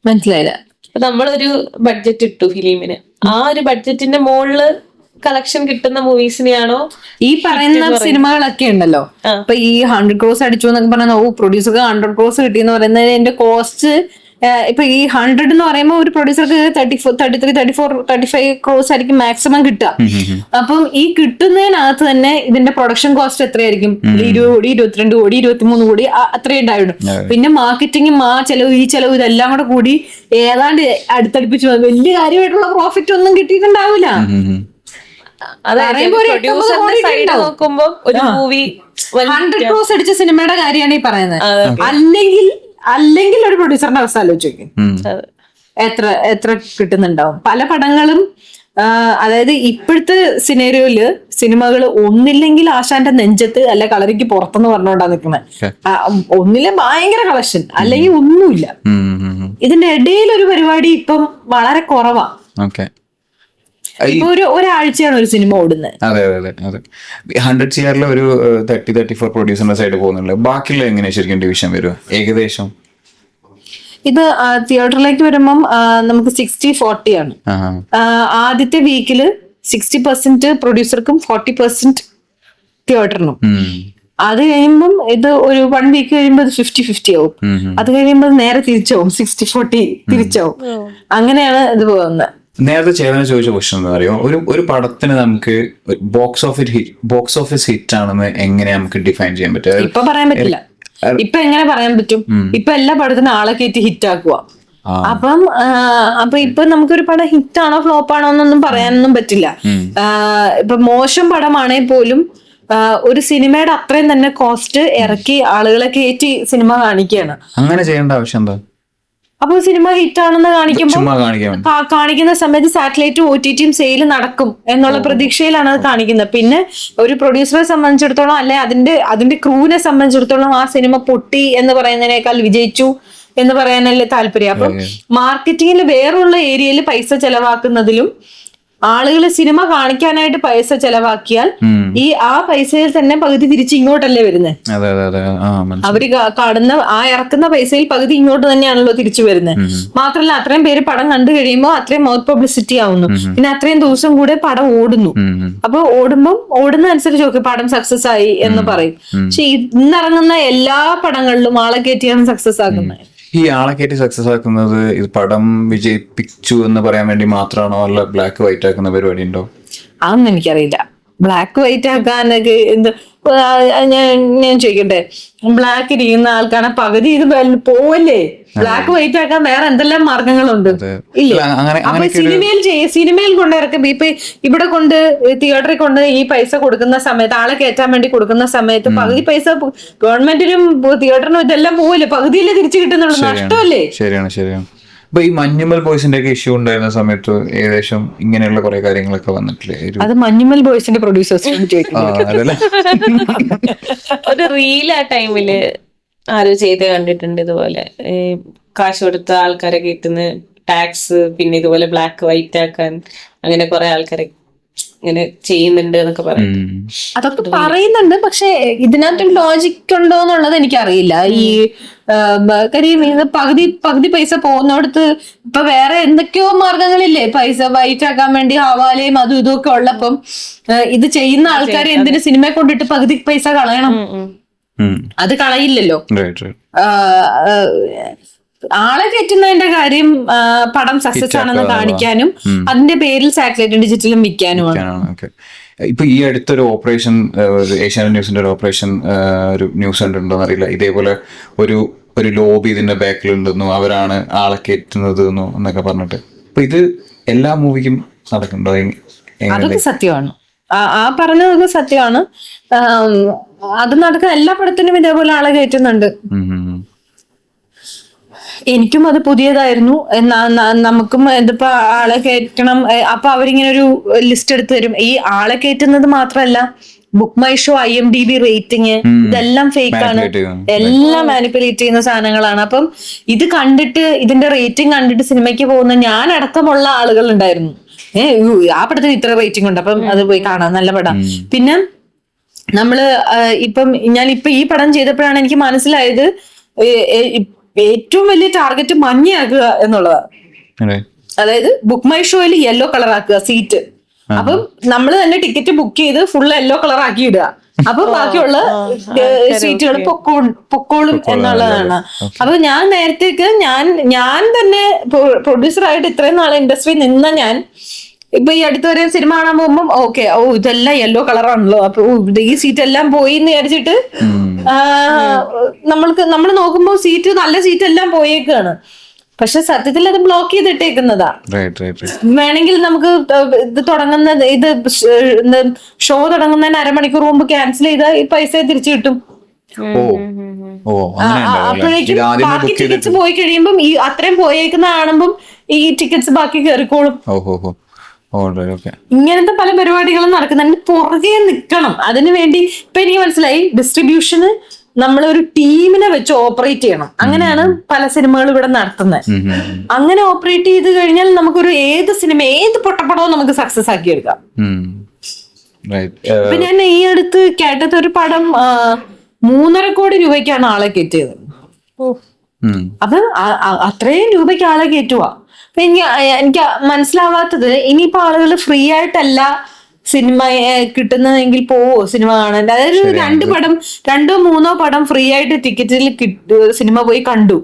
[SPEAKER 2] മനസ്സിലായില്ല.
[SPEAKER 3] അപ്പൊ നമ്മളൊരു ബഡ്ജറ്റ് ഇട്ടു ഫിലിമിന്, ആ ഒരു ബഡ്ജറ്റിന്റെ മുകളില് കളക്ഷൻ കിട്ടുന്ന മൂവീസിനെയാണോ
[SPEAKER 2] ഈ പറയുന്ന സിനിമകളൊക്കെ ഉണ്ടല്ലോ. ഇപ്പൊ ഈ 100 crores അടിച്ചു എന്നൊക്കെ പറഞ്ഞാൽ പ്രൊഡ്യൂസർക്ക് 100 crores കിട്ടിയെന്ന് പറയുന്നത് എന്റെ കോസ്റ്റ്. ഇപ്പൊ ഈ 100 എന്ന് പറയുമ്പോൾ ഒരു പ്രൊഡ്യൂസർക്ക് 34, 33, 34, 35 crores ആയിരിക്കും മാക്സിമം കിട്ടുക. അപ്പം ഈ കിട്ടുന്നതിനകത്ത് തന്നെ ഇതിന്റെ പ്രൊഡക്ഷൻ കോസ്റ്റ് എത്രയായിരിക്കും? 20 കോടി, 22 കോടി, 23 കോടി അത്രേ ഉണ്ടായിരുന്നു. പിന്നെ മാർക്കറ്റിംഗും ആ ചെലവ് ഈ ചെലവ് ഇതെല്ലാം കൂടെ കൂടി ഏതാണ്ട് അടുത്തടുപ്പിച്ച് വലിയ കാര്യമായിട്ടുള്ള പ്രോഫിറ്റ് ഒന്നും കിട്ടിയിട്ടുണ്ടാവില്ല.
[SPEAKER 3] നോക്കുമ്പോ ഒരു മൂവി
[SPEAKER 2] 100 crores അടിച്ച സിനിമയുടെ കാര്യമാണ് ഈ പറയുന്നത്. അല്ലെങ്കിൽ ഒരു പ്രൊഡ്യൂസറിന്റെ അവസ്ഥ ആലോചിക്കും, എത്ര കിട്ടുന്നുണ്ടാവും. പല പടങ്ങളും അതായത് ഇപ്പോഴത്തെ സിനേറിയോയില് സിനിമകൾ ഒന്നില്ലെങ്കിൽ ആശാന്റെ നെഞ്ചത്ത് അല്ല കളരിക്ക് പുറത്തെന്ന് പറഞ്ഞുകൊണ്ടാ നിൽക്കുന്നത്. ഒന്നിലെ ഭയങ്കര കളക്ഷൻ, അല്ലെങ്കിൽ ഒന്നുമില്ല. ഇതിന്റെ ഇടയിൽ ഒരു പരിപാടി ഇപ്പം വളരെ കുറവാ. ഇപ്പൊ ഒരാഴ്ചയാണ് ഒരു സിനിമ ഓടുന്നത്.
[SPEAKER 1] അതെ അതെ അതെ. 100 CR ഒരു 30-34 പ്രൊഡ്യൂസറിന്റെ സൈഡ് പോകുന്നുണ്ട്. ബാക്കിയുള്ള എങ്ങനെയാ ശരിക്കും ഡിവിഷൻ വരും ഏകദേശം?
[SPEAKER 2] ഇത് തിയേറ്ററിലേക്ക് വരുമ്പം നമുക്ക് 60-40 ആണ്. ആദ്യത്തെ വീക്കില് 60% പ്രൊഡ്യൂസർക്കും 40% തിയേറ്ററിനും. അത് കഴിയുമ്പം ഇത് ഒരു 1 വീക്ക് കഴിയുമ്പോൾ 50-50 ആവും. അത് കഴിയുമ്പോൾ നേരെ തിരിച്ചാവും, 60-40 തിരിച്ചാവും. അങ്ങനെയാണ് ഇത് പോകുന്നത്.
[SPEAKER 1] നേരത്തെ ചേതന ചോദിച്ച ക്വസ്റ്റൻ എന്താ അറിയോ, ഒരു പടത്തിന് നമുക്ക് ബോക്സ് ഓഫീസ് ഹിറ്റ് ആണെന്ന് എങ്ങനെ നമുക്ക് ഡിഫൈൻ ചെയ്യാൻ പറ്റും?
[SPEAKER 2] ഇപ്പൊ പറയാൻ പറ്റില്ല. ഇപ്പൊ എങ്ങനെ പറയാൻ പറ്റും? ഇപ്പൊ എല്ലാ പടത്തിനും ആളെ കയറ്റി ഹിറ്റ് ആക്കുക. അപ്പൊ ഇപ്പൊ നമുക്കൊരു പടം ഹിറ്റ് ആണോ ഫ്ലോപ്പ് ആണോ എന്നൊന്നും പറയാനൊന്നും പറ്റില്ല. ഇപ്പൊ മോശം പടമാണെങ്കിൽ പോലും ഒരു സിനിമയുടെ അത്രയും തന്നെ കോസ്റ്റ് ഇറക്കി ആളുകളെ കയറ്റി സിനിമ കാണിക്കുകയാണ്.
[SPEAKER 1] അങ്ങനെ ചെയ്യേണ്ട ആവശ്യം എന്താ?
[SPEAKER 2] അപ്പൊ സിനിമ ഹിറ്റ് ആണെന്ന് കാണിക്കുന്ന സമയത്ത് സാറ്റലൈറ്റും OTT-യും സെയിൽ നടക്കും എന്നുള്ള പ്രതീക്ഷയിലാണ് അത് കാണിക്കുന്നത്. പിന്നെ ഒരു പ്രൊഡ്യൂസറെ സംബന്ധിച്ചിടത്തോളം അല്ലെ അതിന്റെ ക്രൂവിനെ സംബന്ധിച്ചിടത്തോളം ആ സിനിമ പൊട്ടി എന്ന് പറയുന്നതിനേക്കാൾ വിജയിച്ചു എന്ന് പറയാനല്ലേ താല്പര്യം. അപ്പം മാർക്കറ്റിംഗിൽ വേറുള്ള ഏരിയയിൽ പൈസ ചെലവാക്കുന്നതിലും ആളുകൾ സിനിമ കാണിക്കാനായിട്ട് പൈസ ചെലവാക്കിയാൽ ആ പൈസയിൽ തന്നെ പകുതി തിരിച്ച് ഇങ്ങോട്ടല്ലേ വരുന്നത്.
[SPEAKER 1] അതെ അതെ അതെ
[SPEAKER 2] അവര് ഇറക്കുന്ന പൈസയിൽ പകുതി ഇങ്ങോട്ട് തന്നെയാണല്ലോ തിരിച്ചു വരുന്നത്. മാത്രമല്ല അത്രയും പേര് പടം കണ്ടു കഴിയുമ്പോൾ അത്രയും മൗത്ത് പബ്ലിസിറ്റി ആവുന്നു. പിന്നെ അത്രയും ദിവസം കൂടെ പടം ഓടുന്നു. അപ്പൊ ഓടുന്ന അനുസരിച്ച് നോക്കി പടം സക്സസ് ആയി എന്ന് പറയും. പക്ഷെ ഇന്നിറങ്ങുന്ന എല്ലാ പടങ്ങളിലും ആളെ കയറ്റിയാണ് സക്സസ് ആക്കുന്നത്.
[SPEAKER 1] ഈ ആളെ കയറ്റി സക്സസ് ആക്കുന്നത് ഇത് പടം വിജയിപ്പിച്ചു എന്ന് പറയാൻ വേണ്ടി മാത്രമാണോ, അല്ല ബ്ലാക്ക് വൈറ്റ് ആക്കുന്ന പരിപാടി ഉണ്ടോ?
[SPEAKER 2] അതൊന്നും എനിക്കറിയില്ല. ബ്ലാക്ക് വൈറ്റ് ആക്കാനൊക്കെ എന്ത് ഞാൻ ചോദിക്കട്ടെ, ബ്ലാക്ക് ഇരിക്കുന്ന ആൾക്കാണ് പകുതി ഇത് പോവല്ലേ? ബ്ലാക്ക് വൈറ്റ് ആക്കാൻ വേറെ എന്തെല്ലാം മാർഗങ്ങളുണ്ട് ഇല്ലേ? അപ്പൊ സിനിമയിൽ കൊണ്ടിറക്കും. ഇപ്പൊ ഇവിടെ കൊണ്ട് തിയേറ്ററിൽ കൊണ്ട് ഈ പൈസ കൊടുക്കുന്ന സമയത്ത്, ആളെ കയറ്റാൻ വേണ്ടി കൊടുക്കുന്ന സമയത്ത് പകുതി പൈസ ഗവൺമെന്റിനും തിയേറ്ററിനും ഇതെല്ലാം പോവല്ലേ? പകുതിയിലേ തിരിച്ചു കിട്ടുന്നുള്ളൂ. നഷ്ടമല്ലേ?
[SPEAKER 1] ശരിയാണ് ശരിയാണ്. ഇപ്പൊ ഈ മഞ്ഞുമൽ ബോയ്സിന്റെ ഒക്കെ ഇഷ്യൂ ഉണ്ടായിരുന്ന സമയത്ത് ഏകദേശം ഇങ്ങനെയുള്ള കുറെ കാര്യങ്ങളൊക്കെ വന്നിട്ടില്ലേ?
[SPEAKER 2] അത് മഞ്ഞുമൽ ബോയ്സിന്റെ പ്രൊഡ്യൂസേഴ്സിനോട് ചോദിക്കുന്നു.
[SPEAKER 3] ഒരു റീൽ ആ ടൈമില് ആരോ ചെയ്ത് കണ്ടിട്ടുണ്ട് ഇതുപോലെ. കാശ് കൊടുത്ത ആൾക്കാരെ കിട്ടുന്ന ടാക്സ്, പിന്നെ ഇതുപോലെ ബ്ലാക്ക് വൈറ്റ് ആക്കാൻ അങ്ങനെ കുറെ ആൾക്കാരെ ഇങ്ങനെ ചെയ്യുന്നുണ്ട് എന്നൊക്കെ പറയും.
[SPEAKER 2] അതൊക്കെ പറയുന്നുണ്ട്. പക്ഷെ ഇതിനകത്തൊരു ലോജിക് ഉണ്ടോ എന്നുള്ളത് എനിക്കറിയില്ല. ഈ കാര്യം ഇത് പകുതി പൈസ പോകുന്നിടത്ത് ഇപ്പൊ വേറെ എന്തൊക്കെയോ മാർഗങ്ങളില്ലേ പൈസ വൈറ്റ് ആക്കാൻ വേണ്ടി, ഹവാലയും അതും ഇതൊക്കെ ഉള്ളപ്പം ഇത് ചെയ്യുന്ന ആൾക്കാർ എന്തിനു സിനിമയെ കൊണ്ടിട്ട് പകുതി പൈസ കളയണം? അത് കളയില്ലല്ലോ. ആളെ കയറ്റുന്നതിന്റെ കാര്യം പടം സക്സസ് ആണെന്ന് കാണിക്കാനും അതിന്റെ പേരിൽ സാറ്റലൈറ്റ് ഡിജിറ്റലും വിൽക്കാനുമാണ്.
[SPEAKER 1] ഇപ്പൊ ഈ അടുത്തൊരു ഓപ്പറേഷൻ, ഏഷ്യാനെറ്റ് ന്യൂസിന്റെ ഒരു ഓപ്പറേഷൻ ഒരു ന്യൂസ് ഉണ്ടോന്ന് അറിയില്ല, ഇതേപോലെ ഒരു ലോബി ഇതിന്റെ ബാക്കിലുണ്ടെന്നു, അവരാണ് ആളെ കയറ്റുന്നത് എന്നൊക്കെ പറഞ്ഞിട്ട്. അപ്പൊ ഇത് എല്ലാ മൂവിക്കും നടക്കുന്നുണ്ടോ?
[SPEAKER 2] അതൊക്കെ സത്യമാണ്. ആ പറഞ്ഞതൊക്കെ സത്യമാണ്. അത് നടക്കുന്ന എല്ലാ പടത്തിനും ഇതേപോലെ ആളെ കയറ്റുന്നുണ്ട്. എനിക്കും അത് പുതിയതായിരുന്നു. നമുക്കും ഇതിപ്പോ ആളെ കയറ്റണം. അപ്പൊ അവരിങ്ങനെ ഒരു ലിസ്റ്റ് എടുത്ത് തരും. ഈ ആളെ കയറ്റുന്നത് മാത്രമല്ല, book my show, IMDb rating, ഇതെല്ലാം ഫേക്ക് ആണ്. എല്ലാം മാനിപ്പുലേറ്റ് ചെയ്യുന്ന സാധനങ്ങളാണ്. അപ്പം ഇത് കണ്ടിട്ട്, ഇതിന്റെ റേറ്റിംഗ് കണ്ടിട്ട് സിനിമയ്ക്ക് പോകുന്ന ഞാൻ അടക്കമുള്ള ആളുകൾ ഉണ്ടായിരുന്നു. ആ പടത്തിന് ഇത്ര റേറ്റിംഗ് ഉണ്ട്, അപ്പം അത് പോയി കാണാം, നല്ല പടം. പിന്നെ നമ്മള് ഞാനിപ്പൊ ഈ പടം ചെയ്തപ്പോഴാണ് എനിക്ക് മനസ്സിലായത് ഏറ്റവും വലിയ ടാർഗറ്റ് മഞ്ഞയാക്കുക എന്നുള്ളതാണ്. അതായത് ബുക്ക് മൈ ഷോയിൽ യെല്ലോ കളർ ആക്കുക സീറ്റ്. അപ്പം നമ്മൾ തന്നെ ടിക്കറ്റ് ബുക്ക് ചെയ്ത് ഫുൾ യെല്ലോ കളർ ആക്കി ഇടുക. അപ്പൊ ബാക്കിയുള്ള സീറ്റുകൾ പൊക്കോളും എന്നുള്ളതാണ്. അപ്പൊ ഞാൻ നേരത്തേക്ക് ഞാൻ തന്നെ പ്രൊഡ്യൂസറായിട്ട് ഇത്രയും നാളെ ഇൻഡസ്ട്രി നിന്ന ഞാൻ ഇപ്പൊ ഈ അടുത്ത് വരെ സിനിമ കാണാൻ പോകുമ്പോൾ ഇതെല്ലാം യെല്ലോ കളറാണല്ലോ, അപ്പൊ ഈ സീറ്റ് എല്ലാം പോയി എന്ന് വിചാരിച്ചിട്ട് നമ്മൾ നോക്കുമ്പോൾ നല്ല സീറ്റ് എല്ലാം പോയേക്കാണ്. പക്ഷെ സത്യത്തിൽ അത് ബ്ലോക്ക് ചെയ്തിട്ടേക്കുന്നതാ. വേണമെങ്കിൽ നമുക്ക് ഇത് ഷോ തുടങ്ങുന്നതിന് അരമണിക്കൂർ മുമ്പ് ക്യാൻസൽ ചെയ്താൽ ഈ പൈസ തിരിച്ചു കിട്ടും. അപ്പോഴേക്കും ബാക്കി ടിക്കറ്റ്സ് പോയി കഴിയുമ്പം ഈ അത്രയും പോയേക്കുന്ന കാണുമ്പം ഈ ടിക്കറ്റ്സ് ബാക്കി കയറിക്കോളും. ഇങ്ങനത്തെ പല പരിപാടികളും നടക്കുന്നുണ്ട്. പുറകെ നിൽക്കണം. അതിനു വേണ്ടി ഇപ്പൊ എനിക്ക് മനസ്സിലായി, ഡിസ്ട്രിബ്യൂഷന് നമ്മളൊരു ടീമിനെ വെച്ച് ഓപ്പറേറ്റ് ചെയ്യണം. അങ്ങനെയാണ് പല സിനിമകളും ഇവിടെ നടത്തുന്നത്. അങ്ങനെ ഓപ്പറേറ്റ് ചെയ്ത് കഴിഞ്ഞാൽ നമുക്കൊരു ഏത് സിനിമ, ഏത് പൊട്ടപ്പടവും നമുക്ക് സക്സസ് ആക്കി എടുക്കാം. ഇപ്പൊ ഞാൻ ഈ അടുത്ത് കേട്ടത് ഒരു പടം 3.5 കോടി രൂപയ്ക്കാണ് ആളെ കയറ്റിയത്. അത് അത്രയും രൂപയ്ക്ക് ആളെ കയറ്റുക. അപ്പൊ എനിക്ക് മനസ്സിലാവാത്തത്, ഇനിയിപ്പോ ആളുകൾ ഫ്രീ ആയിട്ടല്ല സിനിമ കിട്ടുന്നതെങ്കിൽ പോവോ സിനിമ കാണാൻ? അതായത് 2 3 പടം ഫ്രീ ആയിട്ട് ടിക്കറ്റിൽ സിനിമ പോയി കണ്ടു.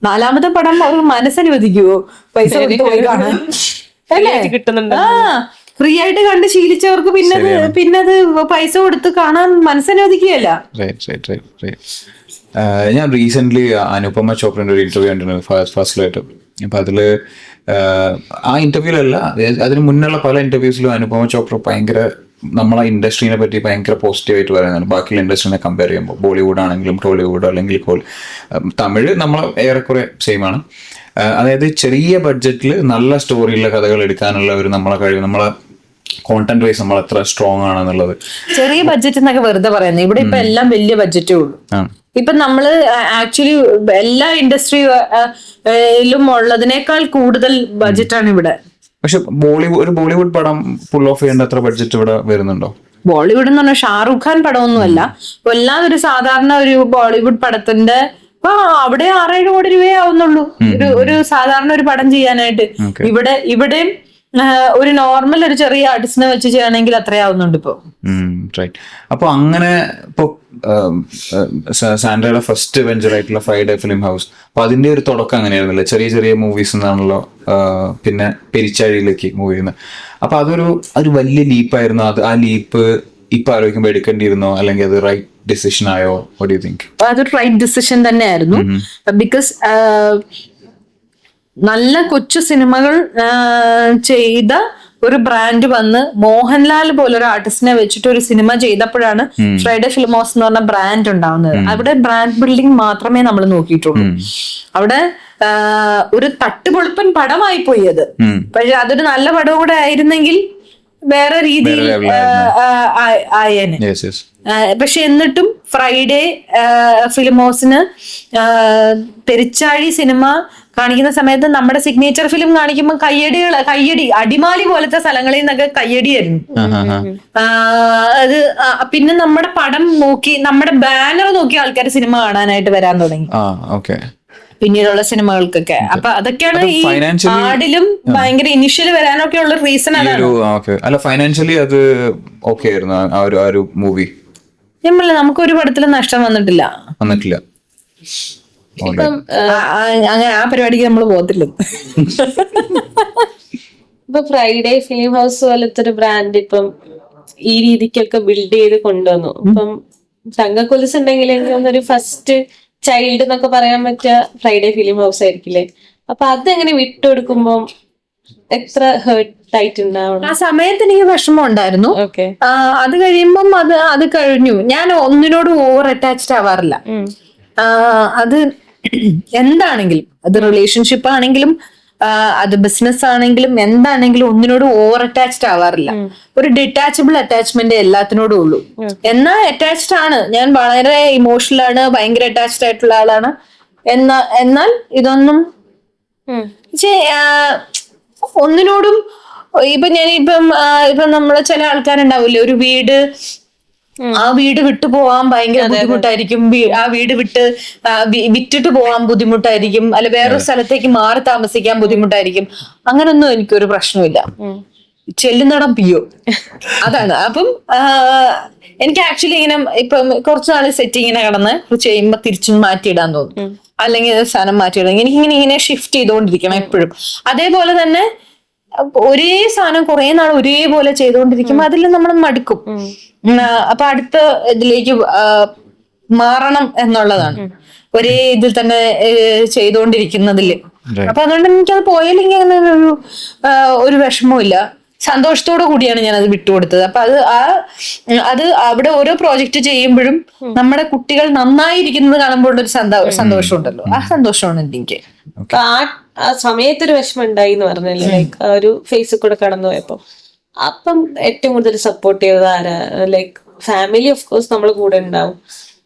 [SPEAKER 2] 4ാമത്തെ പടം അവർ മനസ്സനുവദിക്കുവോ പൈസ കൊടുത്ത് പോയി കാണാൻ? അല്ലേ? ഫ്രീ ആയിട്ട് കണ്ട് ശീലിച്ചവർക്ക് പിന്നെ അത് പൈസ കൊടുത്ത് കാണാൻ മനസ്സനുവദിക്കുകയല്ല.
[SPEAKER 1] ഞാൻ റീസെന്റ് അനുപമ ചോപ്രയുടെ ഒരു ഇന്റർവ്യൂ കണ്ടിരുന്നു, ഫസ്റ്റിലായിട്ട്. അപ്പൊ അതില് ആ ഇന്റർവ്യൂലല്ല, അതിന് മുന്നുള്ള പല ഇന്റർവ്യൂസിലും അനുപമ ചോപ്ര ഭയങ്കര നമ്മളെ ഇൻഡസ്ട്രീനെ പറ്റി ഭയങ്കര പോസിറ്റീവായിട്ട് പറയുന്നതാണ്. ബാക്കിയുള്ള ഇൻഡസ്ട്രീനെ കമ്പയർ ചെയ്യുമ്പോൾ ബോളിവുഡ് ആണെങ്കിലും ടോളിവുഡ് അല്ലെങ്കിൽ തമിഴ് നമ്മൾ ഏറെക്കുറെ സെയിം ആണ്. അതായത് ചെറിയ ബഡ്ജറ്റിൽ നല്ല സ്റ്റോറിയുള്ള കഥകൾ എടുക്കാനുള്ള ഒരു നമ്മളെ കഴിവ്, നമ്മളെ കോണ്ടന്റ് വൈസ് നമ്മൾ എത്ര സ്ട്രോങ് ആണെന്നുള്ളത്.
[SPEAKER 2] ചെറിയ ബഡ്ജറ്റ് എന്നൊക്കെ വെറുതെ പറയുന്നത്, ഇവിടെ ഇപ്പൊ എല്ലാം വലിയ ബഡ്ജറ്റേ ഉള്ളൂ. ഇപ്പൊ നമ്മള് ആക്ച്വലി എല്ലാ ഇൻഡസ്ട്രിയിലും ഉള്ളതിനേക്കാൾ കൂടുതൽ ബഡ്ജറ്റാണ് ഇവിടെ.
[SPEAKER 1] പക്ഷെ ഒരു ബോളിവുഡ് പടം പുൾ ഓഫ് ചെയ്യേണ്ട അത്ര ബഡ്ജറ്റ് ഇവിടെ വരുന്നുണ്ടോ?
[SPEAKER 2] ബോളിവുഡ് എന്ന് പറഞ്ഞാൽ ഷാറൂഖ് ഖാൻ പടമൊന്നുമല്ല. എല്ലാം ഒരു സാധാരണ ഒരു ബോളിവുഡ് പടത്തിന്റെ അവിടെ 6-7 കോടി രൂപയേ ആവുന്നുള്ളൂ ഒരു സാധാരണ ഒരു പടം ചെയ്യാനായിട്ട്. ഇവിടെയും ഒരു നോർമൽ ഒരു ചെറിയ ആർട്ടിസ്റ്റിനെ വെച്ച് ചെയ്യണമെങ്കിൽ അത്രയാവുന്നുണ്ട് ഇപ്പൊ.
[SPEAKER 1] അപ്പൊ അങ്ങനെ ഇപ്പൊ സാൻഡ്രയുടെ ഫസ്റ്റ് വെഞ്ചർ ആയിട്ടുള്ള ഫ്രൈഡേ ഫിലിം ഹൗസ്, അപ്പൊ അതിന്റെ ഒരു തുടക്കം അങ്ങനെയായിരുന്നല്ലേ, ചെറിയ ചെറിയ മൂവീസ് എന്നാണല്ലോ പിന്നെ പെരിച്ചാഴിയിലേക്ക് മൂവ് ചെയ്യുന്നത്. അപ്പൊ അതൊരു വലിയ ലീപ്പായിരുന്നു. ആ ലീപ്പ് ഇപ്പൊ ആലോചിക്കുമ്പോ എടുക്കേണ്ടിയിരുന്നോ, അല്ലെങ്കിൽ അത് റൈറ്റ് ഡിസിഷൻ ആയോ? What do you think?
[SPEAKER 2] അതൊരു റൈറ്റ് ഡിസിഷൻ തന്നെയായിരുന്നു. ബിക്കോസ് നല്ല കൊച്ചു സിനിമകൾ ചെയ്ത ഒരു ബ്രാൻഡ് വന്ന് മോഹൻലാൽ പോലൊരു ആർട്ടിസ്റ്റിനെ വെച്ചിട്ട് ഒരു സിനിമ ചെയ്തപ്പോഴാണ് ഫ്രൈഡേ ഫിലിം ഹൗസ് എന്ന് പറഞ്ഞ ബ്രാൻഡ് ഉണ്ടാവുന്നത്. അവിടെ ബ്രാൻഡ് ബിൽഡിംഗ് മാത്രമേ നമ്മൾ നോക്കിയിട്ടുള്ളൂ. അവിടെ ഒരു തട്ടുപൊളിപ്പൻ പടമായി പോയി അത്. പക്ഷെ അതൊരു നല്ല പടം കൂടെ ആയിരുന്നെങ്കിൽ വേറെ രീതിയിൽ ആയേനെ. പക്ഷെ എന്നിട്ടും ഫ്രൈഡേ ഫിലിം ഹൗസിന് പെരിച്ചാഴി സിനിമ കാണിക്കുന്ന സമയത്ത് നമ്മുടെ സിഗ്നേച്ചർ ഫിലിം കാണിക്കുമ്പോൾ കയ്യടി അടിമാലി പോലത്തെ സ്ഥലങ്ങളിൽ നിന്നൊക്കെ കയ്യടിയായിരുന്നു. അത് പിന്നെ നമ്മുടെ പടം നോക്കി, നമ്മുടെ ബാനർ നോക്കി ആൾക്കാർ സിനിമ കാണാനായിട്ട് വരാൻ തുടങ്ങി പിന്നീടുള്ള സിനിമകൾക്കൊക്കെ. അപ്പൊ അതൊക്കെയാണ് ഈ ആടിലും ഭയങ്കര ഇനിഷ്യൽ വരാനൊക്കെ ഉള്ള റീസൺ.
[SPEAKER 1] അല്ല ഫൈനാൻഷ്യലി അത് ഓക്കെ ആയിരുന്നു ആ ഒരു മൂവി.
[SPEAKER 2] നമുക്ക് ഒരു പടത്തിലും നഷ്ടം വന്നിട്ടില്ല. അങ്ങനെ ആ പരിപാടിക്ക് നമ്മൾ പോകത്തില്ല.
[SPEAKER 3] ഇപ്പൊ ഫ്രൈഡേ ഫിലിം ഹൗസ് പോലത്തെ ഒരു ബ്രാൻഡ് ഇപ്പം ഈ രീതിക്കൊക്കെ ബിൽഡ് ചെയ്ത് കൊണ്ടുവന്നു. ഇപ്പം തങ്കക്കൊലുസ് ഉണ്ടെങ്കിൽ എനിക്ക് തോന്നുന്നൊരു ഫസ്റ്റ് ചൈൽഡ് എന്നൊക്കെ പറയാൻ പറ്റിയ ഫ്രൈഡേ ഫിലിം ഹൗസ് ആയിരിക്കില്ലേ. അപ്പൊ അതെങ്ങനെ വിട്ടുകൊടുക്കുമ്പോ എത്ര ഹേർട്ട് ആയിട്ടുണ്ടാവണം?
[SPEAKER 2] ആ സമയത്ത് എനിക്ക് വിഷമം ഉണ്ടായിരുന്നു. അത് കഴിയുമ്പം അത് കഴിഞ്ഞു. ഞാൻ ഒന്നിനോട് ഓവർ അറ്റാച്ച്ഡ് ആവാറില്ല. അത് എന്താണെങ്കിലും, അത് റിലേഷൻഷിപ്പ് ആണെങ്കിലും അത് ബിസിനസ് ആണെങ്കിലും എന്താണെങ്കിലും ഒന്നിനോട് ഓവർ അറ്റാച്ച്ഡ് ആവാറില്ല. ഒരു ഡിറ്റാച്ചബിൾ അറ്റാച്ച്മെന്റ് എല്ലാത്തിനോടും ഉള്ളൂ. എന്നാൽ അറ്റാച്ച്ഡ് ആണ്, ഞാൻ വളരെ ഇമോഷണൽ ആണ്, ഭയങ്കര അറ്റാച്ച്ഡ് ആയിട്ടുള്ള ആളാണ്. എന്നാൽ ഇതൊന്നും ഒന്നിനോടും ഇപ്പം നമ്മളെ ചില ആൾക്കാരുണ്ടാവില്ലേ, ഒരു വീട് ആ വീട് വിട്ടു പോവാൻ ഭയങ്കര ബുദ്ധിമുട്ടായിരിക്കും, ആ വീട് വിറ്റിട്ട് പോവാൻ ബുദ്ധിമുട്ടായിരിക്കും, അല്ലെ വേറൊരു സ്ഥലത്തേക്ക് മാറി താമസിക്കാൻ ബുദ്ധിമുട്ടായിരിക്കും. അങ്ങനൊന്നും എനിക്കൊരു പ്രശ്നമില്ല. ചെല്ലുന്നിടം പിയോ അതാണ്. അപ്പം എനിക്ക് ആക്ച്വലി ഇങ്ങനെ ഇപ്പം കുറച്ചുനാൾ സെറ്റ് ഇങ്ങനെ കിടന്ന് ചെയ്യുമ്പോ തിരിച്ചും മാറ്റിയിടാൻ തോന്നും, അല്ലെങ്കിൽ സാധനം മാറ്റിയിടാൻ. എനിക്കിങ്ങനെ ഷിഫ്റ്റ് ചെയ്തുകൊണ്ടിരിക്കണം എപ്പോഴും. അതേപോലെ തന്നെ ഒരേ സാധനം കുറെ നാൾ ഒരേപോലെ ചെയ്തുകൊണ്ടിരിക്കുമ്പോ അതിൽ നമ്മൾ മടുക്കും. അപ്പൊ അടുത്ത ഇതിലേക്ക് മാറണം എന്നുള്ളതാണ് ഒരേ ഇതിൽ തന്നെ ചെയ്തുകൊണ്ടിരിക്കുന്നതില്. അപ്പൊ അതുകൊണ്ട് എനിക്കത് പോയില്ലെങ്കിൽ അങ്ങനെ ഒരു വിഷമവും ഇല്ല. സന്തോഷത്തോടു കൂടിയാണ് ഞാൻ അത് വിട്ടുകൊടുത്തത്. അപ്പൊ അത് അവിടെ ഓരോ പ്രോജക്റ്റ് ചെയ്യുമ്പോഴും നമ്മുടെ കുട്ടികൾ നന്നായിരിക്കുന്നത് കാണുമ്പോൾ ഒരു സന്തോഷം ഉണ്ടല്ലോ, ആ സന്തോഷമാണ് എനിക്ക്.
[SPEAKER 3] ആ സമയത്തൊരു വിഷമം ഉണ്ടായി എന്ന് പറഞ്ഞല്ലേ, ലൈക്ക് ഒരു ഫേസിൽ കൂടെ കടന്നു പോയപ്പോ. അപ്പം ഏറ്റവും കൂടുതൽ സപ്പോർട്ട് ചെയ്തത് ആരാ? ലൈക്ക് ഫാമിലി ഓഫ് കോഴ്സ് നമ്മൾ കൂടെ ഉണ്ടാവും.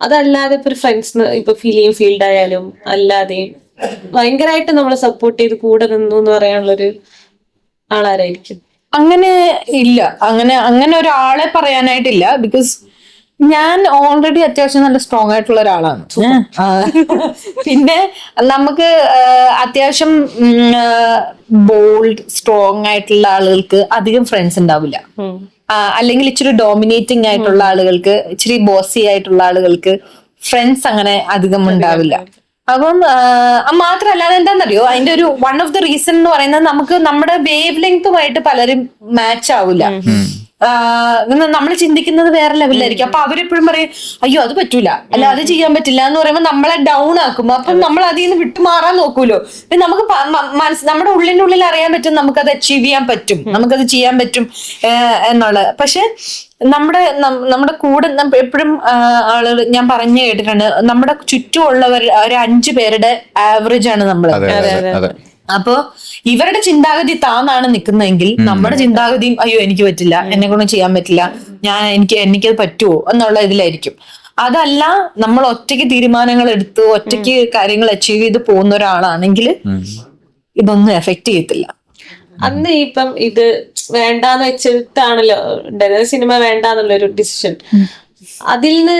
[SPEAKER 3] അതല്ലാതെ ഇപ്പൊ ഫ്രണ്ട്സ്, ഇപ്പൊ ഫിലിം ഫീൽഡ് ആയാലും അല്ലാതെയും ഭയങ്കരമായിട്ട് നമ്മളെ സപ്പോർട്ട് ചെയ്ത് കൂടെ നിന്നു എന്ന് പറയാനുള്ളൊരു ആളാരായിരിക്കും?
[SPEAKER 2] അങ്ങനെ ഇല്ല, അങ്ങനെ ഒരാളെ പറയാനായിട്ടില്ല. ബിക്കോസ് ഞാൻ ഓൾറെഡി അത്യാവശ്യം നല്ല സ്ട്രോങ് ആയിട്ടുള്ള ഒരാളാണ്. പിന്നെ നമുക്ക് അത്യാവശ്യം ബോൾഡ് സ്ട്രോങ് ആയിട്ടുള്ള ആളുകൾക്ക് അധികം ഫ്രണ്ട്സ് ഉണ്ടാവില്ല. അല്ലെങ്കിൽ ഇച്ചിരി ഡോമിനേറ്റിംഗ് ആയിട്ടുള്ള ആളുകൾക്ക്, ഇച്ചിരി ബോസി ആയിട്ടുള്ള ആളുകൾക്ക് ഫ്രണ്ട്സ് അങ്ങനെ അധികം ഉണ്ടാവില്ല. അപ്പം മാത്രല്ല അതെന്താന്നറിയോ, അതിന്റെ ഒരു വൺ ഓഫ് ദ റീസൺ എന്ന് പറയുന്നത് നമുക്ക് നമ്മുടെ വേവ് ലെങ്തുമായിട്ട് പലരും മാച്ച് ആവില്ല. നമ്മൾ ചിന്തിക്കുന്നത് വേറെ ലെവലിലായിരിക്കും. അപ്പൊ അവരെപ്പോഴും പറയും അയ്യോ അത് പറ്റൂല, അല്ല അത് ചെയ്യാൻ പറ്റില്ല എന്ന് പറയുമ്പോൾ നമ്മളെ ഡൗൺ ആക്കും. അപ്പം നമ്മൾ അതിൽ നിന്ന് വിട്ടുമാറാൻ നോക്കൂലോ. നമുക്ക് നമ്മുടെ ഉള്ളിനുള്ളിൽ അറിയാൻ പറ്റും നമുക്കത് അച്ചീവ് ചെയ്യാൻ പറ്റും, നമുക്കത് ചെയ്യാൻ പറ്റും എന്നുള്ളത്. പക്ഷെ നമ്മുടെ കൂടെ എപ്പോഴും ആളുകൾ ഞാൻ പറഞ്ഞു കേട്ടിട്ടുണ്ട്, നമ്മുടെ ചുറ്റുമുള്ളവർ ഒരു 5 പേരുടെ ആവറേജ് ആണ് നമ്മൾ. അപ്പോ ഇവരുടെ ചിന്താഗതി താന്നാണ് നിൽക്കുന്നതെങ്കിൽ നമ്മുടെ ചിന്താഗതിയും അയ്യോ എനിക്ക് പറ്റില്ല, എന്നെ കൊണ്ടും ചെയ്യാൻ പറ്റില്ല, എനിക്കത് പറ്റുമോ എന്നുള്ള ഇതിലായിരിക്കും. അതല്ല, നമ്മൾ ഒറ്റയ്ക്ക് തീരുമാനങ്ങൾ എടുത്ത് ഒറ്റയ്ക്ക് കാര്യങ്ങൾ അച്ചീവ് ചെയ്ത് പോകുന്ന ഒരാളാണെങ്കിൽ ഇതൊന്നും എഫക്ട് ചെയ്യത്തില്ല.
[SPEAKER 3] അന്ന് ഇപ്പം ഇത് വേണ്ടാന്ന് വെച്ചിട്ടാണല്ലോ ഉണ്ടായത്, സിനിമ വേണ്ടാന്നുള്ളൊരു ഡിസിഷൻ. അതിൽ നിന്ന്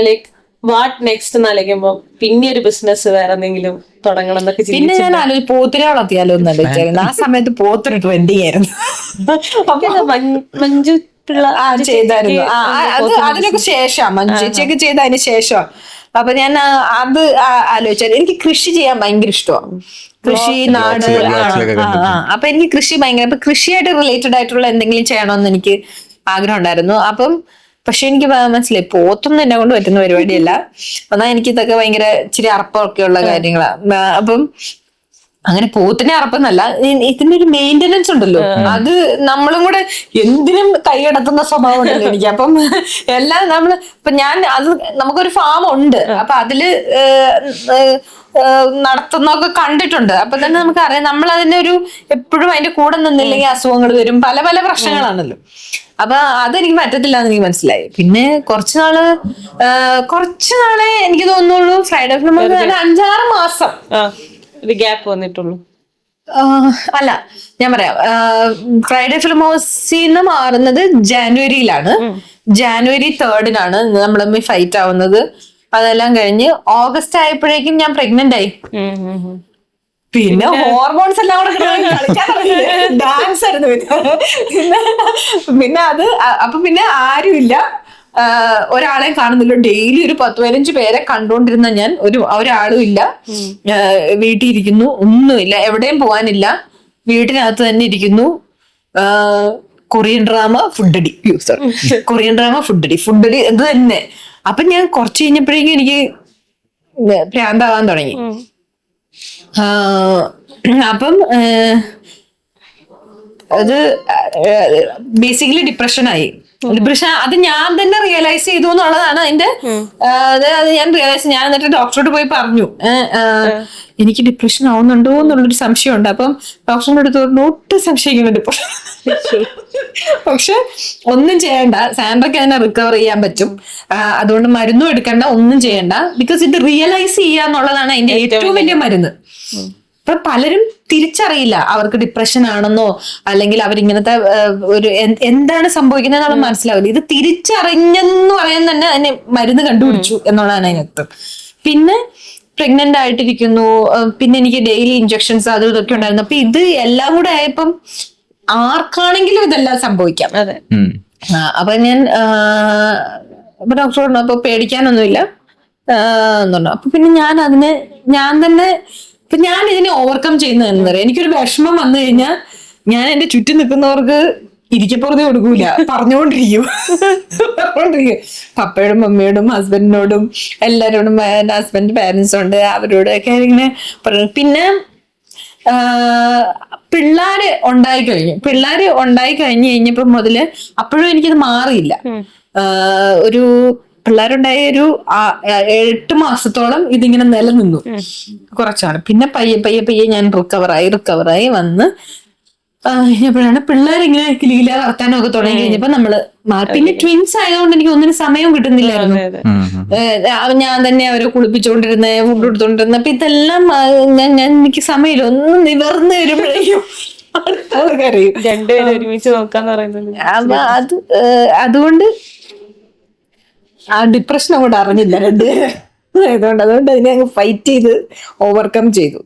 [SPEAKER 3] ലൈക്ക് വാട്ട് നെക്സ്റ്റ് എന്നാലോചിക്കുമ്പോ പിന്നെ ഒരു ബിസിനസ് വേറെ എന്തെങ്കിലും തുടങ്ങണം എന്നൊക്കെ
[SPEAKER 2] പിന്നെ ഞാൻ പോത്തിനെ വളർത്തിയാലോ എന്ന് ആലോചിച്ചായിരുന്നു. ആ സമയത്ത് പോത്തിന് ട്രെൻഡിങ് ആയിരുന്നു.
[SPEAKER 3] മഞ്ജു പിള്ള
[SPEAKER 2] ചെയ്തായിരുന്നു. അതിനൊക്കെ ശേഷം മഞ്ജു ചേച്ചിയൊക്കെ ചെയ്ത അതിന് ശേഷം. അപ്പൊ ഞാൻ അത് ആലോചിച്ചാൽ എനിക്ക് കൃഷി ചെയ്യാൻ ഭയങ്കര ഇഷ്ടമാണ്. കൃഷി, നാട്. അപ്പൊ എനിക്ക് കൃഷി ഭയങ്കര, അപ്പൊ കൃഷിയായിട്ട് റിലേറ്റഡ് ആയിട്ടുള്ള എന്തെങ്കിലും ചെയ്യണമെന്ന് എനിക്ക് ആഗ്രഹം ഉണ്ടായിരുന്നു. അപ്പം പക്ഷെ എനിക്ക് മനസ്സിലായി പോത്തൊന്നും എന്നെ കൊണ്ട് പറ്റുന്ന പരിപാടിയല്ല. എന്നാൽ എനിക്ക് ഇതൊക്കെ ഭയങ്കര ഇച്ചിരി അറപ്പൊക്കെ ഉള്ള കാര്യങ്ങളാണ്. അപ്പം അങ്ങനെ പോത്തിനെ അറപ്പെന്നല്ല, ഇതിന്റെ ഒരു മെയിൻ്റെനൻസ് ഉണ്ടല്ലോ, അത് നമ്മളും കൂടെ എന്തിനും കൈയടത്തുന്ന സ്വഭാവം ഉണ്ടല്ലോ എനിക്ക്. അപ്പം എല്ലാം നമ്മള് ഇപ്പൊ ഞാൻ അത് നമുക്കൊരു ഫാം ഉണ്ട്, അപ്പൊ അതില് നടത്തുന്നൊക്കെ കണ്ടിട്ടുണ്ട്. അപ്പൊ തന്നെ നമുക്കറിയാം നമ്മൾ അതിന്റെ ഒരു എപ്പോഴും അതിന്റെ കൂടെ നിന്നില്ലെങ്കിൽ അസുഖങ്ങൾ വരും, പല പല പ്രശ്നങ്ങളാണല്ലോ. അപ്പൊ അതെനിക്ക് പറ്റത്തില്ല എന്ന് എനിക്ക് മനസ്സിലായി. പിന്നെ കുറച്ചുനാളെ എനിക്ക് തോന്നുന്നുള്ളൂ ഫ്രൈഡേ ഫിലിം 5-6 മാസം
[SPEAKER 3] ഒരു ഗ്യാപ്പ് വന്നിട്ടുള്ളൂ.
[SPEAKER 2] അല്ല, ഞാൻ പറയാം, ഫ്രൈഡേ ഫിലിം ഹൗസിന്ന് മാറുന്നത് ജാനുവരിയിലാണ്. ജാനുവരി 3-നാണ് നമ്മൾ തമ്മിൽ ഫൈറ്റ് ആവുന്നത്. അതെല്ലാം കഴിഞ്ഞ് ഓഗസ്റ്റ് ആയപ്പോഴേക്കും ഞാൻ പ്രഗ്നന്റ് ആയി. പിന്നെ ഹോർമോൺസ് എല്ലാം കൂടെ ഡാൻസ് ആയിരുന്നു. പിന്നെ അത് അപ്പൊ പിന്നെ ആരുമില്ല, ഒരാളെയും കാണുന്നില്ല. ഡെയിലി ഒരു 10-15 പേരെ കണ്ടോണ്ടിരുന്ന ഞാൻ ഒരാളും ഇല്ല. വീട്ടിൽ ഇരിക്കുന്നു, ഒന്നുമില്ല, എവിടെയും പോകാനില്ല, വീട്ടിനകത്ത് തന്നെ ഇരിക്കുന്നു. കൊറിയൻ ഡ്രാമ ഫുഡടി, കൊറിയൻ ഡ്രാമ ഫുഡടി ഇത് തന്നെ. അപ്പൊ ഞാൻ കുറച്ച് കഴിഞ്ഞപ്പോഴേക്കും എനിക്ക് ഭ്രാന്താവാൻ തുടങ്ങി. അപ്പം അത് ബേസിക്കലി ഡിപ്രഷൻ അത് ഞാൻ തന്നെ റിയലൈസ് ചെയ്തു എന്നുള്ളതാണ് അതിന്റെ. അത് ഞാൻ എന്നിട്ട് ഡോക്ടറോട് പോയി പറഞ്ഞു, എനിക്ക് ഡിപ്രഷൻ ആവുന്നുണ്ടോ എന്നുള്ളൊരു സംശയമുണ്ട്. അപ്പം ഡോക്ടറിന്റെ അടുത്ത് പറഞ്ഞു, ഒട്ടും സംശയിക്കുന്നുണ്ട് ഇപ്പൊ. പക്ഷെ ഒന്നും ചെയ്യണ്ട, സാൻഡ്രയ്ക്ക് അതിനെ റിക്കവർ ചെയ്യാൻ പറ്റും, അതുകൊണ്ട് മരുന്നും എടുക്കണ്ട, ഒന്നും ചെയ്യണ്ട. ബിക്കോസ് ഇത് റിയലൈസ് ചെയ്യുക എന്നുള്ളതാണ് അതിന്റെ ഏറ്റവും വലിയ മരുന്ന്. ഇപ്പൊ പലരും തിരിച്ചറിയില്ല അവർക്ക് ഡിപ്രഷൻ ആണെന്നോ, അല്ലെങ്കിൽ അവരിങ്ങനത്തെ ഒരു എന്താണ് സംഭവിക്കുന്നത് എന്നുള്ള മനസ്സിലാവില്ല. ഇത് തിരിച്ചറിഞ്ഞെന്ന് പറയാൻ തന്നെ അതിന് മരുന്ന് കണ്ടുപിടിച്ചു എന്നുള്ളതാണ് അതിനകത്ത്. പിന്നെ പ്രഗ്നന്റ് ആയിട്ടിരിക്കുന്നു, പിന്നെ എനിക്ക് ഡെയിലി ഇഞ്ചക്ഷൻസ് അതും ഇതൊക്കെ ഉണ്ടായിരുന്നു. അപ്പൊ ഇത് എല്ലാം കൂടെ ആയപ്പം ആർക്കാണെങ്കിലും ഇതെല്ലാം സംഭവിക്കാം. അപ്പൊ ഞാൻ ഡോക്ടർ പറഞ്ഞു, അപ്പൊ പേടിക്കാനൊന്നുമില്ല എന്ന് പറഞ്ഞു. അപ്പൊ പിന്നെ ഞാൻ തന്നെ ഇപ്പൊ ഞാൻ ഇതിനെ ഓവർകം ചെയ്യുന്നത് എന്താ പറയാ, എനിക്കൊരു വിഷമം വന്നു കഴിഞ്ഞാൽ ഞാൻ എന്റെ ചുറ്റും നിൽക്കുന്നവർക്ക് ഇരിക്കപ്പുറത്തേ കൊടുക്കൂല, പറഞ്ഞുകൊണ്ടിരിക്കും. പപ്പയോടും മമ്മിയോടും ഹസ്ബൻഡിനോടും എല്ലാരോടും, എന്റെ ഹസ്ബൻഡ് പാരന്റ്സ് ഉണ്ട്, അവരോടൊക്കെ ഇങ്ങനെ പറഞ്ഞു. പിന്നെ പിള്ളേര് ഉണ്ടായി കഴിഞ്ഞപ്പോ മുതല് അപ്പോഴും എനിക്കത് മാറിയില്ല. ഒരു പിള്ളേരുണ്ടായ ഒരു 8 മാസത്തോളം ഇതിങ്ങനെ നിലനിന്നു കുറച്ചാണ്. പിന്നെ പയ്യെ ഞാൻ റിക്കവറായി വന്ന് കഴിഞ്ഞപ്പോഴാണ് പിള്ളേരിങ്ങനെ ലീല വർത്താനം ഒക്കെ തുടങ്ങി കഴിഞ്ഞപ്പോ നമ്മള് പിന്നെ ട്വിൻസ് ആയതുകൊണ്ട് എനിക്ക് ഒന്നിനും സമയം കിട്ടുന്നില്ലായിരുന്നു. ഞാൻ തന്നെ അവരെ കുളിപ്പിച്ചോണ്ടിരുന്ന, ഫുഡ് കൊടുത്തോണ്ടിരുന്ന. അപ്പൊ ഇതെല്ലാം എനിക്ക് സമയമില്ല, ഒന്നും നിവർന്ന് വരുമ്പോഴേക്കും കരയും.
[SPEAKER 3] രണ്ടുപേരും ഒരുമിച്ച് നോക്കാന്ന് പറയുന്നത്.
[SPEAKER 2] അപ്പൊ അതുകൊണ്ട് ആ ഡിപ്രഷൻ അങ്ങോട്ട് അറിഞ്ഞില്ല രണ്ടുപേരും. അതുകൊണ്ട് അതിനെ അങ്ങ് ഫൈറ്റ് ചെയ്ത് ഓവർകം ചെയ്തു.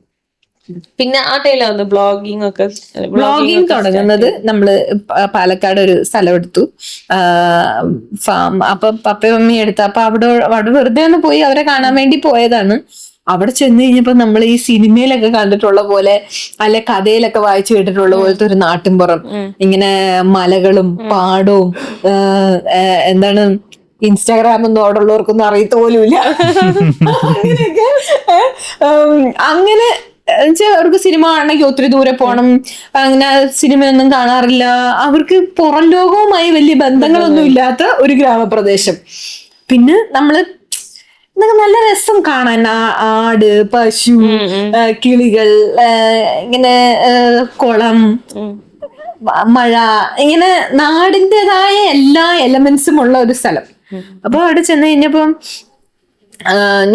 [SPEAKER 3] പിന്നെ ആ ടൈമിലാണ്
[SPEAKER 2] ബ്ലോഗിങ് തുടങ്ങുന്നത്. നമ്മള് പാലക്കാട് ഒരു സ്ഥലം എടുത്തു, ഫാം. അപ്പൊ പപ്പയും മമ്മിയും എടുത്തു. അപ്പൊ അവിടെ വെറുതെ ഒന്ന് പോയി അവരെ കാണാൻ വേണ്ടി പോയതാണ്. അവിടെ ചെന്ന് കഴിഞ്ഞപ്പോ നമ്മൾ ഈ സിനിമയിലൊക്കെ കണ്ടിട്ടുള്ള പോലെ, അല്ലെ കഥയിലൊക്കെ വായിച്ചു കേട്ടിട്ടുള്ള പോലത്തെ ഒരു നാട്ടിൻപുറം, ഇങ്ങനെ മലകളും പാടവും, എന്താണ് ഇൻസ്റ്റാഗ്രാമൊന്നും അവിടെ ഉള്ളവർക്കൊന്നും അറിയത്ത പോലുമില്ല. അങ്ങനെയൊക്കെ അങ്ങനെ അവർക്ക് സിനിമ കാണണമെങ്കിൽ ഒത്തിരി ദൂരെ പോകണം, അങ്ങനെ സിനിമയൊന്നും കാണാറില്ല. അവർക്ക് പുറം ലോകവുമായി വലിയ ബന്ധങ്ങളൊന്നും ഇല്ലാത്ത ഒരു ഗ്രാമപ്രദേശം. പിന്നെ നമ്മള് നല്ല രസം കാണാൻ, ആട്, പശു, കിളികൾ, ഇങ്ങനെ കുളം, മഴ, ഇങ്ങനെ നാടിൻ്റെതായ എല്ലാ എലമെന്റ്സും ഉള്ള ഒരു സ്ഥലം. അപ്പൊ അവിടെ ചെന്ന് കഴിഞ്ഞപ്പം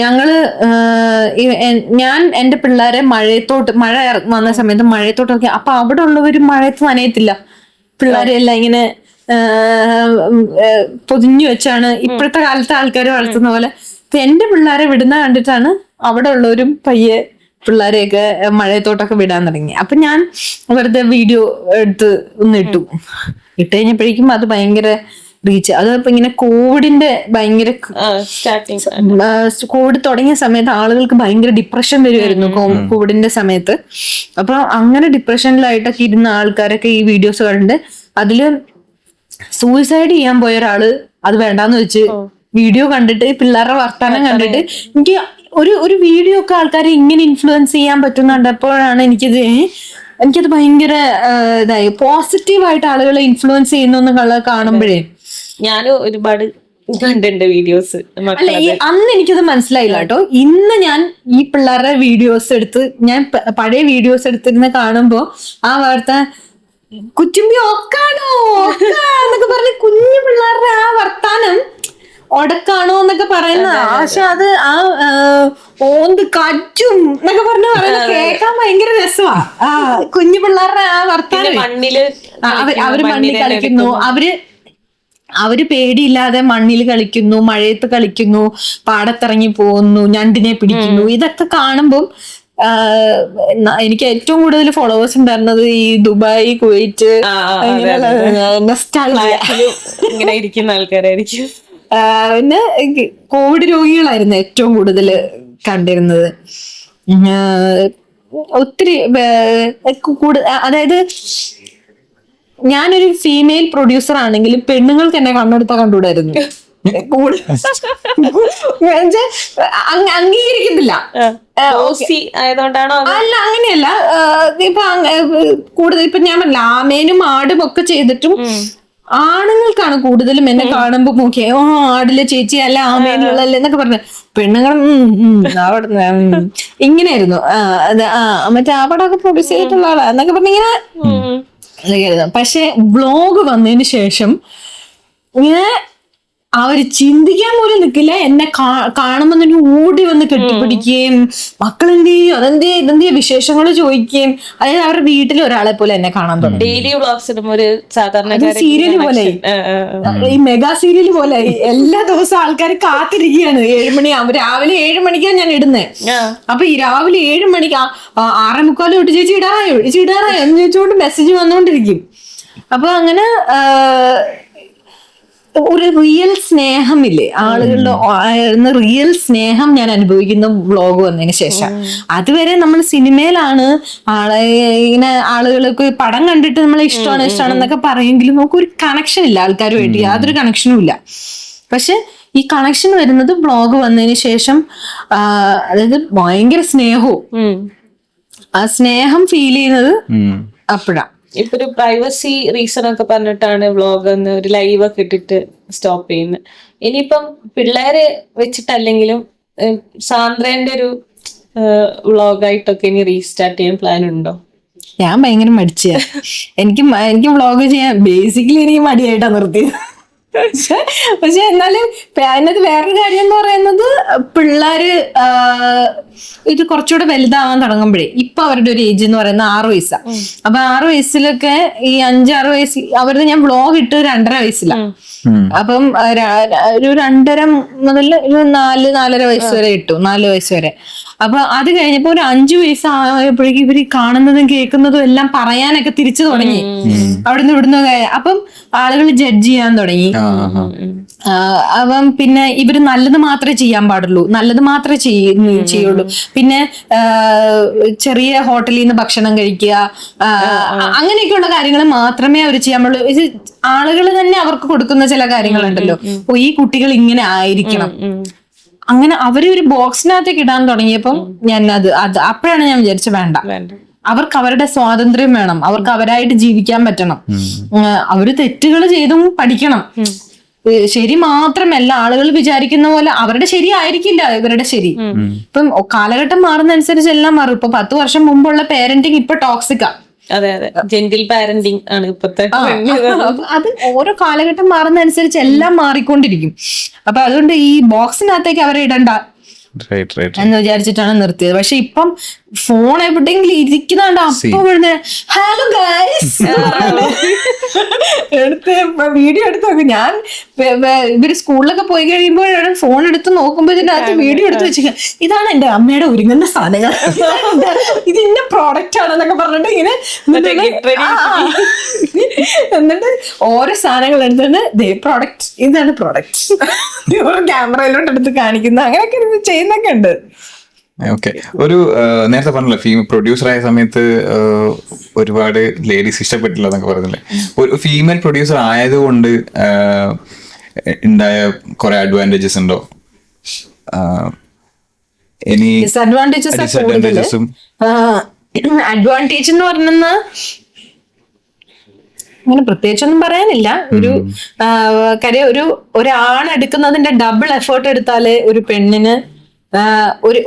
[SPEAKER 2] ഞങ്ങള് ഞാൻ എന്റെ പിള്ളേരെ മഴ വന്ന സമയത്ത് മഴയത്തോട്ടൊക്കെ, അപ്പൊ അവിടെ ഉള്ളവരും മഴയത്ത് നനയത്തില്ല. പിള്ളേരെ എല്ലാം ഇങ്ങനെ പൊതിഞ്ഞു വെച്ചാണ് ഇപ്പോഴത്തെ കാലത്തെ ആൾക്കാർ വളർത്തുന്ന പോലെ. ഇപ്പൊ എന്റെ പിള്ളേരെ വിടുന്ന കണ്ടിട്ടാണ് അവിടെ ഉള്ളവരും പയ്യെ പിള്ളേരെയൊക്കെ മഴയത്തോട്ടൊക്കെ വിടാൻ തുടങ്ങി. അപ്പൊ ഞാൻ വെറുതെ വീഡിയോ എടുത്ത് ഒന്ന് ഇട്ട് കഴിഞ്ഞപ്പോഴേക്കും അത് ഭയങ്കര റീച്ച്. അതിപ്പോ ഇങ്ങനെ കോവിഡിന്റെ ഭയങ്കര കോവിഡ് തുടങ്ങിയ സമയത്ത് ആളുകൾക്ക് ഭയങ്കര ഡിപ്രഷൻ വരുമായിരുന്നു കോവിഡിന്റെ സമയത്ത്. അപ്പൊ അങ്ങനെ ഡിപ്രഷനിലായിട്ടൊക്കെ ഇരുന്ന ആൾക്കാരൊക്കെ ഈ വീഡിയോസ് കണ്ട് അതില് സൂയിസൈഡ് ചെയ്യാൻ പോയ ഒരാള് അത് വേണ്ടാന്ന് വെച്ച് വീഡിയോ കണ്ടിട്ട് പിള്ളേരുടെ വർത്താനം കണ്ടിട്ട് എനിക്ക് ഒരു വീഡിയോ ഒക്കെ ആൾക്കാരെ ഇങ്ങനെ ഇൻഫ്ലുവൻസ് ചെയ്യാൻ പറ്റുന്ന കണ്ടപ്പോഴാണ് എനിക്കത് ഭയങ്കര ഇതായി. പോസിറ്റീവായിട്ട് ആളുകളെ ഇൻഫ്ലുവൻസ് ചെയ്യുന്നു കാണുമ്പോഴേ
[SPEAKER 3] ഞാനും ഒരുപാട് കണ്ടിട്ടുണ്ട് വീഡിയോസ്.
[SPEAKER 2] അല്ല, അന്ന് എനിക്കത് മനസ്സിലായില്ല കേട്ടോ. ഇന്ന് ഞാൻ ഈ പിള്ളേരുടെ വീഡിയോസ് എടുത്ത് ഞാൻ പഴയ വീഡിയോസ് എടുത്തിരുന്ന് കാണുമ്പോ ആ വാർത്ത കുറ്റുമ്പി ഒക്കാണോ എന്നൊക്കെ പറഞ്ഞ് കുഞ്ഞു പിള്ളേരുടെ ആ വർത്താനം ഒടക്കാണോ എന്നൊക്കെ പറയുന്നത്. പക്ഷെ അത് ആ ഓന്ത് കറ്റും എന്നൊക്കെ പറയുന്നത് കേൾക്കാൻ ഭയങ്കര രസമാ. കുഞ്ഞു പിള്ളേരുടെ ആ വർത്താനം. അവര് മണ്ണിൽ കളിക്കുന്നു, അവര് പേടിയില്ലാതെ മണ്ണിൽ കളിക്കുന്നു, മഴയത്ത് കളിക്കുന്നു, പാടത്തിറങ്ങി പോകുന്നു, ഞണ്ടിനെ പിടിക്കുന്നു. ഇതൊക്കെ കാണുമ്പോൾ എനിക്ക് ഏറ്റവും കൂടുതൽ ഫോളോവേഴ്സ് ഉണ്ടായിരുന്നത് ഈ ദുബായ്, കുവൈറ്റ്
[SPEAKER 3] ഇങ്ങനെ ഇരിക്കുന്ന ആൾക്കാരായിരിക്കും.
[SPEAKER 2] പിന്നെ കോവിഡ് രോഗികളായിരുന്നു ഏറ്റവും കൂടുതൽ കണ്ടിരുന്നത്. ഒത്തിരി അതായത് ഞാനൊരു ഫീമെയിൽ പ്രൊഡ്യൂസർ ആണെങ്കിലും പെണ്ണുങ്ങൾക്ക് എന്നെ കണ്ണെടുത്താൽ കണ്ടുകൂടായിരുന്നു. അംഗീകരിക്കുന്നില്ല. അല്ല, അങ്ങനെയല്ല. ഇപ്പൊ കൂടുതൽ ഇപ്പൊ ഞാൻ പറഞ്ഞില്ല, ആമേനും ആടും ഒക്കെ ചെയ്തിട്ടും ആണുങ്ങൾക്കാണ് കൂടുതലും എന്നെ കാണുമ്പോ നോക്കിയേ ആടിലെ ചേച്ചി അല്ല ആമേനുള്ളല്ലേ എന്നൊക്കെ പറഞ്ഞു. പെണ്ണുങ്ങൾ അവിടെ ഇങ്ങനെയായിരുന്നു. മറ്റേ ആ പടമൊക്കെ പ്രൊഡ്യൂസ് ചെയ്തിട്ടുള്ള ആളാ എന്നൊക്കെ പറഞ്ഞിങ്ങനെ. പക്ഷെ വ്ളോഗ് വന്നതിന് ശേഷം ഇങ്ങനെ അവര് ചിന്തിക്കാൻ പോലും നിൽക്കില്ല. എന്നെ കാണുമ്പോ തന്നെ ഓടി വന്ന് കെട്ടിപ്പിടിക്കുകയും മക്കളെന്ത് ചെയ്യും, ഇതെന്ത് വിശേഷങ്ങൾ ചോദിക്കുകയും. അതായത് അവരുടെ വീട്ടിൽ ഒരാളെ പോലെ എന്നെ കാണാൻ തുടങ്ങി.
[SPEAKER 3] ഡെയിലി വ്ളോഗ്സ് ഇടുമ്പോൾ ഒരു സാധാരണ
[SPEAKER 2] സീരിയല് പോലെ, ഈ മെഗാ സീരിയല് പോലെ എല്ലാ ദിവസവും ആൾക്കാർ കാത്തിരിക്കുകയാണ്. 7 മണി രാവിലെ 7 മണിക്കാണ് ഞാൻ ഇടുന്നത്. അപ്പൊ ഈ രാവിലെ 7 മണിക്ക് 6:45 തൊട്ട് ചേച്ചി ഇടാറായോ എന്ന് ചോദിച്ചുകൊണ്ട് മെസ്സേജ് വന്നുകൊണ്ടിരിക്കും. അപ്പൊ അങ്ങനെ ഒരു റിയൽ സ്നേഹമില്ലേ ആളുകളുടെ റിയൽ സ്നേഹം ഞാൻ അനുഭവിക്കുന്ന വ്ളോഗ് വന്നതിന് ശേഷം. അതുവരെ നമ്മൾ സിനിമയിലാണ് ഇങ്ങനെ ആളുകൾക്ക് പടം കണ്ടിട്ട് നമ്മളെ ഇഷ്ടമാണ് എന്നൊക്കെ പറയുമെങ്കിലും നമുക്കൊരു കണക്ഷൻ ഇല്ല ആൾക്കാരുമായിട്ട്, യാതൊരു കണക്ഷനും ഇല്ല. പക്ഷെ ഈ കണക്ഷൻ വരുന്നത് വ്ളോഗ് വന്നതിന് ശേഷം. അതായത് ഭയങ്കര സ്നേഹവും ആ സ്നേഹം ഫീൽ ചെയ്യുന്നത് അപ്പോഴാണ്.
[SPEAKER 3] ഇപ്പൊ ഒരു പ്രൈവസി റീസൺ ഒക്കെ പറഞ്ഞിട്ടാണ് വ്ളോഗ് ഒരു ലൈവ് ഒക്കെ ഇട്ടിട്ട് സ്റ്റോപ്പ് ചെയ്യുന്നത്. ഇനിയിപ്പം പിള്ളേരെ വെച്ചിട്ടല്ലെങ്കിലും സാന്ദ്രേന്റെ ഒരു വ്ളോഗായിട്ടൊക്കെ ഇനി റീസ്റ്റാർട്ട് ചെയ്യാൻ പ്ലാൻ ഉണ്ടോ?
[SPEAKER 2] ഞാൻ ഭയങ്കര മടിച്ചാ. എനിക്ക് വ്ളോഗ് ചെയ്യാൻ ബേസിക്കലി എനിക്ക് മടിയായിട്ടാ നിർത്തിയത്. പക്ഷെ എന്നാലും അതിനകത്ത് വേറൊരു കാര്യം എന്ന് പറയുന്നത്, പിള്ളേര് ഇത് കുറച്ചുകൂടെ വലുതാവാൻ തുടങ്ങുമ്പോഴേ, ഇപ്പൊ അവരുടെ ഒരു ഏജ് എന്ന് പറയുന്നത് 6 വയസ്സാണ്. അപ്പൊ 6 വയസ്സിലൊക്കെ ഈ 5-6 വയസ്സ് അവരുടെ ഞാൻ വ്ളോഗ് ഇട്ട് 2.5 വയസ്സിലാണ്. അപ്പം ഒരു 2.5 മുതൽ 4-4.5 വയസ്സ് വരെ ഇട്ടു, 4 വയസ്സ് വരെ. അപ്പൊ അത് കഴിഞ്ഞപ്പോ ഒരു 5 വയസ്സായപ്പോഴേക്കും ഇവര് കാണുന്നതും കേൾക്കുന്നതും എല്ലാം പറയാനൊക്കെ തിരിച്ചു തുടങ്ങി. അവിടുന്ന് ഇവിടുന്ന്. അപ്പം ആളുകൾ ജഡ്ജ് ചെയ്യാൻ തുടങ്ങി. അപ്പം പിന്നെ ഇവര് നല്ലത് മാത്രമേ ചെയ്യാൻ പാടുള്ളൂ, നല്ലത് മാത്രമേ ചെയ്യുള്ളൂ. പിന്നെ ചെറിയ ഹോട്ടലിൽ നിന്ന് ഭക്ഷണം കഴിക്കുക, അങ്ങനെയൊക്കെയുള്ള കാര്യങ്ങൾ മാത്രമേ അവർ ചെയ്യാൻ പാടുള്ളൂ. ഇത് ആളുകൾ തന്നെ അവർക്ക് കൊടുക്കുന്ന ചില കാര്യങ്ങളുണ്ടല്ലോ, ഈ കുട്ടികൾ ഇങ്ങനെ ആയിരിക്കണം, അങ്ങനെ അവര് ഒരു ബോക്സിനകത്തേക്ക് ഇടാൻ തുടങ്ങിയപ്പം ഞാൻ അത് അപ്പോഴാണ് ഞാൻ വിചാരിച്ചത് വേണ്ട, അവർക്ക് അവരുടെ സ്വാതന്ത്ര്യം വേണം, അവർക്ക് അവരായിട്ട് ജീവിക്കാൻ പറ്റണം, അവര് തെറ്റുകൾ ചെയ്തും പഠിക്കണം. ശരി മാത്രമല്ല, ആളുകൾ വിചാരിക്കുന്ന പോലെ അവരുടെ ശരി ആയിരിക്കില്ല ഇവരുടെ ശരി. ഇപ്പം കാലഘട്ടം മാറുന്നതനുസരിച്ച് എല്ലാം മാറും. ഇപ്പൊ 10 വർഷം മുമ്പുള്ള പേരന്റിങ് ഇപ്പൊ ടോക്സിക്കാ.
[SPEAKER 3] അതെ, ജെന്റിൽ പാരന്റിങ് ആണ് ഇപ്പത്തെ.
[SPEAKER 2] അത് ഓരോ കാലഘട്ടം മാറുന്നതനുസരിച്ച് എല്ലാം മാറിക്കൊണ്ടിരിക്കും. അപ്പൊ അതുകൊണ്ട് ഈ ബോക്സിനകത്തേക്ക് അവരെ ഇടണ്ട, എന്ന് വിചാരിച്ചിട്ടാണ് നിർത്തിയത്. പക്ഷെ ഇപ്പം ഫോൺ എവിടെയെങ്കിലും ഇരിക്കുന്നുണ്ട് അപ്പൊ ഹലോ ഗൈസ് എടുത്ത് വീഡിയോ എടുത്ത് നോക്കും. ഞാൻ ഇവര് സ്കൂളിലൊക്കെ പോയി കഴിയുമ്പോഴാണ് ഫോൺ എടുത്ത് നോക്കുമ്പോ ഇതിനകത്ത് വീഡിയോ എടുത്ത് വെച്ചിരിക്കുക. ഇതാണ് എന്റെ അമ്മയുടെ ഒരുങ്ങുന്ന സാധനങ്ങൾ, ഇത് ഇന്ന പ്രോഡക്റ്റ് ആണെന്നൊക്കെ പറഞ്ഞിട്ട് ഇങ്ങനെ എന്നിട്ട് ഓരോ സാധനങ്ങൾ എടുത്തിട്ട് പ്രോഡക്റ്റ് ഇതാണ് പ്രോഡക്റ്റ് ക്യാമറയിലോട്ട് എടുത്ത് കാണിക്കുന്ന അങ്ങനെയൊക്കെ ചെയ്യുന്നൊക്കെ ഉണ്ട്.
[SPEAKER 1] ഓക്കെ. ഒരു നേരത്തെ പറഞ്ഞല്ലോ പ്രൊഡ്യൂസർ ആയ സമയത്ത് ഒരുപാട് ലേഡീസ് ഇഷ്ടപ്പെട്ടില്ല എന്നൊക്കെ പറഞ്ഞില്ലേ. ഒരു ഫീമെയിൽ പ്രൊഡ്യൂസർ ആയതുകൊണ്ട് ഉണ്ടായ കുറെ അഡ്വാൻറ്റേജസ് ഉണ്ടോ? ഇനി
[SPEAKER 2] ഡിസഡ്വാൻറ്റേജസും അഡ്വാൻറ്റേജ് എന്ന് പറഞ്ഞ അങ്ങനെ പ്രത്യേകിച്ചൊന്നും പറയാനില്ല. കാര്യം ഒരാൺ എടുക്കുന്നതിന്റെ ഡബിൾ എഫേർട്ട് എടുത്താലേ ഒരു പെണ്ണിന്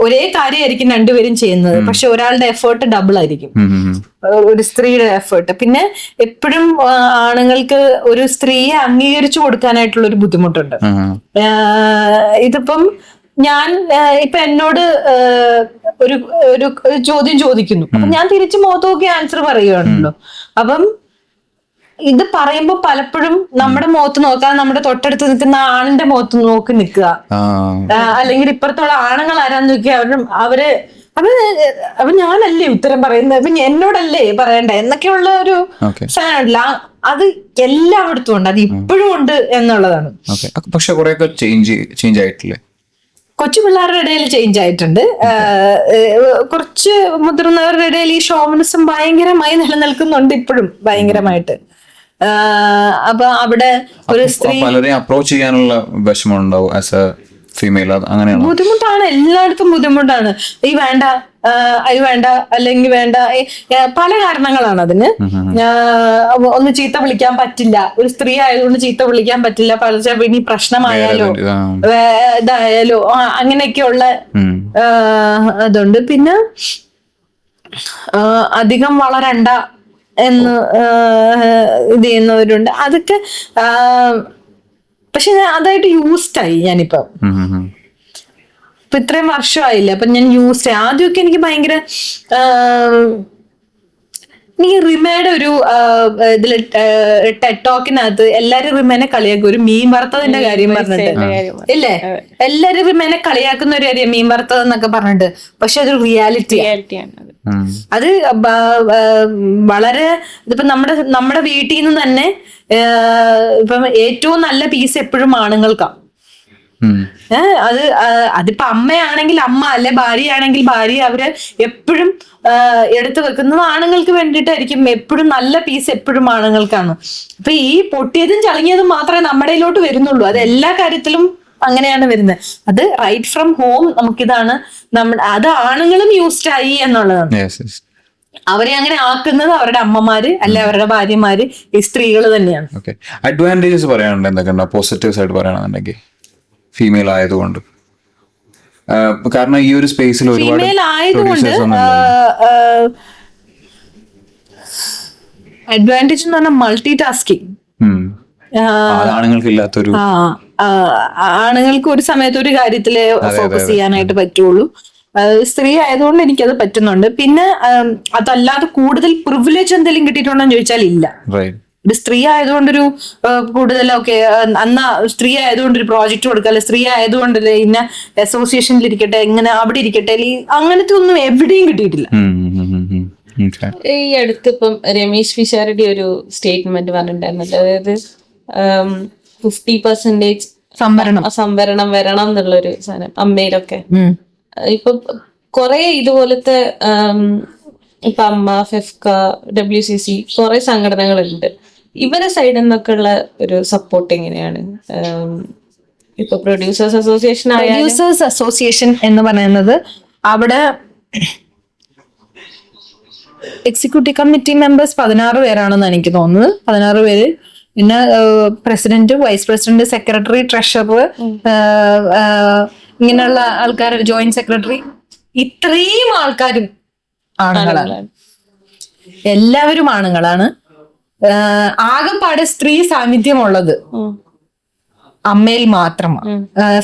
[SPEAKER 2] ഒരേ കാര്യമായിരിക്കും രണ്ടുപേരും ചെയ്യുന്നത്, പക്ഷെ ഒരാളുടെ എഫേർട്ട് ഡബിൾ ആയിരിക്കും ഒരു സ്ത്രീയുടെ എഫേർട്ട്. പിന്നെ എപ്പോഴും ആണുങ്ങൾക്ക് ഒരു സ്ത്രീയെ അംഗീകരിച്ചു കൊടുക്കാനായിട്ടുള്ള ഒരു ബുദ്ധിമുട്ടുണ്ട്. ഇതിപ്പം ഇപ്പൊ എന്നോട് ഒരു ചോദ്യം ചോദിക്കുന്നു, അപ്പൊ ഞാൻ തിരിച്ചു മുഖത്ത് നോക്കി ആൻസർ പറയുകയാണല്ലോ. അപ്പം ഇത് പറയുമ്പോ പലപ്പോഴും നമ്മുടെ മുഖത്ത് നോക്കാതെ നമ്മുടെ തൊട്ടടുത്ത് നിൽക്കുന്ന ആണിന്റെ മുഖത്ത് നോക്കി നിൽക്കുക, അല്ലെങ്കിൽ ഇപ്പുറത്തുള്ള ആണുങ്ങൾ ആരാന്ന് നോക്കിയാ അവര് ഞാനല്ലേ ഉത്തരം പറയുന്നത്, അപ്പൊ എന്നോടല്ലേ പറയണ്ട എന്നൊക്കെയുള്ള ഒരു സാധനമില്ല. അത് എല്ലായിടത്തും ഉണ്ട്, അത് ഇപ്പോഴും ഉണ്ട് എന്നുള്ളതാണ്.
[SPEAKER 1] പക്ഷെ കുറെയൊക്കെ ചേഞ്ച് ആയിട്ടില്ലേ?
[SPEAKER 2] കൊച്ചു പിള്ളേരുടെ ഇടയിൽ ചേഞ്ച് ആയിട്ടുണ്ട്. കുറച്ച് മുതിർന്നവരുടെ ഇടയിൽ ഈ ഷോമനിസം ഭയങ്കരമായി നിലനിൽക്കുന്നുണ്ട് ഇപ്പോഴും ഭയങ്കരമായിട്ട്. അപ്പൊ അവിടെ ഒരു സ്ത്രീ
[SPEAKER 1] പലരെയും അപ്രോച്ച് ചെയ്യാനുള്ള വിഷമം ഉണ്ടാവും ആസ് എ ഫീമെയിൽ. അങ്ങനെയാണ്,
[SPEAKER 2] ബുദ്ധിമുട്ടാണ്, എല്ലായിടത്തും ബുദ്ധിമുട്ടാണ്. അത് വേണ്ട അല്ലെങ്കിൽ വേണ്ട, പല കാരണങ്ങളാണ് അതിന്. ഒന്ന് ചീത്ത വിളിക്കാൻ പറ്റില്ല, ഒരു സ്ത്രീ ആയതുകൊണ്ട് ചീത്ത വിളിക്കാൻ പറ്റില്ല, ഇനി പ്രശ്നമായാലോ ഇതായാലോ അങ്ങനെയൊക്കെയുള്ള അതുണ്ട്. പിന്നെ അധികം വളരണ്ട എന്ന് ഇത് ചെയ്യുന്നവരുണ്ട്. അതൊക്കെ പക്ഷെ അതായിട്ട് യൂസ്ഡായി ഞാനിപ്പോ. ഇപ്പൊ ഇത്രയും വർഷമായില്ല, അപ്പൊ ഞാൻ യൂസ്ഡ് ആയി. ആദ്യമൊക്കെ എനിക്ക് ഭയങ്കര റിമയുടെ ഒരു ഇതില് ടെഡ് ടോക്കിനകത്ത് എല്ലാരും റിമേനെ കളിയാക്കും. ഒരു മീൻ വറുത്തതിന്റെ കാര്യം പറഞ്ഞിട്ട് ഇല്ലേ, എല്ലാരും റിമേനെ കളിയാക്കുന്ന ഒരു കാര്യം മീൻ വറുത്തത് എന്നൊക്കെ പറഞ്ഞിട്ട്. പക്ഷെ അതൊരു റിയാലിറ്റിയാണ്. അത് വളരെ ഇതിപ്പോ നമ്മുടെ വീട്ടിൽ നിന്ന് തന്നെ ഇപ്പം ഏറ്റവും നല്ല പീസ് എപ്പോഴും ആണുങ്ങൾക്കാണ്. അതിപ്പോ അമ്മയാണെങ്കിൽ അമ്മ, അല്ലെ ഭാര്യയാണെങ്കിൽ ഭാര്യ, അവര് എപ്പോഴും എടുത്തു വെക്കുന്നത് ആണുങ്ങൾക്ക് വേണ്ടിയിട്ടായിരിക്കും. എപ്പോഴും നല്ല പീസ് എപ്പോഴും ആണുങ്ങൾക്കാണ്. അപ്പൊ ഈ പൊട്ടിയതും ചളിങ്ങിയതും മാത്രമേ നമ്മുടെയിലോട്ട് വരുന്നുള്ളൂ. അത് എല്ലാ കാര്യത്തിലും അങ്ങനെയാണ് വരുന്നത്. അത് റൈറ്റ് ഫ്രം ഹോം നമുക്കിതാണ് അത് ആണുങ്ങളും യൂസ്ഡ് ആയി എന്നുള്ളതാണ്. അവരെ അങ്ങനെ ആക്കുന്നത് അവരുടെ അമ്മമാര് അല്ലെ അവരുടെ ഭാര്യമാര്, ഈ സ്ത്രീകൾ തന്നെയാണ്.
[SPEAKER 1] അഡ്വാൻറ്റേജസ് പറയാനുണ്ട് എന്തൊക്കെയുണ്ടോ പോസിറ്റീവ്സ് ആയിട്ട് പറയാണെന്നുണ്ടെങ്കിൽ ഫീമെയിൽ ആയതുകൊണ്ട്? കാരണം ഈ ഒരു സ്പേസിൽ
[SPEAKER 2] ഫീമെയിൽ ആയതുകൊണ്ട് അഡ്വാൻറ്റേജ് എന്ന് പറഞ്ഞാൽ മൾട്ടി ടാസ്കിങ്.
[SPEAKER 1] ആണുങ്ങൾക്ക് ഇല്ലാത്തൊരു,
[SPEAKER 2] ആണുങ്ങൾക്ക് ഒരു സമയത്ത് ഒരു കാര്യത്തില് ഫോക്കസ് ചെയ്യാനായിട്ട് പറ്റുള്ളൂ. സ്ത്രീ ആയതുകൊണ്ട് എനിക്കത് പറ്റുന്നുണ്ട്. പിന്നെ അതല്ലാതെ കൂടുതൽ പ്രിവിലേജ് എന്തെങ്കിലും കിട്ടിയിട്ടുണ്ടോ എന്ന് ചോദിച്ചാൽ ഇല്ല. ഒരു സ്ത്രീ ആയതുകൊണ്ടൊരു കൂടുതലൊക്കെ സ്ത്രീ ആയതുകൊണ്ട് ഒരു പ്രോജക്റ്റ് കൊടുക്കുക, അല്ലെ സ്ത്രീ ആയതുകൊണ്ട് ഇന്ന അസോസിയേഷനിൽ ഇരിക്കട്ടെ, ഇങ്ങനെ അവിടെ ഇരിക്കട്ടെ, അങ്ങനത്തെ ഒന്നും എവിടെയും കിട്ടിയിട്ടില്ല.
[SPEAKER 3] ഈ അടുത്ത് ഇപ്പം രമേശ് പിഷാരടി ഒരു സ്റ്റേറ്റ്മെന്റ് പറഞ്ഞിട്ടുണ്ടായിരുന്നല്ലോ, അതായത് 50% സംവരണം വരണം എന്നുള്ളൊരു സാധനം അമ്മയിലൊക്കെ. ഇപ്പൊ കൊറേ ഇതുപോലത്തെ ഇപ്പൊ അമ്മ, ഫെഫ്ക, WCC കുറെ സംഘടനകളുണ്ട്. ഇവരെ സൈഡിൽ നിന്നൊക്കെ ഉള്ള ഒരു സപ്പോർട്ട് എങ്ങനെയാണ്? ഇപ്പൊ പ്രൊഡ്യൂസേഴ്സ്
[SPEAKER 2] അസോസിയേഷൻ എന്ന് പറയുന്നത് അവിടെ എക്സിക്യൂട്ടീവ് കമ്മിറ്റി മെമ്പേഴ്സ് 16 പേരാണെന്ന് എനിക്ക് തോന്നുന്നത്. 16 പേര്. പിന്നെ president, vice president, secretary, treasurer, ഇങ്ങനെയുള്ള ആൾക്കാർ, ജോയിന്റ് സെക്രട്ടറി, ഇത്രയും ആൾക്കാരും ആണുങ്ങളാണ്. എല്ലാവരും ആണുങ്ങളാണ്. ആകെപ്പാടെ സ്ത്രീ സാന്നിധ്യമുള്ളത് അമ്മയിൽ മാത്രമാണ്.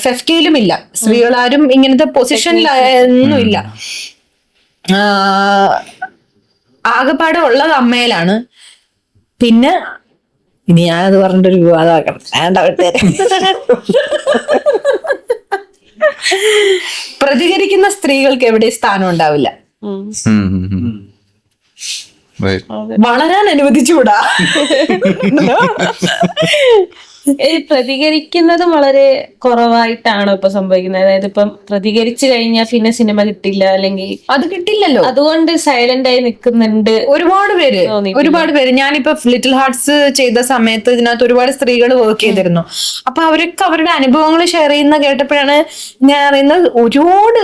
[SPEAKER 2] ഫെഫ്കയിലും ഇല്ല, സ്ത്രീകളാരും ഇങ്ങനത്തെ പൊസിഷനിലൊന്നും ഇല്ല. ആകെപ്പാടെ ഉള്ളത് അമ്മയിലാണ്. പിന്നെ ഇനി ഞാനത് പറഞ്ഞിട്ടൊരു വിവാദമാക്കണം, വേണ്ട വിട്ടേരെ. പ്രതികരിക്കുന്ന സ്ത്രീകൾക്ക് എവിടെ സ്ഥാനം ഉണ്ടാവില്ല. വളരാൻ അനുവദിച്ചുകൂടാ.
[SPEAKER 3] പ്രതികരിക്കുന്നതും വളരെ കുറവായിട്ടാണോ ഇപ്പൊ സംഭവിക്കുന്നത്? അതായത് ഇപ്പം പ്രതികരിച്ചു കഴിഞ്ഞാൽ പിന്നെ സിനിമ കിട്ടില്ല, അല്ലെങ്കിൽ
[SPEAKER 2] അത് കിട്ടില്ലല്ലോ,
[SPEAKER 3] അതുകൊണ്ട് സൈലന്റ് ആയി നിൽക്കുന്നുണ്ട്
[SPEAKER 2] ഒരുപാട് പേര്. ഞാനിപ്പോ ലിറ്റിൽ ഹാർട്സ് ചെയ്ത സമയത്ത് ഇതിനകത്ത് ഒരുപാട് സ്ത്രീകൾ വർക്ക് ചെയ്തിരുന്നു. അപ്പൊ അവരൊക്കെ അവരുടെ അനുഭവങ്ങൾ ഷെയർ ചെയ്യുന്ന കേട്ടപ്പോഴാണ് ഞാൻ അറിയുന്നത് ഒരുപാട്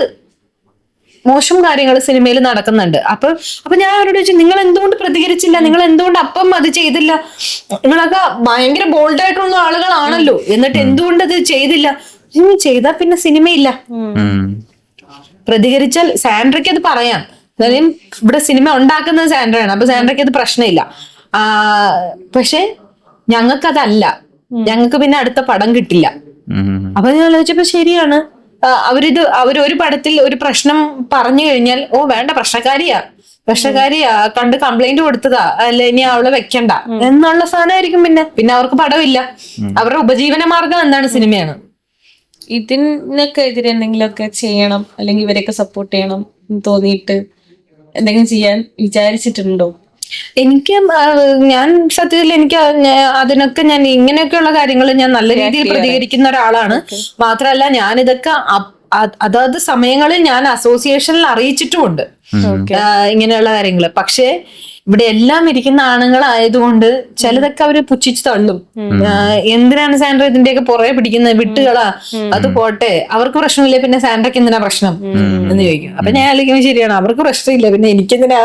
[SPEAKER 2] മോശം കാര്യങ്ങൾ സിനിമയിൽ നടക്കുന്നുണ്ട്. അപ്പൊ ഞാൻ അവരോട് ചോദിച്ചു, നിങ്ങൾ എന്തുകൊണ്ട് പ്രതികരിച്ചില്ല, നിങ്ങൾ എന്തുകൊണ്ട് അപ്പം അത് ചെയ്തില്ല, നിങ്ങളൊക്കെ ഭയങ്കര ബോൾഡ് ആയിട്ടുള്ള ആളുകളാണല്ലോ, എന്നിട്ട് എന്തുകൊണ്ട് അത് ചെയ്തില്ല? ചെയ്താൽ പിന്നെ സിനിമയില്ല. പ്രതികരിച്ചാൽ സാൻഡ്രയ്ക്ക് അത് പറയാം, കാര്യം ഇവിടെ സിനിമ ഉണ്ടാക്കുന്നത് സാൻഡ്രയാണ്, അപ്പൊ സാൻഡ്രയ്ക്ക് അത് പ്രശ്നമില്ല. പക്ഷെ ഞങ്ങൾക്കതല്ല, ഞങ്ങൾക്ക് പിന്നെ അടുത്ത പടം കിട്ടില്ല. അപ്പൊ ഞാൻ ആലോചിച്ചപ്പോ ശരിയാണ്. അവരൊരു പടത്തിൽ ഒരു പ്രശ്നം പറഞ്ഞു കഴിഞ്ഞാൽ, ഓ വേണ്ട, പ്രശ്നക്കാരിയാ കണ്ട് കംപ്ലൈന്റ് കൊടുത്തതാ, അല്ല ഇനി അവളെ വെക്കണ്ട എന്നുള്ള സാധനമായിരിക്കും. പിന്നെ അവർക്ക് പടമില്ല, അവരുടെ ഉപജീവന മാർഗം എന്താണ്, സിനിമയാണ്.
[SPEAKER 3] ഇതിനൊക്കെ എതിരെ എന്തെങ്കിലുമൊക്കെ ചെയ്യണം, അല്ലെങ്കിൽ ഇവരെയൊക്കെ സപ്പോർട്ട് ചെയ്യണം തോന്നിയിട്ട് എന്തെങ്കിലും ചെയ്യാൻ വിചാരിച്ചിട്ടുണ്ടോ?
[SPEAKER 2] ഞാൻ സത്യത്തിൽ അതിനൊക്കെ ഞാൻ ഇങ്ങനെയൊക്കെയുള്ള കാര്യങ്ങൾ ഞാൻ നല്ല രീതിയിൽ പ്രതികരിക്കുന്ന ഒരാളാണ്. മാത്രമല്ല ഞാനിതൊക്കെ അതാത് സമയങ്ങളിൽ ഞാൻ അസോസിയേഷനിൽ അറിയിച്ചിട്ടുമുണ്ട് ഇങ്ങനെയുള്ള കാര്യങ്ങള്. പക്ഷേ ഇവിടെ എല്ലാം ഇരിക്കുന്ന ആണുങ്ങളായതുകൊണ്ട് ചിലതൊക്കെ അവര് പുച്ഛിച്ചു തള്ളും. എന്തിനാണ് സാൻഡ്ര ഇതിന്റെയൊക്കെ പുറകെ പിടിക്കുന്നത്, വിട്ടുകളാ, അത് പോട്ടെ, അവർക്ക് പ്രശ്നമില്ല, പിന്നെ സാൻഡ്രയ്ക്ക് എന്തിനാ പ്രശ്നം എന്ന് ചോദിക്കും. അപ്പൊ ഞാൻ ആലോചിക്കുന്നത് ശരിയാണ്, അവർക്ക് പ്രശ്നമില്ല, പിന്നെ എനിക്കെന്തിനാ.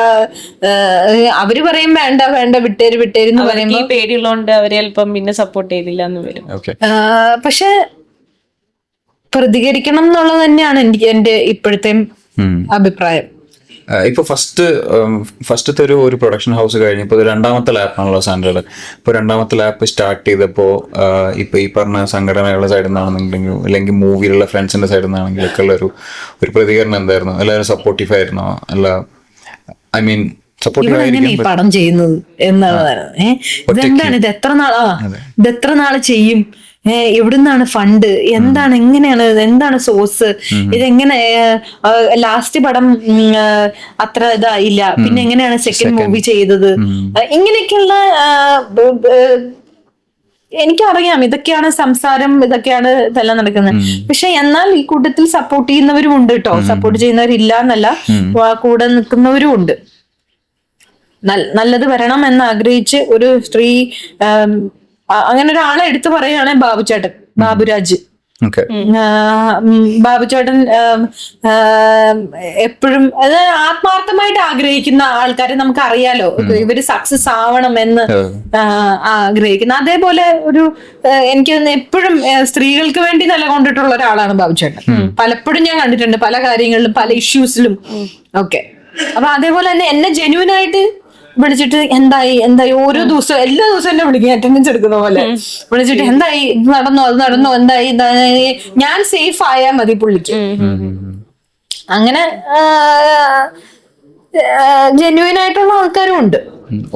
[SPEAKER 2] അവര് പറയും വേണ്ട വിട്ടേര് എന്ന് പറയുമ്പോൾ
[SPEAKER 3] പേടിയുള്ളതുകൊണ്ട് അവരെ അല്പം പിന്നെ സപ്പോർട്ട് ചെയ്തില്ല എന്ന് വരും.
[SPEAKER 2] പക്ഷെ പ്രതികരിക്കണം എന്നുള്ളത് തന്നെയാണ് എന്റെ ഇപ്പോഴത്തെ അഭിപ്രായം.
[SPEAKER 1] ഇപ്പൊ ഫസ്റ്റത്തെ ഒരു പ്രൊഡക്ഷൻ ഹൗസ് കഴിഞ്ഞ് ഇപ്പൊ രണ്ടാമത്തെ ലാപ്പാണല്ലോ സാൻഡ്രയുടെ. ഇപ്പൊ രണ്ടാമത്തെ ലാപ്പ് സ്റ്റാർട്ട് ചെയ്തപ്പോ ഇപ്പൊ ഈ പറഞ്ഞ സംഘടനകളുടെ സൈഡിൽ നിന്നാണെന്നുണ്ടെങ്കിലും അല്ലെങ്കിൽ മൂവിയിലുള്ള ഫ്രണ്ട്സിന്റെ സൈഡിൽ നിന്നാണെങ്കിലും ഒക്കെ ഉള്ള ഒരു പ്രതികരണം എന്തായിരുന്നു? എല്ലാവരും സപ്പോർട്ടീവ് ആയിരുന്നോ? അല്ല, ഐ മീൻ
[SPEAKER 2] ഈ പടം ചെയ്യുന്നത് എന്നുള്ളതാണ്. ഇതെന്താണ്, ഇത് എത്ര നാള് ചെയ്യും, എവിടുന്നാണ് ഫണ്ട്, എന്താണ്, എങ്ങനെയാണ്, എന്താണ് സോഴ്സ്, ഇതെങ്ങനെ ലാസ്റ്റ് പടം അത്ര ഇതായില്ല, പിന്നെ എങ്ങനെയാണ് സെക്കൻഡ് മൂവി ചെയ്തത്, ഇങ്ങനെയൊക്കെയുള്ള എനിക്കറിയാം. ഇതൊക്കെയാണ് സംസാരം, ഇതൊക്കെയാണ് ഇതെല്ലാം നടക്കുന്നത്. പക്ഷെ എന്നാൽ ഈ കൂട്ടത്തിൽ സപ്പോർട്ട് ചെയ്യുന്നവരും ഉണ്ട് കേട്ടോ, സപ്പോർട്ട് ചെയ്യുന്നവരില്ല എന്നല്ല, കൂടെ നിൽക്കുന്നവരും ഉണ്ട്. നല്ലത് വരണം എന്ന് ആഗ്രഹിച്ച് ഒരു സ്ത്രീ അങ്ങനെ ഒരാളെ എടുത്തു പറയുകയാണെങ്കിൽ ബാബുരാജ്. ബാബുചേട്ടൻ എപ്പോഴും അത് ആത്മാർത്ഥമായിട്ട് ആഗ്രഹിക്കുന്ന ആൾക്കാരെ നമുക്ക് അറിയാലോ, ഇവര് സക്സസ് ആവണം എന്ന് ആഗ്രഹിക്കുന്ന. അതേപോലെ എനിക്ക് എപ്പോഴും സ്ത്രീകൾക്ക് വേണ്ടി നിലകൊണ്ടിട്ടുള്ള ഒരാളാണ് ബാബുചേട്ടൻ. പലപ്പോഴും ഞാൻ കണ്ടിട്ടുണ്ട്, പല കാര്യങ്ങളിലും, പല ഇഷ്യൂസിലും ഒക്കെ. അപ്പൊ അതേപോലെ തന്നെ എന്നെ ജെന്യൂനായിട്ട് വിളിച്ചിട്ട് എന്തായി ഓരോ ദിവസവും എല്ലാ ദിവസവും എന്നെ വിളിക്കും, അറ്റൻഡൻസ് എടുക്കുന്ന പോലെ വിളിച്ചിട്ട് എന്തായി, ഇത് നടന്നോ, അത് നടന്നോ, എന്തായി, ഞാൻ സേഫ് ആയാൽ മതി പുള്ളിക്ക്. അങ്ങനെ ജെന്യൂൻ ആയിട്ടുള്ള ആൾക്കാരും ഉണ്ട്.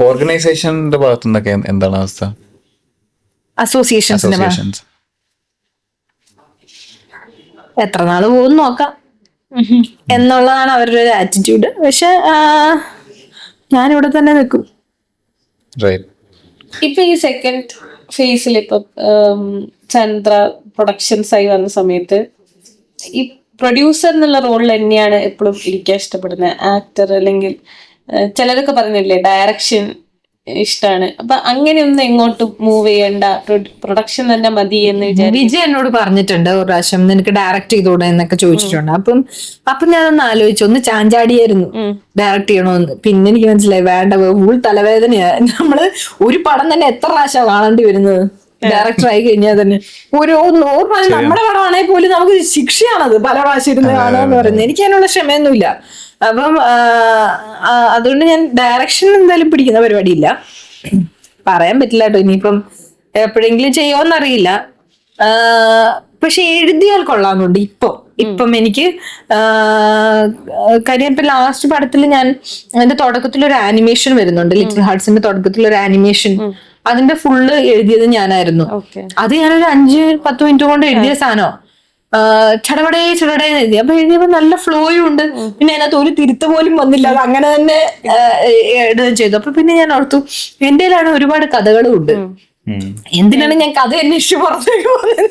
[SPEAKER 1] ഓർഗനൈസേഷന്റെ ഭാഗത്തു നിന്നൊക്കെ എന്താണ് അവസ്ഥ?
[SPEAKER 2] അസോസിയേഷൻസ് എത്ര നാള് പോകും നോക്കാം എന്നുള്ളതാണ് അവരുടെ ഒരു ആറ്റിറ്റ്യൂഡ്. പക്ഷെ ഞാനിവിടെ തന്നെ നിൽക്കും.
[SPEAKER 3] ഇപ്പൊ ഈ സെക്കൻഡ് ഫേസിൽ ഇപ്പൊ ചന്ദ്ര പ്രൊഡക്ഷൻസ് ആയി വന്ന സമയത്ത് ഈ പ്രൊഡ്യൂസർ എന്നുള്ള റോളിൽ തന്നെയാണ് എപ്പോഴും ഇരിക്കാൻ ഇഷ്ടപ്പെടുന്നത്. ആക്ടർ അല്ലെങ്കിൽ ചിലരൊക്കെ പറയുന്നില്ലേ ഡയറക്ഷൻ ഇഷ്ടമാണ്. അപ്പൊ അങ്ങനെയൊന്നും എങ്ങോട്ട് മൂവ് ചെയ്യണ്ട, പ്രൊഡക്ഷൻ തന്നെ മതി എന്ന് വിചാരിച്ചു.
[SPEAKER 2] വിജയ് എന്നോട് പറഞ്ഞിട്ടുണ്ട് ഒരു പ്രാവശ്യം, നിനക്ക് ഡയറക്ട് ചെയ്തോടെ എന്നൊക്കെ ചോദിച്ചിട്ടുണ്ട്. അപ്പം ഞാനൊന്ന് ആലോചിച്ചു, ഒന്ന് ചാഞ്ചാടിയായിരുന്നു ഡയറക്ട് ചെയ്യണമെന്ന്. പിന്നെ എനിക്ക് മനസ്സിലായി വേണ്ട, ഫുൾ തലവേദനയാ. നമ്മള് ഒരു പടം തന്നെ എത്ര പ്രാവശ്യം കാണേണ്ടി വരുന്നത് ഡയറക്ടർ ആയി കഴിഞ്ഞാൽ തന്നെ. നമ്മുടെ പടമാണെങ്കിൽ പോലും നമുക്ക് ശിക്ഷയാണത് പല പ്രാവശ്യം ഇരുന്ന് കാണുക പറയുന്നത്. എനിക്ക് അതിനുള്ള ക്ഷമയൊന്നുമില്ല. അപ്പം അതുകൊണ്ട് ഞാൻ ഡയറക്ഷൻ എന്തായാലും പിടിക്കുന്ന പരിപാടിയില്ല. പറയാൻ പറ്റില്ല കേട്ടോ, ഇനിയിപ്പം എപ്പോഴെങ്കിലും ചെയ്യുമോന്നറിയില്ല. പക്ഷെ എഴുതിയാൽ കൊള്ളാമെന്നുണ്ട് ഇപ്പം എനിക്ക് കാര്യം ഇപ്പൊ ലാസ്റ്റ് പടത്തിൽ ഞാൻ അതിന്റെ തുടക്കത്തിൽ ഒരു ആനിമേഷൻ വരുന്നുണ്ട്, ലിറ്റിൽ ഹാർട്സിന്റെ തുടക്കത്തിൽ ഒരു ആനിമേഷൻ, അതിന്റെ ഫുള്ള് എഴുതിയത് ഞാനായിരുന്നു. അത് ഞാനൊരു 5-10 മിനിറ്റ് കൊണ്ട് എഴുതിയ സാധനം, ചടപടേ എഴുതി. അപ്പൊ എഴുതിയപ്പോ നല്ല ഫ്ലോയും ഉണ്ട്, പിന്നെ അതിനകത്ത് ഒരു തിരുത്ത് പോലും വന്നില്ല, അത് അങ്ങനെ തന്നെ എഴുതുകയും ചെയ്തു. അപ്പൊ പിന്നെ ഞാൻ ഓർത്തു എന്റെ കയ്യിലാണ് ഒരുപാട് കഥകളും ഉണ്ട്, എന്തിനാണ് ഞാൻ കഥ അന്വേഷിച്ച് പുറത്തേക്ക് പോകുന്നത്.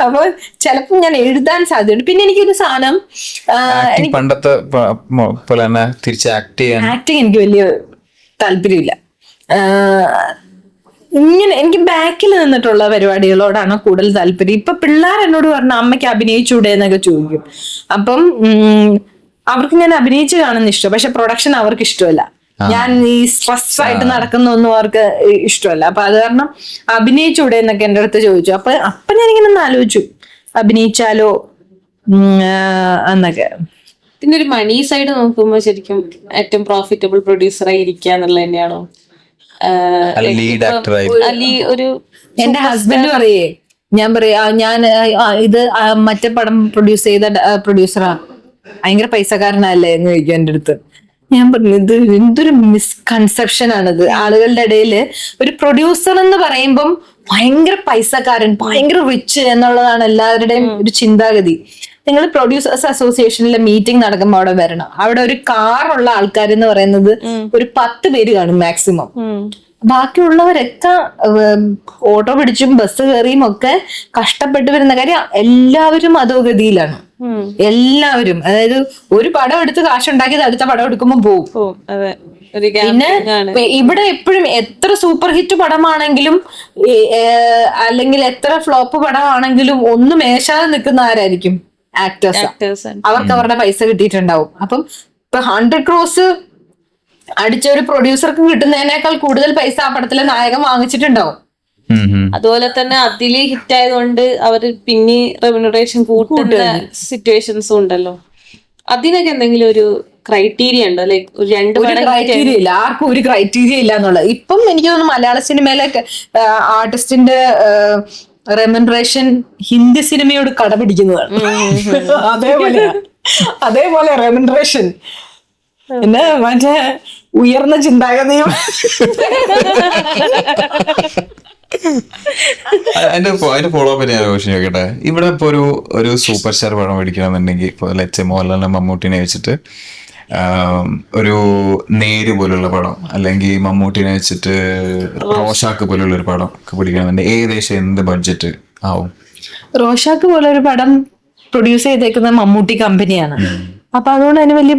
[SPEAKER 2] അപ്പൊ ചിലപ്പോ ഞാൻ എഴുതാൻ സാധ്യതയുണ്ട്. പിന്നെ എനിക്കൊരു സാധനം,
[SPEAKER 1] പണ്ടത്തെ പോലെ തന്നെ തിരിച്ച്
[SPEAKER 2] ആക്ടിങ് എനിക്ക് വലിയ താല്പര്യമില്ല. ഇങ്ങനെ എനിക്ക് ബാക്കിൽ നിന്നിട്ടുള്ള പരിപാടികളോടാണ് കൂടുതൽ താല്പര്യം. ഇപ്പൊ പിള്ളേർ എന്നോട് പറഞ്ഞ അമ്മയ്ക്ക് അഭിനയിച്ചൂടെ എന്നൊക്കെ ചോദിക്കും. അപ്പം അവർക്ക് ഞാൻ അഭിനയിച്ച് കാണുന്ന ഇഷ്ടം, പക്ഷെ പ്രൊഡക്ഷൻ അവർക്ക് ഇഷ്ടമല്ല. ഞാൻ ഈ സ്ട്രെസ് ആയിട്ട് നടക്കുന്നൊന്നും അവർക്ക് ഇഷ്ടമല്ല. അപ്പൊ അത് കാരണം അഭിനയിച്ചൂടെ എന്നൊക്കെ എന്റെ അടുത്ത് ചോദിച്ചു. അപ്പൊ ഞാനിങ്ങനെ ഒന്ന് ആലോചിച്ചു, അഭിനയിച്ചാലോ എന്നൊക്കെ.
[SPEAKER 3] പിന്നെ ഒരു മണി സൈഡ് നോക്കുമ്പോ ശരിക്കും ഏറ്റവും പ്രോഫിറ്റബിൾ പ്രൊഡ്യൂസറായി ഇരിക്കുക എന്നുള്ളത് തന്നെയാണോ? ഒരു
[SPEAKER 2] എന്റെ ഹസ്ബൻഡ് പറയേ, ഞാൻ പറയാ ഞാൻ ഇത് മറ്റേ പടം പ്രൊഡ്യൂസ് ചെയ്ത പ്രൊഡ്യൂസറാ, ഭയങ്കര പൈസക്കാരനല്ലേ എന്ന് ചോദിക്കും എന്റെ അടുത്ത്. ഞാൻ പറഞ്ഞു ഇത് എന്തൊരു മിസ്കൺസെപ്ഷൻ ആണിത്. ആളുകളുടെ ഇടയിൽ ഒരു പ്രൊഡ്യൂസർ എന്ന് പറയുമ്പം ഭയങ്കര പൈസക്കാരൻ, ഭയങ്കര റിച്ച് എന്നുള്ളതാണ് എല്ലാവരുടെയും ഒരു ചിന്താഗതി. നിങ്ങൾ പ്രൊഡ്യൂസേഴ്സ് അസോസിയേഷനിലെ മീറ്റിംഗ് നടക്കുമ്പോൾ അവിടെ വരണം. അവിടെ ഒരു കാറുള്ള ആൾക്കാരെന്ന് പറയുന്നത് ഒരു 10 പേര് കാണും മാക്സിമം. ബാക്കിയുള്ളവരൊക്കെ ഓട്ടോ പിടിച്ചും ബസ് കയറിയും ഒക്കെ കഷ്ടപ്പെട്ട് വരുന്ന കാര്യം, എല്ലാവരും അധോഗതിയിലാണ്. എല്ലാവരും, അതായത് ഒരു പടം എടുത്ത് കാശുണ്ടാക്കിയത് അടുത്ത പടം എടുക്കുമ്പോൾ പോകും. പിന്നെ ഇവിടെ എപ്പോഴും എത്ര സൂപ്പർ ഹിറ്റ് പടമാണെങ്കിലും അല്ലെങ്കിൽ എത്ര ഫ്ലോപ്പ് പടമാണെങ്കിലും ഒന്നും മേശാതെ നിൽക്കുന്ന ആരായിരിക്കും? ആക്ടേഴ്സ്. അവർക്ക് അവരുടെ പൈസ കിട്ടിയിട്ടുണ്ടാവും. അപ്പം ഇപ്പൊ 100 crores അടിച്ച ഒരു പ്രൊഡ്യൂസർക്ക് കിട്ടുന്നതിനേക്കാൾ കൂടുതൽ പൈസ ആ പടത്തിലെ നായകൻ വാങ്ങിച്ചിട്ടുണ്ടാവും.
[SPEAKER 3] അതുപോലെ തന്നെ അതില് ഹിറ്റ് ആയതുകൊണ്ട് അവര് പിന്നെ റെമ്യൂണറേഷൻ കൂട്ടുന്ന സിറ്റുവേഷൻസും ഉണ്ടല്ലോ. അതിനൊക്കെ എന്തെങ്കിലും ഒരു ക്രൈറ്റീരിയ ഉണ്ടോ? ലൈക്ക് ഒരു 2
[SPEAKER 2] ക്രൈറ്റീരിയ ഇല്ല, ആർക്കും ഒരു ക്രൈറ്റീരിയ ഇല്ല എന്നുള്ളത്. ഇപ്പം എനിക്ക് തോന്നുന്നു മലയാള സിനിമയിലെ ആർട്ടിസ്റ്റിന്റെ റെമ്യൂണറേഷൻ ഹിന്ദി സിനിമയോട് കടപിടിക്കുന്നതാണ്. അതേപോലെ റെമ്യൂണറേഷൻ പിന്നെ മറ്റേ ഉയർന്ന ചിന്താഗതിയും.
[SPEAKER 1] അതിന്റെ ഫോളോ അപ്പ് ഞാൻ ക്വസ്റ്റ്യൻ ചോദിക്കട്ടെ. ഇവിടെ ഇപ്പൊ ഒരു സൂപ്പർ സ്റ്റാർ പടം മേടിക്കണമെന്നുണ്ടെങ്കിൽ ഇപ്പൊ ലെറ്റ്സ് സേ മോഹൻലാലിനെ മമ്മൂട്ടിനെ വെച്ചിട്ട് ഒരു നേര് പോലുള്ള പടം, അല്ലെങ്കിൽ മമ്മൂട്ടിനെ വെച്ചിട്ട് റോഷാക്ക് പോലുള്ള ഒരു പടം ഒക്കെ പിടിക്കണമെന്നുണ്ടെങ്കിൽ ഏകദേശം എന്ത് ബഡ്ജറ്റ് ആവും?
[SPEAKER 2] റോഷാക്ക് പോലെ ഒരു പടം പ്രൊഡ്യൂസ് ചെയ്തേക്കുന്ന മമ്മൂട്ടി കമ്പനിയാണ്. അപ്പൊ അതുകൊണ്ട് അതിന് വലിയ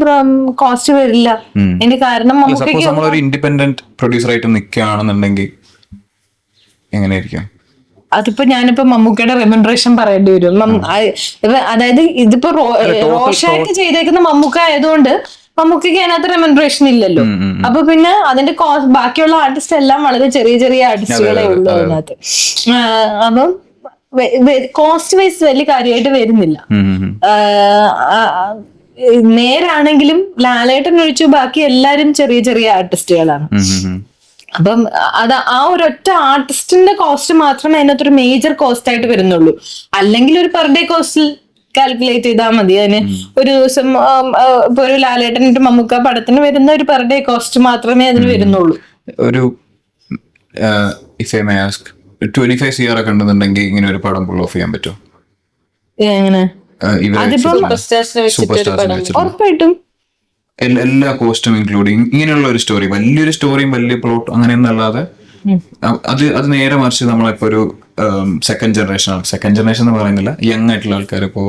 [SPEAKER 2] കോസ്റ്റ് വരില്ല. അതിന്റെ കാരണം
[SPEAKER 1] നമ്മളൊരു ഇൻഡിപെൻഡന്റ് പ്രൊഡ്യൂസർ ആയിട്ട് നിൽക്കുകയാണെന്നുണ്ടെങ്കിൽ എങ്ങനെയായിരിക്കും?
[SPEAKER 2] അതിപ്പോ ഞാനിപ്പോ മമ്മൂക്കയുടെ റെമ്യൂണറേഷൻ പറയേണ്ടി വരും. അതായത് ഇതിപ്പോ റോഷാക്ക് ചെയ്തേക്കുന്ന മമ്മൂക്ക ആയതുകൊണ്ട് മമ്മൂക്കയ്ക്ക് അതിനകത്ത് റെമ്യൂണറേഷൻ ഇല്ലല്ലോ. അപ്പൊ പിന്നെ അതിന്റെ ബാക്കിയുള്ള ആർട്ടിസ്റ്റ് എല്ലാം വളരെ ചെറിയ ചെറിയ ആർട്ടിസ്റ്റുകളെ ഉള്ളൂ അതിനകത്ത്. അപ്പം കോസ്റ്റ് വൈസ് വലിയ കാര്യമായിട്ട് വരുന്നില്ല. നേരാണെങ്കിലും ലാലേട്ടൻ ഒഴിച്ചു ബാക്കി എല്ലാരും ചെറിയ ചെറിയ ആർട്ടിസ്റ്റുകളാണ്. അപ്പം അത് ആ ഒരൊറ്റ ആർട്ടിസ്റ്റിന്റെ കോസ്റ്റ് മാത്രമേ അതിനകത്തൊരു മേജർ കോസ്റ്റ് ആയിട്ട് വരുന്നുള്ളൂ. അല്ലെങ്കിൽ ഒരു പെർ ഡേ കോസ്റ്റിൽ കാൽക്കുലേറ്റ് ചെയ്താൽ മതി. അതിന് ഒരു ദിവസം ഇപ്പൊ ഒരു ലാലേട്ടൻ മമ്മൂക്ക പടത്തിന് വരുന്ന ഒരു പെർ ഡേ കോസ്റ്റ് മാത്രമേ അതിന് വരുന്നുള്ളൂ.
[SPEAKER 1] ഒരു 25 CR ഒക്കെ ഉണ്ടെന്നുണ്ടെങ്കിൽ ഇങ്ങനെ ഒരു പടം പുൾ ഓഫ് ചെയ്യാൻ പറ്റുമോ?
[SPEAKER 2] എങ്ങനെ? ഉറപ്പായിട്ടും
[SPEAKER 1] എല്ലാ കോസ്റ്റും ഇൻക്ലൂഡിങ് ഇങ്ങനെയുള്ള ഒരു സ്റ്റോറി, വലിയൊരു സ്റ്റോറിയും വലിയ പ്ലോട്ട് അങ്ങനെയൊന്നല്ലാതെ അത് നേരെ മറിച്ച് നമ്മളിപ്പോ ഒരു സെക്കൻഡ് ജനറേഷൻ എന്ന് പറയുന്നില്ല, യങ് ആയിട്ടുള്ള ആൾക്കാർ ഇപ്പോ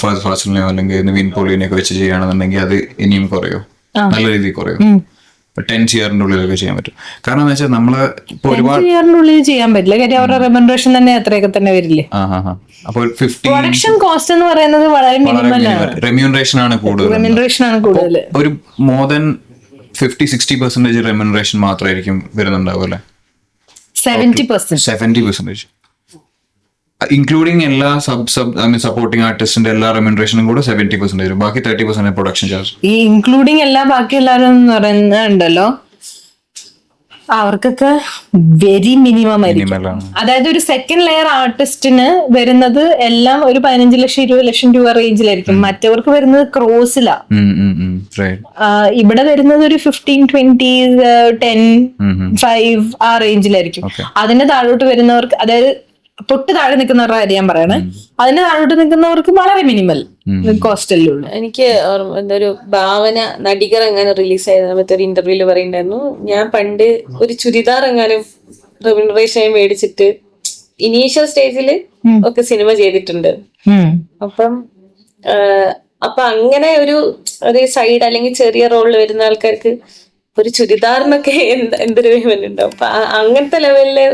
[SPEAKER 1] ഫഹദ് ഫാസിലിനെയോ അല്ലെങ്കിൽ നിവിൻ പോളിനെയൊക്കെ വെച്ച് ചെയ്യുകയാണെന്നുണ്ടെങ്കിൽ അത് ഇനിയും കുറയോ, നല്ല രീതിയിൽ കുറയോ? 10 CR ഉള്ളിലൊക്കെ ചെയ്യാൻ പറ്റും. കാരണം എന്താ വെച്ചാൽ നമ്മള് ഇപ്പൊ ഒരുപാട്
[SPEAKER 2] ചെയ്യാൻ പറ്റില്ല. കാര്യം അവരുടെ റെമ്യൂണറേഷൻ തന്നെ അത്രയൊക്കെ തന്നെ വരില്ലേ.
[SPEAKER 1] അപ്പോൾ
[SPEAKER 2] പ്രൊഡക്ഷൻ കോസ്റ്റ് എന്ന് പറയുന്നത് വളരെ മിനിമം ആണ്.
[SPEAKER 1] റെമ്യൂണറേഷൻ ആണ് കൂടുതൽ. ഒരു മോർ ദാൻ 50-60% റെമ്യൂണറേഷൻ മാത്രമായിരിക്കും വരുന്നുണ്ടാവും അല്ലെ? 70%, ഇൻക്ലൂഡിങ് എല്ലാ സപ്പോർട്ടിംഗ് ആർട്ടിസ്റ്റിന്റെ എല്ലാ റെമ്യൂണറേഷനും കൂടെ 70% വരും. ബാക്കി 30% പ്രൊഡക്ഷൻ ചാർജ്.
[SPEAKER 2] ഈ ഇൻക്ലൂഡിങ് എല്ലാ ബാക്കി എല്ലാവരും എന്ന് പറയുന്നുണ്ടല്ലോ, അവർക്കൊക്കെ വെരി മിനിമം ആയിരിക്കും.
[SPEAKER 1] മിനിമലാണ്.
[SPEAKER 2] അതായത് ഒരു സെക്കൻഡ് ലെയർ ആർട്ടിസ്റ്റിന് വരുന്നത് എല്ലാം ഒരു 15 ലക്ഷം 20 ലക്ഷം രൂപ റേഞ്ചിലായിരിക്കും. മറ്റവർക്ക് വരുന്നത് ക്രോസിലാ. ഇവിടെ വരുന്നത് ഒരു 15, 20, 10, 5 ആ റേഞ്ചിലായിരിക്കും. അതിന് താഴോട്ട് വരുന്നവർക്ക്, അതായത് തൊട്ട് താഴെ നിൽക്കുന്നവരുടെ കാര്യം ഞാൻ പറയണേ, അതിന് താഴോട്ട് നിൽക്കുന്നവർക്ക് വളരെ മിനിമൽ കോസ്റ്റല്ലേ ഉള്ളൂ.
[SPEAKER 3] എനിക്ക് എന്തൊരു ഭാവന നടികർ എങ്ങനെ റിലീസ് ആയത് സമയത്ത് ഒരു ഇന്റർവ്യൂല് പറയുന്നുണ്ടായിരുന്നു, ഞാൻ പണ്ട് ഒരു ചുരിദാർ എങ്ങാനും റെമ്യൂണറേഷൻ മേടിച്ചിട്ട് ഇനീഷ്യൽ സ്റ്റേജില് ഒക്കെ സിനിമ ചെയ്തിട്ടുണ്ട്. അപ്പൊ അങ്ങനെ ഒരു സൈഡ് അല്ലെങ്കിൽ ചെറിയ റോളിൽ വരുന്ന ആൾക്കാർക്ക് ഒരു ചുരിദാറിനൊക്കെ എന്തൊരു പേയ്മെന്റ് ഉണ്ടാവും. അപ്പൊ അങ്ങനത്തെ ലെവലില്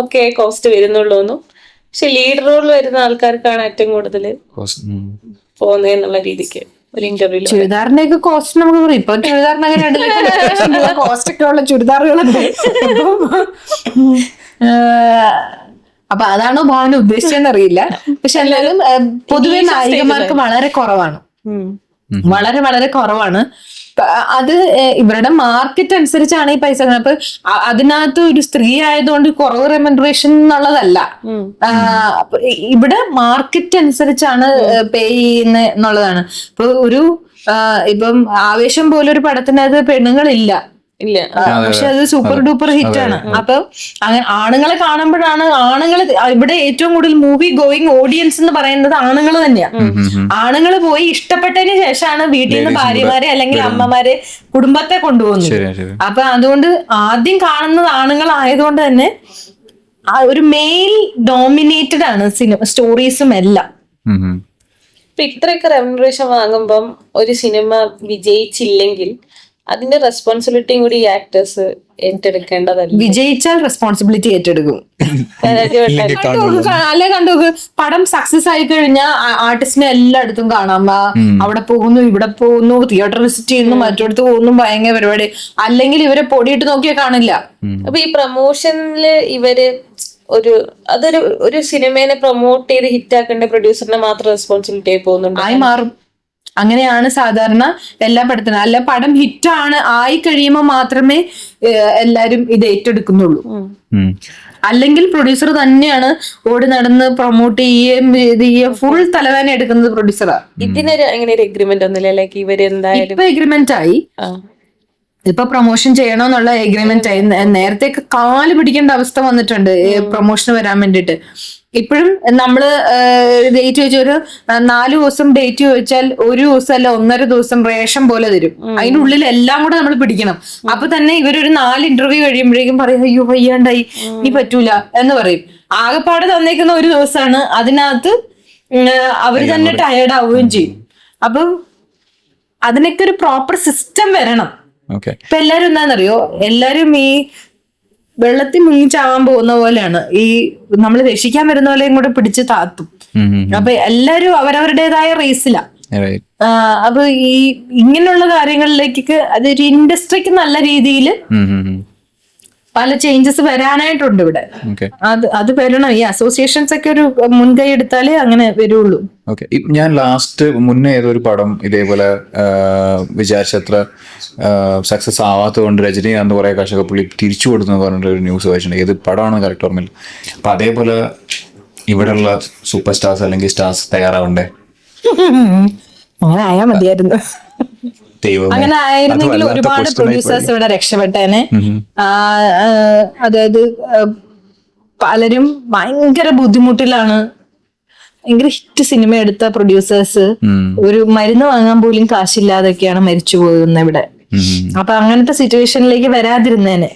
[SPEAKER 3] ഒക്കെ കോസ്റ്റ് വരുന്നുള്ളൂന്നും, പക്ഷെ ലീഡ് റോളിൽ വരുന്ന ആൾക്കാർക്കാണ് ഏറ്റവും കൂടുതൽ പോകുന്നതെന്നുള്ള രീതിക്ക് ഒരു ഇന്റർവ്യൂ.
[SPEAKER 2] ചുരിദാറിന്റെ ഒക്കെ കോസ്റ്റ് നമുക്ക് പറയും. ഇപ്പൊ ചുരിദാറിന് അങ്ങനെ കോസ്റ്റ് ഒക്കെ ഉള്ള ചുരിദാറുകളുണ്ട്. അപ്പൊ അതാണോ ഭാവന ഉദ്ദേശിച്ചെന്ന് അറിയില്ല. പക്ഷെ എന്നാലും പൊതുവെ നായികമാർക്ക് വളരെ കുറവാണ്, വളരെ വളരെ കുറവാണ്. അത് ഇവരുടെ മാർക്കറ്റ് അനുസരിച്ചാണ് ഈ പൈസ. അപ്പൊ അതിനകത്ത് ഒരു സ്ത്രീ ആയതുകൊണ്ട് കുറവ് റെമ്യൂണറേഷൻ എന്നുള്ളതല്ല. ഇവിടെ മാർക്കറ്റ് അനുസരിച്ചാണ് പേ ചെയ്യുന്നത് എന്നുള്ളതാണ്. ഇപ്പൊ ഇപ്പം ആവേശം പോലെ ഒരു പടത്തിനകത്ത് പെണ്ണുങ്ങളില്ല, പക്ഷെ അത് സൂപ്പർ ഡൂപ്പർ ഹിറ്റ് ആണ്. അപ്പൊ അങ്ങനെ ആണുങ്ങളെ കാണുമ്പോഴാണ് ഇവിടെ ഏറ്റവും കൂടുതൽ മൂവി ഗോയിങ് ഓഡിയൻസ് എന്ന് പറയുന്നത് ആണുങ്ങൾ തന്നെയാണ്. ആണുങ്ങൾ പോയി ഇഷ്ടപ്പെട്ടതിന് ശേഷമാണ് വീട്ടിൽ നിന്ന് ഭാര്യമാരെ അല്ലെങ്കിൽ അമ്മമാരെ കുടുംബത്തെ കൊണ്ടുപോകുന്നത്. അപ്പൊ അതുകൊണ്ട് ആദ്യം കാണുന്നത് ആണുങ്ങളായതുകൊണ്ട് തന്നെ ഒരു മെയിൽ ഡോമിനേറ്റഡ് ആണ് സ്റ്റോറീസും എല്ലാം.
[SPEAKER 3] ഇപ്പൊ ഇത്രയൊക്കെ റെമ്യൂണറേഷൻ വാങ്ങുമ്പം ഒരു സിനിമ വിജയിച്ചില്ലെങ്കിൽ അതിന്റെ റെസ്പോൺസിബിലിറ്റിയും കൂടി ആക്ടേഴ്സ് ഏറ്റെടുക്കേണ്ടതല്ല.
[SPEAKER 2] വിജയിച്ചാൽ റെസ്പോൺസിബിലിറ്റി ഏറ്റെടുക്കും. അല്ലെ കണ്ടുനോക്ക്, പടം സക്സസ് ആയി കഴിഞ്ഞാൽ ആർട്ടിസ്റ്റിനെ എല്ലായിടത്തും കാണാം. അവിടെ പോകുന്നു, ഇവിടെ പോകുന്നു, തിയേറ്റർ വിസിറ്റ് ചെയ്യുന്നു, മറ്റൊടത്ത് പോകുന്നു, ഭയങ്കര പരിപാടി. അല്ലെങ്കിൽ ഇവരെ പൊടിയിട്ട് നോക്കിയാൽ കാണില്ല.
[SPEAKER 3] അപ്പൊ ഈ പ്രൊമോഷനില് ഇവര് ഒരു സിനിമേനെ പ്രൊമോട്ട് ചെയ്ത് ഹിറ്റ് ആക്കേണ്ട പ്രൊഡ്യൂസറിനെ മാത്രം റെസ്പോൺസിബിലിറ്റി ആയി പോകുന്നുണ്ട്.
[SPEAKER 2] ആയി മാറും. അങ്ങനെയാണ് സാധാരണ എല്ലാ പടത്തിനും. അല്ല, പടം ഹിറ്റാണ് ആയി കഴിയുമ്പോൾ മാത്രമേ എല്ലാരും ഇത് ഏറ്റെടുക്കുന്നുള്ളൂ. അല്ലെങ്കിൽ പ്രൊഡ്യൂസർ തന്നെയാണ് ഓടി നടന്ന് പ്രൊമോട്ട് ചെയ്യുകയും ഫുൾ തലവേദന എടുക്കുന്നത് പ്രൊഡ്യൂസറാ.
[SPEAKER 3] ഇതിനൊരു അങ്ങനെ ഒരു എഗ്രിമെന്റ് ഒന്നുമില്ല, ലൈക്ക് ഇവര് എന്തായാലും
[SPEAKER 2] ഇപ്പൊ എഗ്രിമെന്റ് ആയി. ഇപ്പൊ പ്രൊമോഷൻ ചെയ്യണമെന്നുള്ള എഗ്രിമെന്റ് ആയി. നേരത്തെയൊക്കെ കാല് പിടിക്കേണ്ട അവസ്ഥ വന്നിട്ടുണ്ട് പ്രൊമോഷന് വരാൻ വേണ്ടിയിട്ട്. ഇപ്പോഴും നമ്മള് ഡേറ്റ് ചോദിച്ചാൽ ഒരു 4 ദിവസം ഡേറ്റ് ചോദിച്ചാൽ ഒരു ദിവസം അല്ല 1.5 ദിവസം റേഷൻ പോലെ തരും. അതിന്റെ ഉള്ളിൽ എല്ലാം കൂടെ നമ്മൾ പിടിക്കണം. അപ്പൊ തന്നെ ഇവരൊരു 4 ഇന്റർവ്യൂ കഴിയുമ്പോഴേക്കും പറയും അയ്യോ വയ്യാണ്ടായി, ഇനി പറ്റൂല എന്ന് പറയും. ആകെപ്പാട് തന്നേക്കുന്ന ഒരു ദിവസമാണ്. അതിനകത്ത് അവര് തന്നെ ടയേർഡ് ആവുകയും ചെയ്യും. അപ്പം അതിനൊക്കെ ഒരു പ്രോപ്പർ സിസ്റ്റം വരണം. ഇപ്പൊ എല്ലാരും എന്താണെന്നറിയോ, എല്ലാരും ഈ വെള്ളത്തിൽ മുങ്ങിച്ചാവാൻ പോകുന്ന പോലെയാണ്. ഈ നമ്മൾ രക്ഷിക്കാൻ വരുന്ന പോലെയും കൂടെ പിടിച്ച് താത്തും. അപ്പൊ എല്ലാരും അവരവരുടേതായ റേസിലാ. അപ്പൊ ഈ ഇങ്ങനെയുള്ള കാര്യങ്ങളിലേക്കൊക്കെ അതൊരു ഇൻഡസ്ട്രിക്ക് നല്ല രീതിയിൽ പല ചേഞ്ചസ് വരാനായിട്ടുണ്ട് ഇവിടെ. അത് വരണം. ഈ അസോസിയേഷൻസ് ഒക്കെ ഒരു മുൻകൈ എടുത്താലേ അങ്ങനെ വരുള്ളൂ.
[SPEAKER 1] ഓക്കെ, ഞാൻ ലാസ്റ്റ് മുന്നേ ഏതൊരു പടം ഇതേപോലെ വിചാരിച്ചത്ര സക്സസ് ആവാത്തത് കൊണ്ട് രജനീകാന്ത് കുറെ കാശൊക്കെ പുള്ളി തിരിച്ചു കൊടുത്തെന്ന് പറഞ്ഞിട്ടൊരു ന്യൂസ് വായിച്ചിട്ടുണ്ട്. ഏത് പടമാണ് കറക്റ്റ് ഓർമ്മയില്ല. അപ്പൊ അതേപോലെ ഇവിടെയുള്ള സൂപ്പർ സ്റ്റാർസ് അല്ലെങ്കിൽ സ്റ്റാർസ് തയ്യാറാവണ്ടേ?
[SPEAKER 2] അങ്ങനെ ആയാ മതിയായിരുന്നു. അങ്ങനെ ആയിരുന്നെങ്കിൽ ഒരുപാട് പ്രൊഡ്യൂസേഴ്സ് ഇവിടെ രക്ഷപ്പെട്ടേനെ. അതായത് പലരും ഭയങ്കര ബുദ്ധിമുട്ടിലാണ്. ഭയങ്കര ഹിറ്റ് സിനിമ എടുത്ത പ്രൊഡ്യൂസേഴ്സ് ഒരു മരുന്ന് വാങ്ങാൻ പോലും കാശില്ലാതൊക്കെയാണ് മരിച്ചു പോകുന്നത് ഇവിടെ. അപ്പൊ അങ്ങനത്തെ സിറ്റുവേഷനിലേക്ക് വരാതിരുന്നേനെ.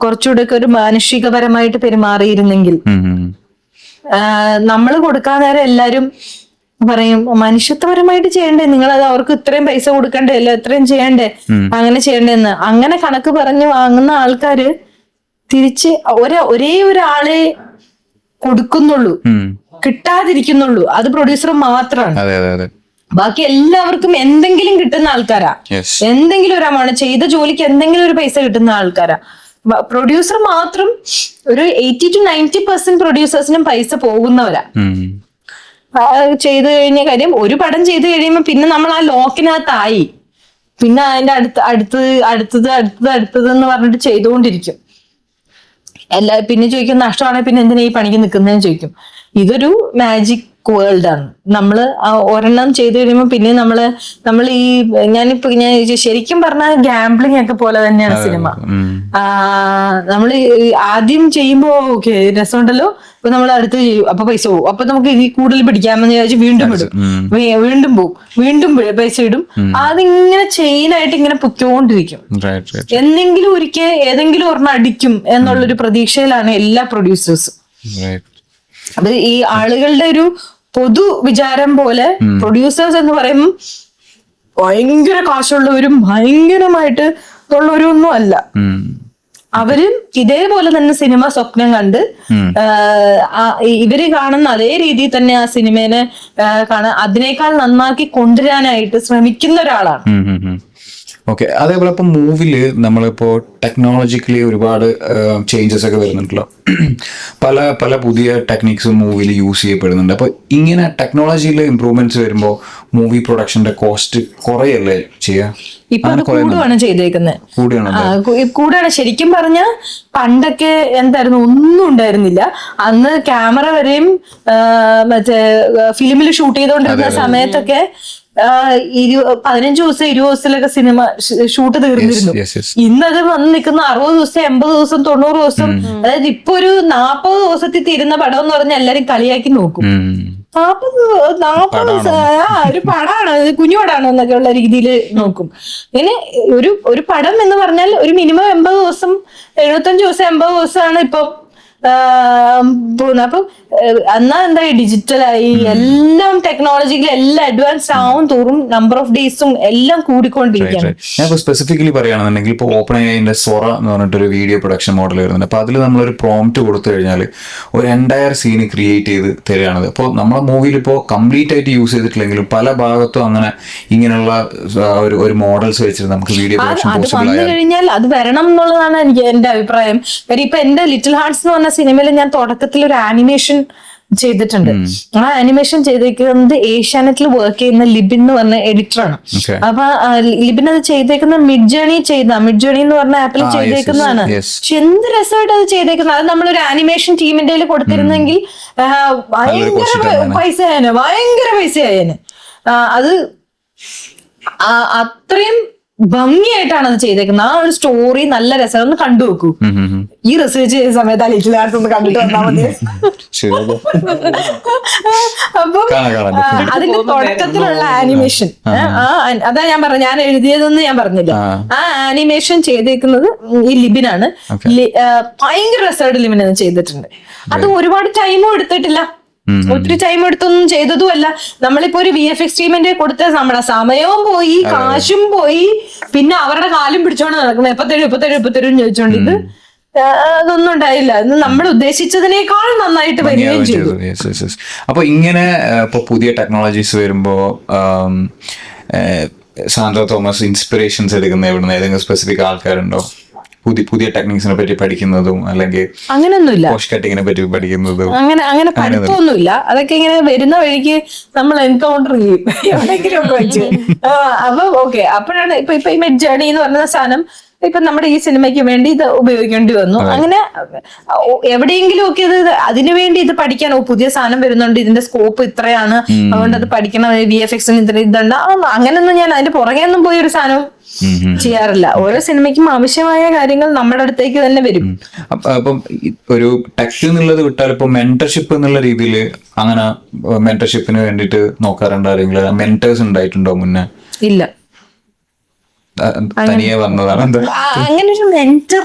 [SPEAKER 2] കുറച്ചുകൂടെ ഒക്കെ ഒരു മാനുഷികപരമായിട്ട് പെരുമാറിയിരുന്നെങ്കിൽ. നമ്മൾ കൊടുക്കാൻ നേരം എല്ലാരും പറയും മനുഷ്യത്വപരമായിട്ട് ചെയ്യണ്ടേ, നിങ്ങളത് അവർക്ക് ഇത്രയും പൈസ കൊടുക്കണ്ടേ, അല്ല ഇത്രയും ചെയ്യണ്ടേ, അങ്ങനെ ചെയ്യണ്ടേന്ന്. അങ്ങനെ കണക്ക് പറഞ്ഞ് വാങ്ങുന്ന ആൾക്കാര് തിരിച്ച് ഒരേ ഒരാളെ കൊടുക്കുന്നുള്ളൂ, കിട്ടാതിരിക്കുന്നുള്ളൂ. അത് പ്രൊഡ്യൂസർ മാത്രമാണ്. ബാക്കി എല്ലാവർക്കും എന്തെങ്കിലും കിട്ടുന്ന ആൾക്കാരാ. എന്തെങ്കിലും ഒരു അമൗണ്ട് ചെയ്ത ജോലിക്ക് എന്തെങ്കിലും ഒരു പൈസ കിട്ടുന്ന ആൾക്കാരാ. പ്രൊഡ്യൂസർ മാത്രം ഒരു 80 to 90% പ്രൊഡ്യൂസേഴ്സിനും പൈസ പോകുന്നവരാ. ചെയ്തു കഴിഞ്ഞ കാര്യം ഒരു പടം ചെയ്തു കഴിയുമ്പോ പിന്നെ നമ്മൾ ആ ലോക്കിനകത്തായി. പിന്നെ അതിന്റെ അടുത്തത് എന്ന് പറഞ്ഞിട്ട് ചെയ്തുകൊണ്ടിരിക്കും. പിന്നെ ചോദിക്കും നഷ്ടമാണെങ്കിൽ പിന്നെ എന്തിനാ ഈ പണിക്ക് നിൽക്കുന്നതെന്ന് ചോദിക്കും. ഇതൊരു മാജിക് വേൾഡ് ആണ്. നമ്മള് ഒരെണ്ണം ചെയ്തു കഴിയുമ്പോൾ പിന്നെ നമ്മൾ ഈ ഞാൻ ശരിക്കും പറഞ്ഞാൽ ഗാംബ്ലിംഗ് ഒക്കെ പോലെ തന്നെയാണ് സിനിമ. നമ്മൾ ആദ്യം ചെയ്യുമ്പോ ഓക്കെ രസമുണ്ടല്ലോ, ഇപ്പൊ നമ്മൾ അടുത്ത് ചെയ്യും, അപ്പൊ പൈസ പോകും, അപ്പൊ നമുക്ക് ഇനി കൂടുതൽ പിടിക്കാമെന്ന് വിചാരിച്ച് വീണ്ടും ഇടും, വീണ്ടും പോകും, വീണ്ടും പൈസ ഇടും. അതിങ്ങനെ ചെയിനായിട്ട് ഇങ്ങനെ പൊയ്ക്കൊണ്ടിരിക്കും. എന്തെങ്കിലും ഒരിക്കൽ ഏതെങ്കിലും ഒരെണ്ണം അടിക്കും എന്നുള്ളൊരു പ്രതീക്ഷയിലാണ് എല്ലാ പ്രൊഡ്യൂസേഴ്സും. അത് ഈ ആളുകളുടെ ഒരു പൊതു വിചാരം പോലെ പ്രൊഡ്യൂസേഴ്സ് എന്ന് പറയുമ്പോൾ ഭയങ്കര കാശുള്ളവരും ഭയങ്കരമായിട്ട് ഉള്ളവരും ഒന്നും അല്ല. അവരും ഇതേപോലെ തന്നെ സിനിമ സ്വപ്നം കണ്ട് ഇവര് കാണുന്ന അതേ രീതിയിൽ തന്നെ ആ സിനിമേനെ കാണാൻ അതിനേക്കാൾ നന്നാക്കി കൊണ്ടുവരാനായിട്ട് ശ്രമിക്കുന്ന ഒരാളാണ്.
[SPEAKER 1] ഓക്കെ, അതേപോലെ ഇപ്പൊ മൂവില് നമ്മളിപ്പോ ടെക്നോളജിക്കലി ഒരുപാട് ചേഞ്ചസ് ഒക്കെ വരുന്നുണ്ടല്ലോ. പല പല പുതിയ ടെക്നിക്സും മൂവിയിൽ യൂസ് ചെയ്യപ്പെടുന്നുണ്ട്. അപ്പൊ ഇങ്ങനെ ടെക്നോളജിയിൽ ഇംപ്രൂവ്മെന്റ്സ് വരുമ്പോ മൂവി പ്രൊഡക്ഷന്റെ കോസ്റ്റ് കുറയല്ലേ ചെയ്യാ?
[SPEAKER 2] ഇപ്പൊ അത് കൂടുകയാണ് ചെയ്തേക്കുന്നത്. കൂടെയാണ്. ശരിക്കും പറഞ്ഞ പണ്ടൊക്കെ എന്തായിരുന്നു, ഒന്നും ഉണ്ടായിരുന്നില്ല. അന്ന് ക്യാമറ വരെയും മറ്റേ ഫിലിമിൽ ഷൂട്ട് ചെയ്തോണ്ടിരുന്ന സമയത്തൊക്കെ 15 ദിവസം 20 ദിവസത്തിലൊക്കെ സിനിമ ഷൂട്ട് തീർന്നിരുന്നു. ഇന്നത് വന്ന് നിൽക്കുന്ന 60 ദിവസം 80 ദിവസം 90 ദിവസം. അതായത് ഇപ്പൊ ഒരു 40 ദിവസത്തിൽ തീരുന്ന പടം എന്ന് പറഞ്ഞാൽ എല്ലാരും കളിയാക്കി നോക്കും. 40 ദിവസം ഒരു പടാണോ, കുഞ്ഞു പടാണോ എന്നൊക്കെ ഉള്ള രീതിയിൽ നോക്കും. പിന്നെ ഒരു പടം എന്ന് പറഞ്ഞാൽ ഒരു മിനിമം 80 ദിവസം 75 ദിവസം 80 ദിവസമാണ് ഇപ്പൊ പോകുന്നത്. അപ്പം എന്നാ എന്താ ഡിജിറ്റലായി എല്ലാം ടെക്നോളജിക്കലി എല്ലാം അഡ്വാൻസ്ഡ് ആവും തോറും നമ്പർ ഓഫ് ഡേയ്സും എല്ലാം കൂടിക്കൊണ്ടിരിക്കുകയാണ്.
[SPEAKER 1] ഞാൻ സ്പെസിഫിക്കലി പറയുകയാണെന്നുണ്ടെങ്കിൽ ഇപ്പോൾ OpenAIന്റെ സൊറ എന്ന് പറഞ്ഞിട്ടൊരു വീഡിയോ പ്രൊഡക്ഷൻ മോഡൽ വരുന്നുണ്ട്. അപ്പൊ അതിൽ നമ്മളൊരു പ്രോംപ്റ്റ് കൊടുത്തു കഴിഞ്ഞാൽ ഒരു എൻറ്റയർ സീന് ക്രിയേറ്റ് ചെയ്ത് തരികയാണത്. അപ്പോൾ നമ്മളെ മൂവിയിൽ ഇപ്പോൾ കംപ്ലീറ്റ് ആയിട്ട് യൂസ് ചെയ്തിട്ടില്ലെങ്കിലും പല ഭാഗത്തും അങ്ങനെ ഇങ്ങനെയുള്ള ഒരു മോഡൽസ് വെച്ചിട്ട് നമുക്ക് വീഡിയോ പ്രൊഡക്ഷൻ പോസിബിൾ ആയി
[SPEAKER 2] കഴിഞ്ഞാൽ അത് വരണം എന്നുള്ളതാണ് എന്റെ അഭിപ്രായം. കാര്യം ഇപ്പൊ എന്റെ ലിറ്റിൽ ഹാർട്സ് എന്ന് പറഞ്ഞ സിനിമയിൽ ഞാൻ തുടക്കത്തിൽ ഒരു ആനിമേഷൻ ചെയ്തിട്ടുണ്ട്. ആ ആനിമേഷൻ ചെയ്തേക്കുന്നത് ഏഷ്യാനെറ്റിൽ വർക്ക് ചെയ്യുന്ന ലിബിൻ എന്ന് പറഞ്ഞ എഡിറ്ററാണ്. അപ്പൊ ലിബിൻ അത് ചെയ്തേക്കുന്നത് മിഡ് ജേണി എന്ന് പറഞ്ഞ ആപ്പിൽ ചെയ്തേക്കുന്നതാണ്. പക്ഷെ എന്ത് രസമായിട്ട് അത് ചെയ്തേക്കുന്നത്. അത് നമ്മളൊരു ആനിമേഷൻ ടീമിന്റെ കൊടുത്തിരുന്നെങ്കിൽ ഭയങ്കര പൈസയായേനെ. അത് അത്രയും ഭംഗിയായിട്ടാണ് അത് ചെയ്തേക്കുന്നത്. ആ ഒരു സ്റ്റോറി നല്ല രസം. ഒന്ന് കണ്ടു നോക്കൂ. ഈ റിസർച്ച് ചെയ്ത സമയത്ത് ആ ലിറ്റിൽ ഹാർട്സ് ഒന്ന് കണ്ടിട്ട് വന്നാൽ മതി. അപ്പൊ അതിന്റെ തുടക്കത്തിലുള്ള ആനിമേഷൻ അതാ ഞാൻ പറഞ്ഞു, ഞാൻ എഴുതിയതെന്ന് ഞാൻ പറഞ്ഞില്ല. ആ ആനിമേഷൻ ചെയ്തേക്കുന്നത് ഈ ലിബിനാണ്. ഭയങ്കര രസമായിട്ട് ലിബിൻ ചെയ്തിട്ടുണ്ട്. അത് ഒരുപാട് ടൈമും എടുത്തിട്ടില്ല, ഒത്തിരി ടൈം എടുത്തൊന്നും ചെയ്തതും അല്ല. നമ്മളിപ്പോ ഒരു VFX ടീമിന്റെ കൊടുത്ത നമ്മുടെ സമയവും പോയി, കാശും പോയി, പിന്നെ അവരുടെ കാലും പിടിച്ചോണ്ട് നടക്കുന്നത് 77 ചോദിച്ചോണ്ട്. ഇത് അതൊന്നും ഉണ്ടായില്ല. ഇത് നമ്മൾ ഉദ്ദേശിച്ചതിനേക്കാൾ നന്നായിട്ട് വരികയും ചെയ്തു.
[SPEAKER 1] അപ്പൊ ഇങ്ങനെ ഇപ്പൊ പുതിയ ടെക്നോളജീസ് വരുമ്പോ സാന്ദ്ര തോമസ് ഇൻസ്പിറേഷൻസ് എടുക്കുന്ന എവിടുന്ന് ഏതെങ്കിലും സ്പെസിഫിക് ആൾക്കാരുണ്ടോ? പുതിയ ടെക്നിക്സിനെ പറ്റി പഠിക്കുന്നതും അല്ലെങ്കിൽ
[SPEAKER 2] അങ്ങനെയൊന്നുമില്ല,
[SPEAKER 1] പോസ്റ്റ് കട്ടിങ്ങിനെ പറ്റി പഠിക്കുന്നതും
[SPEAKER 2] അങ്ങനെ പഠിത്തമൊന്നുമില്ല. അതൊക്കെ ഇങ്ങനെ വരുന്ന വഴിക്ക് നമ്മൾ എൻകൗണ്ടർ ചെയ്യും എവിടെയെങ്കിലും ഒക്കെ വെച്ച്. അപ്പൊ ഓക്കെ, അപ്പോഴാണ് ഇപ്പൊ ഈ മിഡ് ജേണി എന്ന് പറഞ്ഞ സാധനം ഇപ്പൊ നമ്മുടെ ഈ സിനിമയ്ക്ക് വേണ്ടി ഇത് ഉപയോഗിക്കേണ്ടി വന്നു. അങ്ങനെ എവിടെയെങ്കിലും ഒക്കെ ഇത് അതിനു വേണ്ടി ഇത് പഠിക്കാൻ പുതിയ സാധനം വരുന്നുണ്ട്, ഇതിന്റെ സ്കോപ്പ് ഇത്രയാണ്, അതുകൊണ്ട് അത് പഠിക്കണം, VFX ഇതുണ്ട്, അങ്ങനെയൊന്നും ഞാൻ അതിന്റെ പുറകെ ഒന്നും പോയി ഒരു സാധനം ചെയ്യാറില്ല. ഓരോ സിനിമയ്ക്കും ആവശ്യമായ കാര്യങ്ങൾ നമ്മുടെ അടുത്തേക്ക് തന്നെ വരും.
[SPEAKER 1] അപ്പം ഒരു ടെക് എന്നുള്ളത് വിട്ടാൽ ഇപ്പൊ മെന്റർഷിപ്പ് എന്നുള്ള രീതിയിൽ അങ്ങനെ മെന്റർഷിപ്പിന് വേണ്ടിയിട്ട് നോക്കാറുണ്ട് ആരെങ്കിലും? മെന്റേഴ്സ് ഉണ്ടായിട്ടുണ്ടോ മുന്നേ?
[SPEAKER 2] ഇല്ല,
[SPEAKER 1] തനിയെ വന്നതാണ്.
[SPEAKER 2] അങ്ങനെ ഒരു മെന്റർ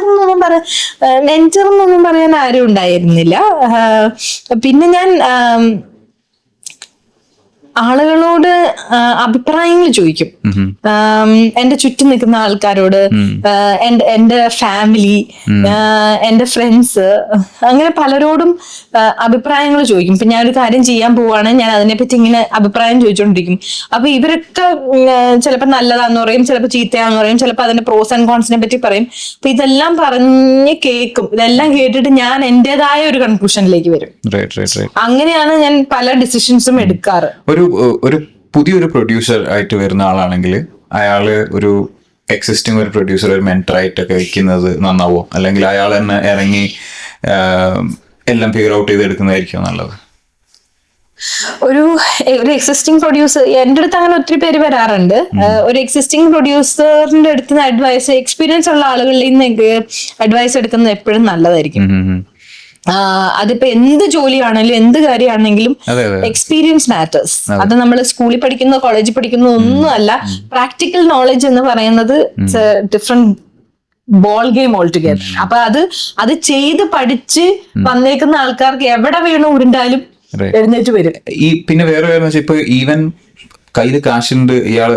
[SPEAKER 2] എന്നൊന്നും പറയാൻ ആരും ഉണ്ടായിരുന്നില്ല. പിന്നെ ഞാൻ ആളുകളോട് അഭിപ്രായങ്ങൾ ചോദിക്കും. എന്റെ ചുറ്റും നിൽക്കുന്ന ആൾക്കാരോട്, എന്റെ ഫാമിലി, എന്റെ ഫ്രണ്ട്സ്, അങ്ങനെ പലരോടും അഭിപ്രായങ്ങൾ ചോദിക്കും. ഇപ്പൊ ഞാനൊരു കാര്യം ചെയ്യാൻ പോവാണ്, ഞാൻ അതിനെപ്പറ്റി ഇങ്ങനെ അഭിപ്രായം ചോദിച്ചോണ്ടിരിക്കും. അപ്പൊ ഇവരൊക്കെ ചിലപ്പോ നല്ലതാന്ന് പറയും, ചിലപ്പോ ചീത്തയാന്ന് പറയും, ചിലപ്പോ അതിന്റെ പ്രോസ് ആൻഡ് കോൺസിനെ പറ്റി പറയും. അപ്പൊ ഇതെല്ലാം പറഞ്ഞ് കേൾക്കും. ഇതെല്ലാം കേട്ടിട്ട് ഞാൻ എന്റേതായ ഒരു കൺക്ലൂഷനിലേക്ക് വരും. അങ്ങനെയാണ് ഞാൻ പല ഡിസിഷൻസും എടുക്കാറ്.
[SPEAKER 1] ഒരു പുതിയൊരു പ്രൊഡ്യൂസർ ആയിട്ട് വരുന്ന ആളാണെങ്കിൽ അയാള് ഒരു എക്സിസ്റ്റിംഗ് ഒരു പ്രൊഡ്യൂസർ ഒരു മെന്ററായിട്ടൊക്കെ വെക്കുന്നത് നന്നാവോ, അല്ലെങ്കിൽ അയാൾ തന്നെ ഇറങ്ങി എല്ലാം ഫിഗർ ഔട്ട് ചെയ്ത് എടുക്കുന്നതായിരിക്കും നല്ലത്?
[SPEAKER 2] ഒരു എക്സിസ്റ്റിംഗ് പ്രൊഡ്യൂസർ, എൻ്റെ അടുത്ത് അങ്ങനെ ഒത്തിരി പേര് വരാറുണ്ട്. ഒരു എക്സിസ്റ്റിംഗ് പ്രൊഡ്യൂസറിന്റെ അടുത്ത് നിന്ന് അഡ്വൈസ്, എക്സ്പീരിയൻസ് ഉള്ള ആളുകളിൽ നിന്ന് അഡ്വൈസ് എടുക്കുന്നത് എപ്പോഴും നല്ലതായിരിക്കും. അതിപ്പോ എന്ത് ജോലിയാണെങ്കിലും എന്ത് കാര്യമാണെങ്കിലും എക്സ്പീരിയൻസ് മാറ്റേഴ്സ്. അത് നമ്മൾ സ്കൂളിൽ പഠിക്കുന്നോ കോളേജിൽ പഠിക്കുന്നോ ഒന്നും അല്ല. പ്രാക്ടിക്കൽ നോളജ് എന്ന് പറയുന്നത് different ball game all together. അപ്പൊ അത് ചെയ്ത് പഠിച്ച് വന്നേക്കുന്ന ആൾക്കാർക്ക് എവിടെ വേണോ ഉരുണ്ടാലും എഴുന്നേറ്റ് വരും.
[SPEAKER 1] ഈ പിന്നെ വേറെ ഇപ്പൊ ഈവൻ കയ്യിൽ കാശുണ്ട്, ഇയാള്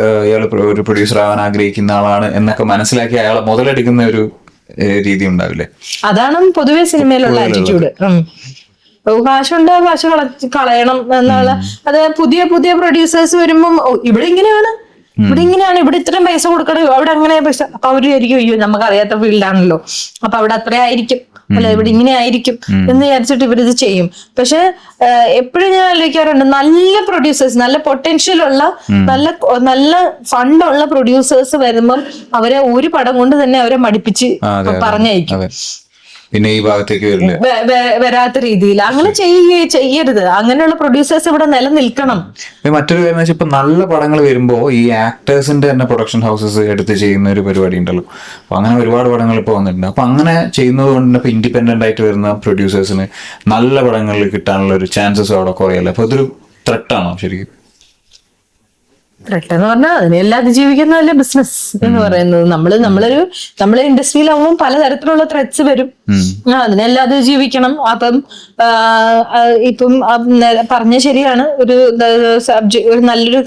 [SPEAKER 1] ഒരു പ്രൊഡ്യൂസർ ആവാൻ ആഗ്രഹിക്കുന്ന ആളാണ് എന്നൊക്കെ മനസ്സിലാക്കി അയാളെ മുതലെടുക്കുന്ന ഒരു രീതി ഉണ്ടാവില്ലേ?
[SPEAKER 2] അതാണ് പൊതുവെ സിനിമയിലുള്ള ആറ്റിറ്റ്യൂഡ്. കാശുണ്ട്, കാശ് കളയണം എന്നുള്ള. അത് പുതിയ പുതിയ പ്രൊഡ്യൂസേഴ്സ് വരുമ്പം ഇവിടെ ഇങ്ങനെയാണ്, ഇവിടെ ഇത്രയും പൈസ കൊടുക്കണം, അവിടെ അങ്ങനെ പൈസ. അപ്പൊ അവര് ആയിരിക്കും അയ്യോ നമുക്ക് അറിയാത്ത ഫീൽഡാണല്ലോ, അപ്പൊ അവിടെ അത്ര ആയിരിക്കും, അല്ല ഇവിടെ ഇങ്ങനെ ആയിരിക്കും എന്ന് വിചാരിച്ചിട്ട് ഇവരിത് ചെയ്യും. പക്ഷെ എപ്പോഴും ഞാൻ ആലോചിക്കാറുണ്ട്, നല്ല പ്രൊഡ്യൂസേഴ്സ്, നല്ല പൊട്ടൻഷ്യൽ ഉള്ള നല്ല ഫണ്ടുള്ള പ്രൊഡ്യൂസേഴ്സ് വരുമ്പം അവരെ ഒരു പടം കൊണ്ട് തന്നെ അവരെ മടിപ്പിച്ച് പറഞ്ഞയക്കും.
[SPEAKER 1] പിന്നെ ഈ ഭാഗത്തേക്ക്
[SPEAKER 2] വരാത്ത രീതിയിൽ അങ്ങനെ ചെയ്യരുത്. അങ്ങനെയുള്ള പ്രൊഡ്യൂസേഴ്സ് ഇവിടെ നിലനിൽക്കണം.
[SPEAKER 1] മറ്റൊരു കാര്യം വെച്ചാൽ ഇപ്പൊ നല്ല പടങ്ങൾ വരുമ്പോ ഈ ആക്ടേഴ്സിന്റെ തന്നെ പ്രൊഡക്ഷൻ ഹൗസസ് എടുത്ത് ചെയ്യുന്ന ഒരു പരിപാടി ഉണ്ടല്ലോ. അപ്പൊ അങ്ങനെ ഒരുപാട് പടങ്ങൾ ഇപ്പൊ വന്നിട്ടുണ്ട്. അപ്പൊ അങ്ങനെ ചെയ്യുന്നത് കൊണ്ട് ഇപ്പൊ ഇൻഡിപെൻഡന്റ് ആയിട്ട് വരുന്ന പ്രൊഡ്യൂസേഴ്സിന് നല്ല പടങ്ങളിൽ കിട്ടാനുള്ള ഒരു ചാൻസസ് അവിടെ കുറയല്ലേ? അപ്പൊ അതൊരു ത്രെട്ടാണോ ശരിക്കും?
[SPEAKER 2] ത്രെട്ട് എന്ന് പറഞ്ഞാൽ അതിനെല്ലാം അതിജീവിക്കുന്നതല്ലേ ബിസിനസ് എന്ന് പറയുന്നത്. നമ്മളെ ഇൻഡസ്ട്രിയിലാവുമ്പോൾ പലതരത്തിലുള്ള ത്രെറ്റ്സ് വരും. അതിനെല്ലാം അതിജീവിക്കണം. അപ്പം ഇപ്പം പറഞ്ഞ ശരിയാണ്. ഒരു നല്ലൊരു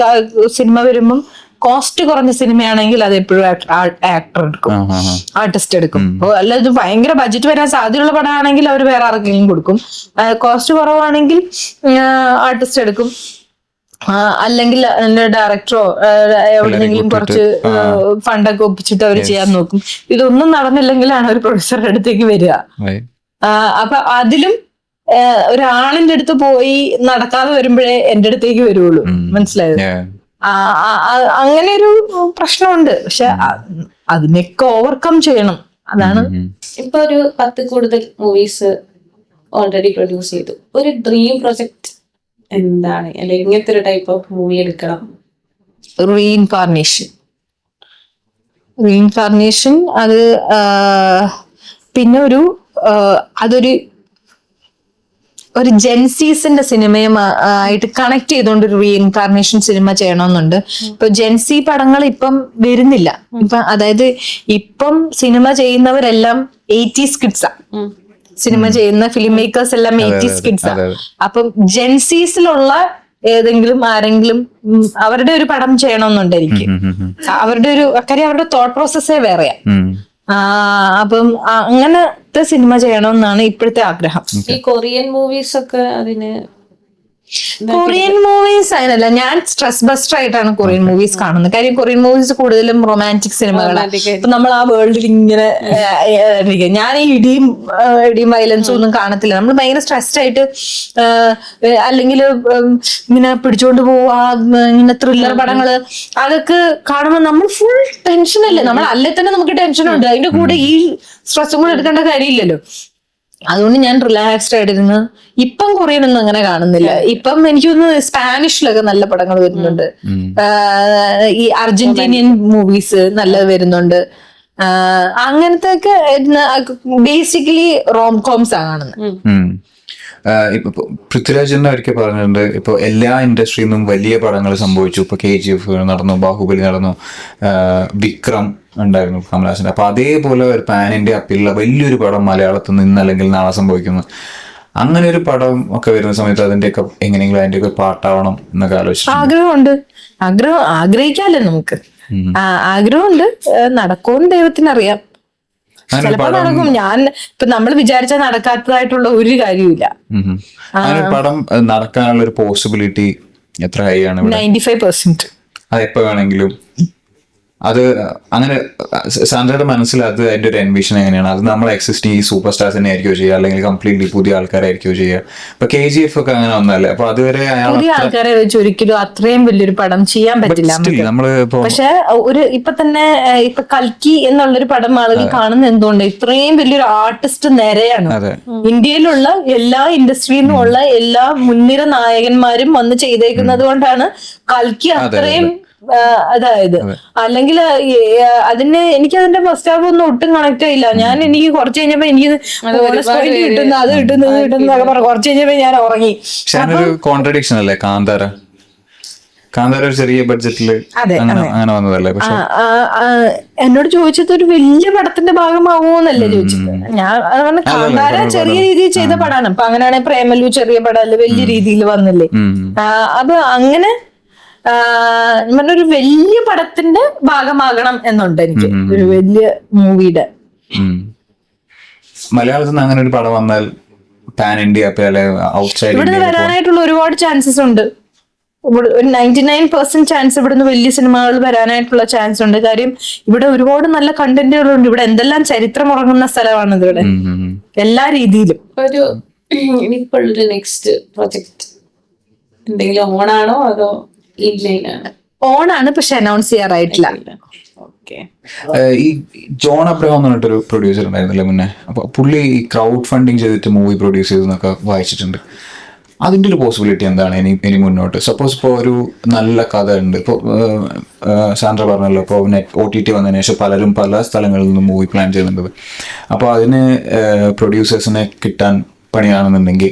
[SPEAKER 2] സിനിമ വരുമ്പം കോസ്റ്റ് കുറഞ്ഞ സിനിമയാണെങ്കിൽ അത് എപ്പോഴും ആക്ടർ എടുക്കും, ആർട്ടിസ്റ്റ് എടുക്കും. അല്ല ഇത് ഭയങ്കര ബഡ്ജറ്റ് വരാൻ സാധ്യതയുള്ള പടമാണെങ്കിൽ അവർ വേറെ ആർക്കെങ്കിലും കൊടുക്കും. കോസ്റ്റ് കുറവാണെങ്കിൽ ആർട്ടിസ്റ്റ് എടുക്കും. അല്ലെങ്കിൽ ഡയറക്ടറോ എവിടെന്നെങ്കിലും കുറച്ച് ഫണ്ടൊക്കെ ഒപ്പിച്ചിട്ട് അവർ ചെയ്യാൻ നോക്കും. ഇതൊന്നും നടന്നില്ലെങ്കിലാണ് ഒരു പ്രൊഡ്യൂസറുടെ അടുത്തേക്ക് വരിക. അപ്പൊ അതിലും ഒരാളിന്റെ അടുത്ത് പോയി നടക്കാതെ വരുമ്പോഴേ എന്റെ അടുത്തേക്ക് വരുള്ളൂ. മനസ്സിലായത്? അങ്ങനെ ഒരു പ്രശ്നമുണ്ട്. പക്ഷെ അതിനൊക്കെ ഓവർകം ചെയ്യണം. അതാണ്.
[SPEAKER 3] ഇപ്പൊ ഒരു 10 കൂടുതൽ മൂവീസ് ഓൾറെഡി പ്രൊഡ്യൂസ് ചെയ്തു. ഒരു ഡ്രീം പ്രൊജക്ട് എന്താണ്? അല്ലെങ്കിൽ ഇങ്ങനത്തെ ഒരു ടൈപ്പ് ഓഫ് മൂവി എടുക്കണം?
[SPEAKER 2] റീഇൻകാർണേഷൻ അത് പിന്നെ അതൊരു ജെൻസീസിന്റെ സിനിമയും ആയിട്ട് കണക്ട് ചെയ്തുകൊണ്ട് ഒരു റീഇൻകാർണേഷൻ സിനിമ ചെയ്യണമെന്നുണ്ട്. ഇപ്പൊ ജെൻസി പടങ്ങൾ ഇപ്പം വരുന്നില്ല. അതായത് ഇപ്പം സിനിമ ചെയ്യുന്നവരെല്ലാം 80s കിഡ്സാ. സിനിമ ചെയ്യുന്ന ഫിലിം മേക്കേഴ്സ് എല്ലാം 80s കിഡ്സാ. അപ്പം ജെൻസീസിലുള്ള ആരെങ്കിലും അവരുടെ ഒരു പടം ചെയ്യണമെന്നുണ്ട് എനിക്ക്. അവരുടെ ഒരു കാര്യം, അവരുടെ തോട്ട് പ്രോസസ്സേ വേറെയാ. അപ്പം അങ്ങനത്തെ സിനിമ ചെയ്യണമെന്നാണ് ഇപ്പോഴത്തെ ആഗ്രഹം.
[SPEAKER 3] ഈ കൊറിയൻ മൂവീസ് ഒക്കെ അതിന്
[SPEAKER 2] കൊറിയൻ മൂവീസ് അങ്ങനല്ല. ഞാൻ സ്ട്രെസ് ബസ്റ്റർ ആയിട്ടാണ് കൊറിയൻ മൂവീസ് കാണുന്നത്. കാര്യം കൊറിയൻ മൂവീസ് കൂടുതലും റൊമാൻറ്റിക് സിനിമകളാണ്. ഇപ്പൊ നമ്മൾ ആ വേൾഡിൽ ഇങ്ങനെ ഞാൻ ഈ ഇടിയും വയലൻസും ഒന്നും കാണത്തില്ല. നമ്മൾ ഭയങ്കര സ്ട്രെസ്ഡ് ആയിട്ട് അല്ലെങ്കിൽ ഇങ്ങനെ പിടിച്ചോണ്ട് പോവാ, ഇങ്ങനെ ത്രില്ലർ പടങ്ങള് അതൊക്കെ കാണുമ്പോൾ നമ്മൾ ഫുൾ ടെൻഷനല്ലേ. നമ്മൾ അല്ലേ തന്നെ നമുക്ക് ടെൻഷനുണ്ട്. അതിന്റെ കൂടെ ഈ സ്ട്രെസ്സും കൂടെ എടുക്കേണ്ട കാര്യമില്ലല്ലോ. അതുകൊണ്ട് ഞാൻ റിലാക്സ്ഡ് ആയിട്ടിരുന്ന് ഇപ്പം കൊറിയനൊന്നും അങ്ങനെ കാണുന്നില്ല. ഇപ്പം എനിക്കൊന്ന് സ്പാനിഷിലൊക്കെ നല്ല പടങ്ങൾ വരുന്നുണ്ട്. ഈ അർജന്റീനിയൻ മൂവീസ് നല്ലത് വരുന്നുണ്ട്. അങ്ങനത്തെ ഒക്കെ ബേസിക്കലി റോം കോംസ് ആണ് കാണുന്നത്.
[SPEAKER 1] ഇപ്പൊ പൃഥ്വിരാജ് തന്നെ ഒരിക്കൽ പറഞ്ഞിട്ടുണ്ട്, ഇപ്പൊ എല്ലാ ഇൻഡസ്ട്രിയിൽ നിന്നും വലിയ പടങ്ങൾ സംഭവിച്ചു. ഇപ്പൊ KGF നടന്നു, ബാഹുബലി നടന്നു, വിക്രം ഉണ്ടായിരുന്നു കമലഹാസന്റെ. അപ്പൊ അതേപോലെ ഒരു പാൻ ഇന്ത്യ അപ്പീലുള്ള വലിയൊരു പടം മലയാളത്തിൽ നിന്ന് അല്ലെങ്കിൽ നാളെ സംഭവിക്കുന്നു. അങ്ങനെ ഒരു പടം ഒക്കെ വരുന്ന സമയത്ത് അതിന്റെയൊക്കെ എങ്ങനെയെങ്കിലും അതിന്റെയൊക്കെ പാട്ടാവണം എന്നൊക്കെ ആലോചിച്ചു.
[SPEAKER 2] ആഗ്രഹിക്കാല്ലേ നമുക്ക്. ആഗ്രഹമുണ്ട്. നടക്കുമെന്ന് ദൈവത്തിനറിയാം. ചിലപ്പോ നടക്കും. നമ്മൾ വിചാരിച്ചാൽ നടക്കാത്തതായിട്ടുള്ള ഒരു കാര്യമില്ല.
[SPEAKER 1] പടം നടക്കാനുള്ള ഒരു പോസിബിലിറ്റി എത്ര ഹൈ ആണ്?
[SPEAKER 2] 95%.
[SPEAKER 1] അത് എപ്പോ വേണമെങ്കിലും അത് അങ്ങനെ സാന്ദ്രയുടെ മനസ്സിൽ അത് അതിന്റെ ഒരു എൻവിഷൻ എങ്ങനെയാണ്? അത് നമ്മൾ എക്സിസ്റ്റിംഗ് ഈ സൂപ്പർ സ്റ്റാർസ് തന്നെ ആയിരിക്കും ചെയ്യുക, അല്ലെങ്കിൽ കംപ്ലീറ്റ്ലി പുതിയ ആൾക്കാരായിരിക്കും ചെയ്യുക? ഇപ്പൊ KGF ഒക്കെ അങ്ങനെ ഒന്നല്ലേ, അപ്പൊ അതുവരെ
[SPEAKER 2] പുതിയ ആൾക്കാരെ വെച്ച് ഒരിക്കലും അത്രയും വലിയൊരു പടം ചെയ്യാൻ പറ്റില്ല നമുക്ക്.
[SPEAKER 1] നമ്മള് ഇപ്പൊ
[SPEAKER 2] പക്ഷെ ഇപ്പൊ തന്നെ ഇപ്പൊ കൽക്കി എന്നുള്ളൊരു പടം ആളുകൾ കാണുന്ന എന്തുകൊണ്ട് ഇത്രയും വലിയൊരു ആർട്ടിസ്റ്റ് നിരയാണ്. ഇന്ത്യയിലുള്ള എല്ലാ ഇൻഡസ്ട്രിയിൽ നിന്നുള്ള എല്ലാ മുൻനിര നായകന്മാരും വന്ന് ചെയ്തേക്കുന്നത് കൊണ്ടാണ് കൽക്കി അത്രയും അതായത്. അല്ലെങ്കിൽ എനിക്ക് അതിന്റെ ഫസ്റ്റ് ഹാഫ് ഒന്നും ഒട്ടും കണക്ട് ആയില്ല. എനിക്ക് കുറച്ച് കഴിഞ്ഞപ്പോ എനിക്ക് കിട്ടുന്നു അത് കിട്ടുന്നു ഇത് കിട്ടുന്നു പറഞ്ഞു കുറച്ച് കഴിഞ്ഞപ്പോ ഞാൻ ഉറങ്ങി.
[SPEAKER 1] കോൺട്രഡിക്ഷൻ അല്ലേ കാന്താര? കാന്താര ഒരു ചെറിയ ബഡ്ജറ്റില് അങ്ങനെ വന്നതല്ലേ? പക്ഷെ
[SPEAKER 2] എന്നോട് ചോദിച്ചത് ഒരു വലിയ പടത്തിന്റെ ഭാഗമാവുമോന്നല്ലേ ചോദിച്ചത്. ഞാൻ കാന്താര ചെറിയ രീതിയിൽ ചെയ്ത പടമാണ്. അപ്പൊ അങ്ങനെയാണെങ്കിൽ പ്രേമലു ചെറിയ പടമല്ലേ, വലിയ രീതിയിൽ വന്നില്ലേ. അത് അങ്ങനെ ഒരു വലിയ പടത്തിന്റെ ഭാഗമാകണം എന്നുണ്ട് എനിക്ക്, ഒരു വലിയ മൂവിയുടെ.
[SPEAKER 1] മലയാളത്തിൽ നിന്ന് അങ്ങനെ ഒരു പടം വന്നാൽ പാൻ ഇന്ത്യ ഔട്ട്സൈഡ്
[SPEAKER 2] ഇവിടുന്ന് വരാനായിട്ടുള്ള ഒരുപാട് ചാൻസസ് ഉണ്ട്. ഒരു 99% ചാൻസ് ഇവിടുന്ന് വലിയ സിനിമകൾ വരാനായിട്ടുള്ള ചാൻസ് ഉണ്ട്. കാര്യം ഇവിടെ ഒരുപാട് നല്ല കണ്ടന്റുകളുണ്ട്. ഇവിടെ എന്തെല്ലാം ചരിത്രം ഉറങ്ങുന്ന സ്ഥലമാണ് ഇവിടെ എല്ലാ രീതിയിലും.
[SPEAKER 3] ഒരു ഇനിയിപ്പോഴൊരു നെക്സ്റ്റ് പ്രൊജക്ട് എന്തെങ്കിലും ഓണാണോ അതോ
[SPEAKER 2] ഓണാണ്, പക്ഷെ അനൗൺസ് ചെയ്യാറായിട്ടില്ല.
[SPEAKER 1] ഈ ജോൺ അബ്രഹാം എന്ന് പറഞ്ഞിട്ടൊരു പ്രൊഡ്യൂസർ ഉണ്ടായിരുന്നില്ല മുന്നേ, അപ്പൊ പുള്ളി ക്രൗഡ് ഫണ്ടിങ് ചെയ്തിട്ട് മൂവി പ്രൊഡ്യൂസ് ചെയ്തെന്നൊക്കെ വായിച്ചിട്ടുണ്ട്. അതിന്റെ ഒരു പോസിബിലിറ്റി എന്താണ് ഇനി മുന്നോട്ട്? സപ്പോസ് ഇപ്പോൾ ഒരു നല്ല കഥ ഉണ്ട്, ഇപ്പോൾ സാന്ദ്ര പറഞ്ഞല്ലോ, ഇപ്പോൾ OTT വന്നതിന് ശേഷം പലരും പല സ്ഥലങ്ങളിൽ നിന്നും മൂവി പ്ലാൻ ചെയ്യുന്നുണ്ട്. അപ്പോൾ അതിന് പ്രൊഡ്യൂസേഴ്സിനെ കിട്ടാൻ പണിയാണെന്നുണ്ടെങ്കിൽ